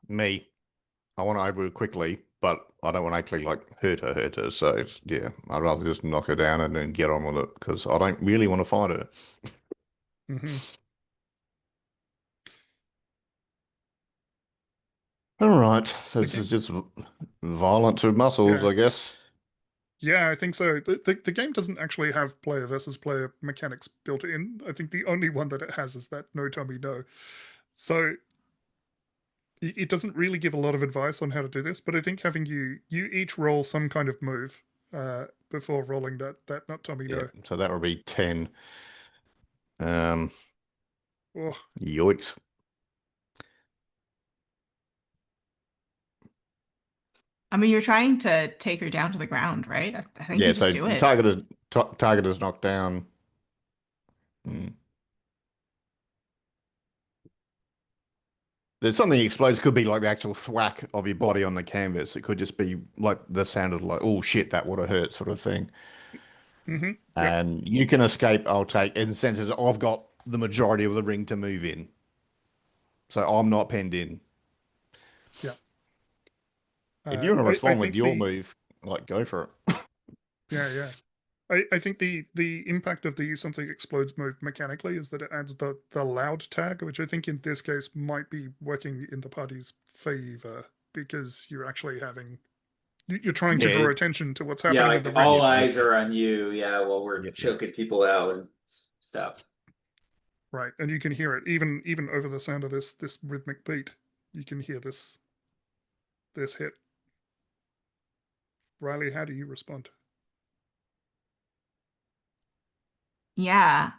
Me. I want to over her quickly, but I don't want to actually like hurt her. So yeah, I'd rather just knock her down and then get on with it because I don't really want to fight her. Mm-hmm. All right, so this Okay. is just violence with muscles, Yeah. I guess. Yeah, I think so. The game doesn't actually have player versus player mechanics built in. I think the only one that it has is that no Tommy no. So it doesn't really give a lot of advice on how to do this, but I think having you each roll some kind of move before rolling that not Tommy Yeah, no. so that would be 10. Oh, Yoicks. I mean, you're trying to take her down to the ground, right? I think you Yeah, so just do it. target is knocked down. There's something explodes. Could be like the actual thwack of your body on the canvas. It could just be like the sound of like, oh shit, that would have hurt, sort of thing. Mm-hmm. Yep. And you can escape. I'll take in the sense as I've got the majority of the ring to move in, so I'm not penned in. Yeah. If you want to I respond with think your the move, like go for it. yeah. I think the impact of the something explodes move mechanically is that it adds the loud tag, which I think in this case might be working in the party's favor because you're actually having you're trying to Yeah, draw attention to what's Yeah, happening in like the ring. all yep, yep, eyes are on you. Yeah, while we're yep, yep. choking people out and stuff. Right, and you can hear it even over the sound of this rhythmic beat. You can hear this hit. Riley, how do you respond? Yeah.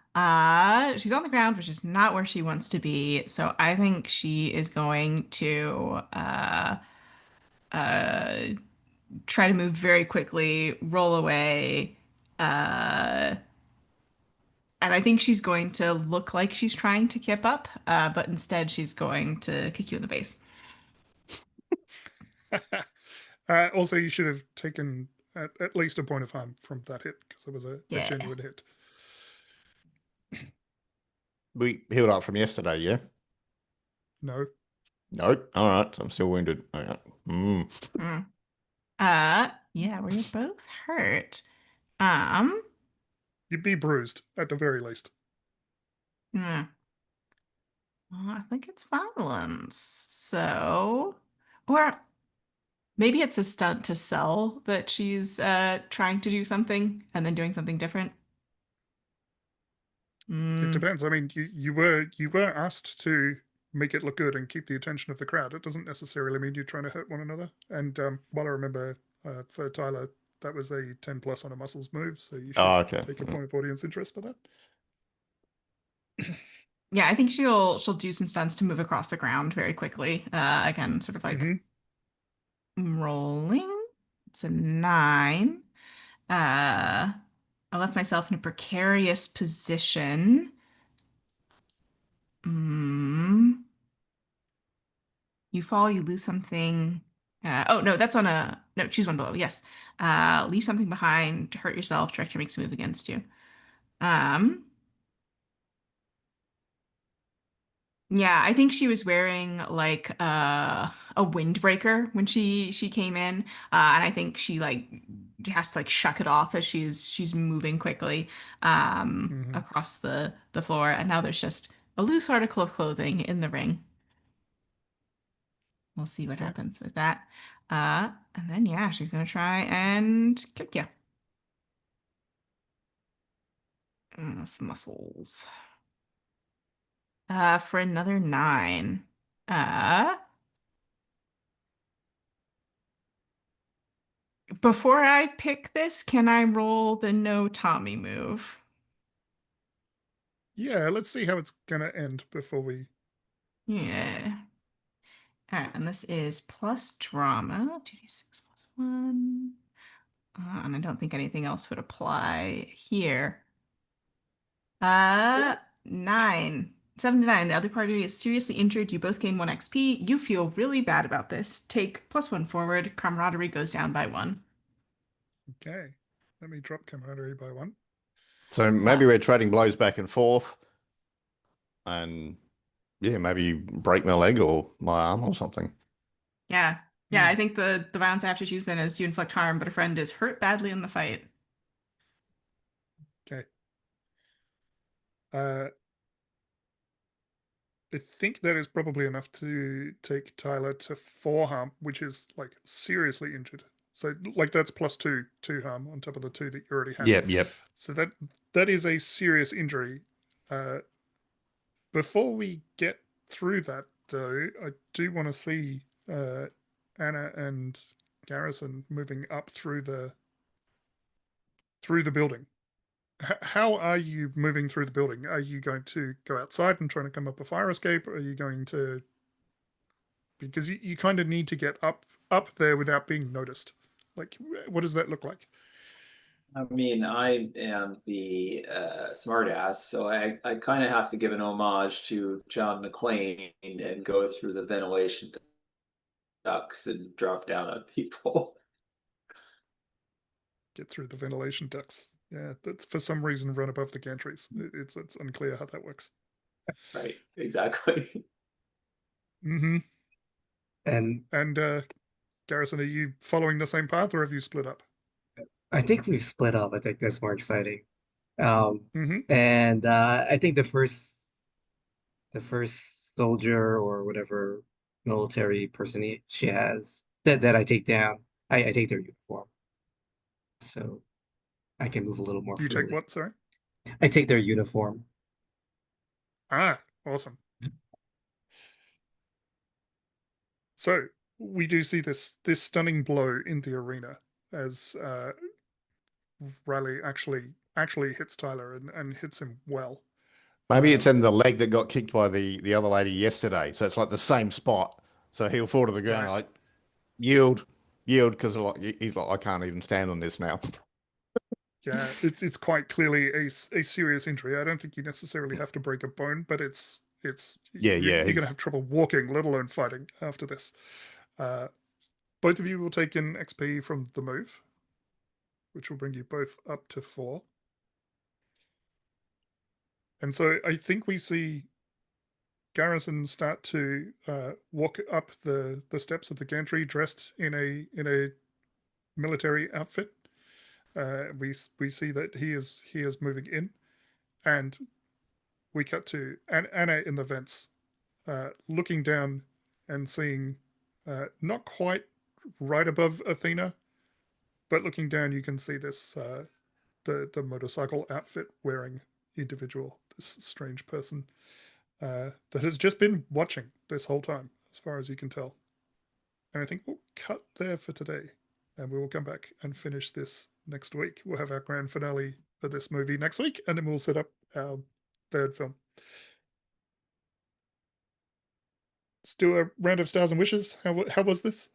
She's on the ground, which is not where she wants to be. So I think she is going to uh try to move very quickly, roll away, uh and I think she's going to look like she's trying to kip up, but instead she's going to kick you in the face. Also, you should have taken at least a point of harm from that hit because it was a Yeah. genuine hit. We healed up from yesterday, yeah? No, Nope. All right. I'm still wounded. All right. Mm. Yeah, we're both hurt. you'd be bruised at the very least. Hmm. Well, I think it's violence. So, or maybe it's a stunt to sell that she's trying to do something and then doing something different. It Mm, depends. I mean, you were asked to make it look good and keep the attention of the crowd. It doesn't necessarily mean you're trying to hurt one another. And while I remember for Tyler, that was a 10 plus on a muscles move, so you should Oh, okay. take a point of audience interest for that. yeah, I think she'll do some stunts to move across the ground very quickly. Again, sort of like Mm-hmm. rolling. It's a 9. I left myself in a precarious position. Mm. You fall, you lose something. Oh, no, that's on a. No, choose one below. Yes. Leave something behind to hurt yourself. Director makes a move against you. Um, yeah, I think she was wearing like a windbreaker when she came in. And I think she like has to like shuck it off as she's moving quickly Mm-hmm. across the floor. And now there's just a loose article of clothing in the ring. We'll see what Okay. happens with that. And then yeah, she's gonna try and kick you. Some muscles. For another 9. Uh, Before I pick this, can I roll the no Tommy move? Yeah, let's see how it's gonna end before we. Yeah. All right, and this is plus drama, 2d6 plus 1. And I don't think anything else would apply here. 9. 7 to 9. The other party is seriously injured. You both gain 1 XP. You feel really bad about this. Take plus 1 forward. Camaraderie goes down by 1. Okay, let me drop camaraderie by 1. So maybe we're trading blows back and forth, and yeah, maybe you break my leg or my arm or something. Yeah. Yeah, I think the violence I have to choose then is you inflict harm, but a friend is hurt badly in the fight. Okay. I think that is probably enough to take Tyler to 4 harm, which is like seriously injured. So like that's plus 2 harm on top of the 2 that you already had. Yep. So that is a serious injury. Before we get through that, though, I do want to see Anna and Garrison moving up through the building. How are you moving through the building? Are you going to go outside and trying to come up a fire escape? Or are you going to, because you kind of need to get up there without being noticed? Like, what does that look like? I mean, I am the smart ass, so I kind of have to give an homage to John McClane and go through the ventilation ducts and drop down on people. Get through the ventilation ducts. Yeah, that's for some reason run above the gantries. It's unclear how that works. Right, exactly. Mm-hmm. And And Garrison, are you following the same path, or have you split up? I think we've split up. I think that's more exciting. Um, Mm-hmm. and I think the first soldier or whatever military person she has that I take down, I take their uniform, so I can move a little more You take freely. what? Sorry. I take their uniform. Ah, awesome. So we do see this stunning blow in the arena as Riley actually hits Tyler and hits him well. Maybe it's in the leg that got kicked by the other lady yesterday. So it's like the same spot. So he'll fall to the ground Right. like yield, yield, because like he's like, I can't even stand on this now. Yeah, it's quite clearly a serious injury. I don't think you necessarily have to break a bone, but it's Yeah, yeah. you're gonna have trouble walking, let alone fighting after this. Uh, both of you will take an XP from the move, which will bring you both up to 4. And so I think we see Garrison start to walk up the steps of the gantry dressed in a military outfit. We see that he is moving in, and we cut to Anna in the vents, looking down and seeing not quite right above Athena, but looking down you can see this the motorcycle outfit wearing individual, this strange person that has just been watching this whole time, as far as you can tell. And I think we'll cut there for today, and we will come back and finish this next week. We'll have our grand finale for this movie next week, and then we'll set up our third film. Let's do a round of stars and wishes. How was this?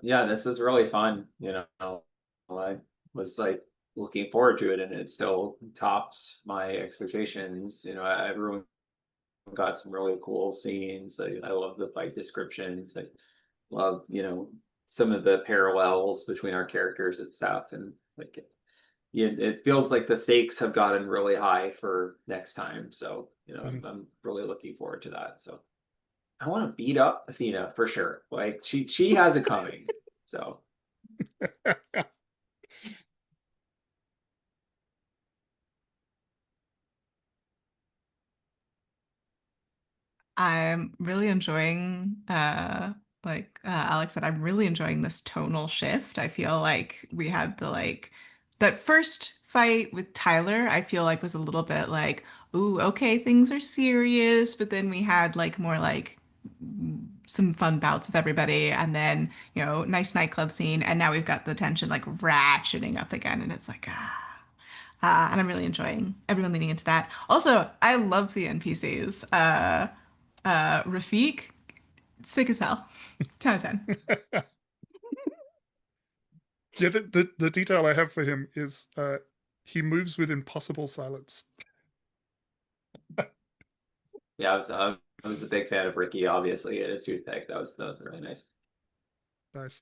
Yeah, this is really fun. I was like looking forward to it, and it still tops my expectations. Everyone got some really cool scenes. I love the fight descriptions. I love, some of the parallels between our characters and stuff. And like, yeah, it feels like the stakes have gotten really high for next time. So, I'm really looking forward to that. So I want to beat up Athena for sure. Like she has it coming. So I'm really enjoying Alex said, I'm really enjoying this tonal shift. I feel like we had that first fight with Tyler, I feel like was a little bit like, ooh, okay, things are serious, but then we had like more like some fun bouts with everybody, and then, nice nightclub scene, and now we've got the tension like ratcheting up again, and it's like and I'm really enjoying everyone leaning into that. Also, I loved the NPCs. Rafiq, sick as hell. 10 out of 10. Yeah, the detail I have for him is he moves with impossible silence. yeah, I was a big fan of Ricky, obviously, and his toothpick. That was really nice. Nice.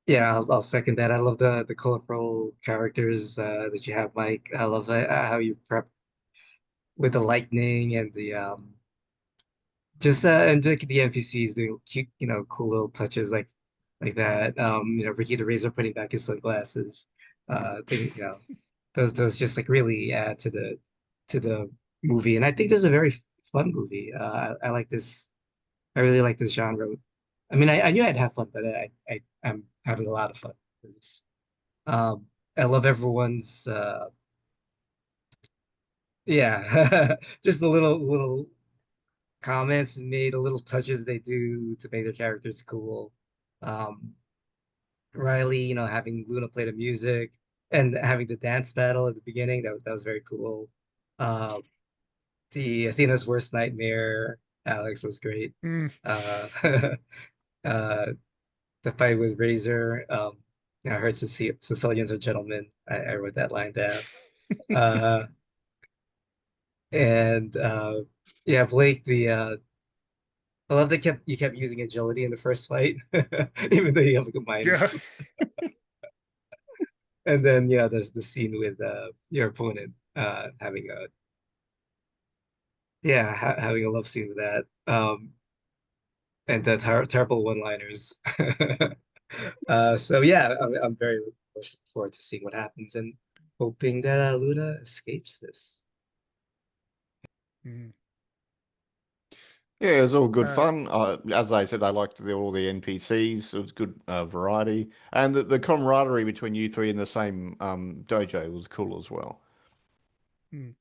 Yeah, I'll second that. I love the colorful characters that you have, Mike. I love how you prep with the lightning and the just and the NPCs doing cute, cool little touches like that. Ricky the Razor putting back his sunglasses. Thing, those just like really add to the movie, and I think this is a very fun movie. I like this. I really like this genre. I mean, I knew I'd have fun, but I'm having a lot of fun with this. I love everyone's yeah, just the little comments made, the little touches they do to make their characters cool. Um, Riley, having Luna play the music and having the dance battle at the beginning, that was very cool. Uh, The Athena's worst nightmare. Alex was great. Mm. Uh, the fight with Razor. I heard Sicilians are gentlemen. I wrote that line down. And yeah, Blake. I love that you kept using agility in the first fight, even though you have like a Yeah. minus. And then yeah, there's the scene with your opponent having a having a love scene with that. And the terrible one-liners. So yeah, I'm very looking forward to seeing what happens and hoping that Luna escapes this. Mm. Yeah, it was all good Uh, fun. As I said, I liked all the NPCs. It was good variety, and the camaraderie between you three in the same dojo was cool as well. mm.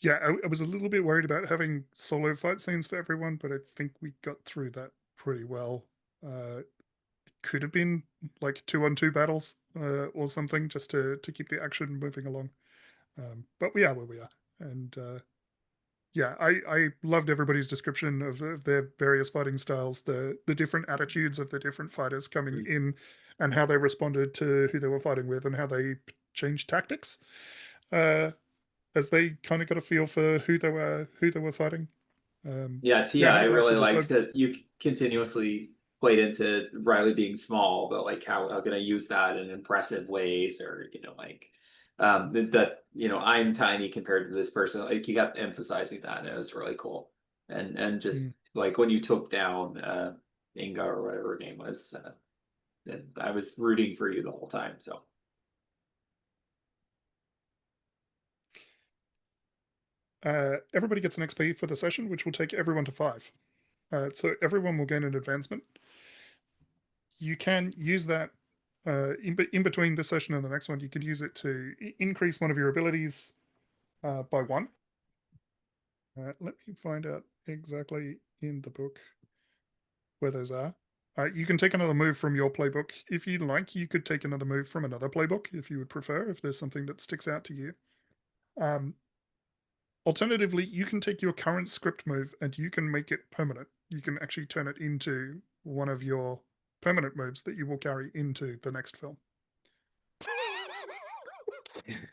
Yeah, I was a little bit worried about having solo fight scenes for everyone, but I think we got through that pretty well. It could have been like 2-on-2 battles or something just to keep the action moving along. But we are where we are. And yeah, I loved everybody's description of their various fighting styles, the different attitudes of the different fighters coming in and how they responded to who they were fighting with and how they changed tactics. As they kind of got a feel for who they were fighting. Yeah, Tia, I I had a blast really with this. liked that you continuously played into Riley being small, but like how can I use that in impressive ways, or like that I'm tiny compared to this person. Like you kept emphasizing that, and it was really cool. And just like when you took down Inga or whatever her name was, and I was rooting for you the whole time. So. Everybody gets an XP for the session, which will take everyone to 5. So everyone will gain an advancement. You can use that in between this session and the next one. You could use it to increase one of your abilities by 1. Let me find out exactly in the book where those are. You can take another move from your playbook. If you like, you could take another move from another playbook if you would prefer, if there's something that sticks out to you. Alternatively, you can take your current script move and you can make it permanent. You can actually turn it into one of your permanent moves that you will carry into the next film.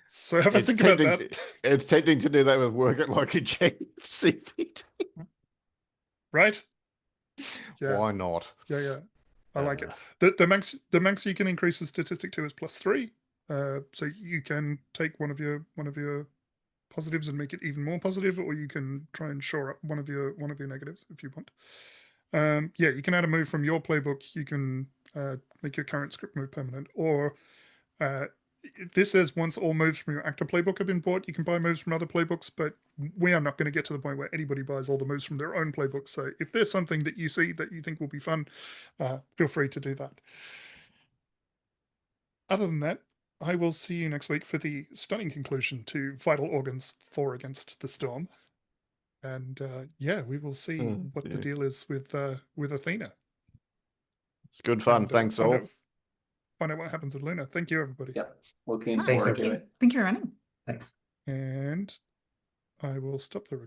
So have a think about that. It's tempting to do that with work at like a CPT. Right? Yeah. Why not? Yeah. I like it. The max you can increase the statistic to is +3. So you can take one of your positives and make it even more positive, or you can try and shore up one of your negatives if you want. Yeah, you can add a move from your playbook. You can make your current script move permanent, or this says once all moves from your actor playbook have been bought, you can buy moves from other playbooks, but we are not going to get to the point where anybody buys all the moves from their own playbook. So if there's something that you see that you think will be fun, feel free to do that. Other than that, I will see you next week for the stunning conclusion to Vital Organs 4 Against the Storm. And yeah, we will see what the deal is with Athena. It's good fun. And, Thanks all. Find out what happens with Luna. Thank you, everybody. Yep. Looking Thanks, forward to everybody. it. Thank you for running. Thanks. And I will stop the recording.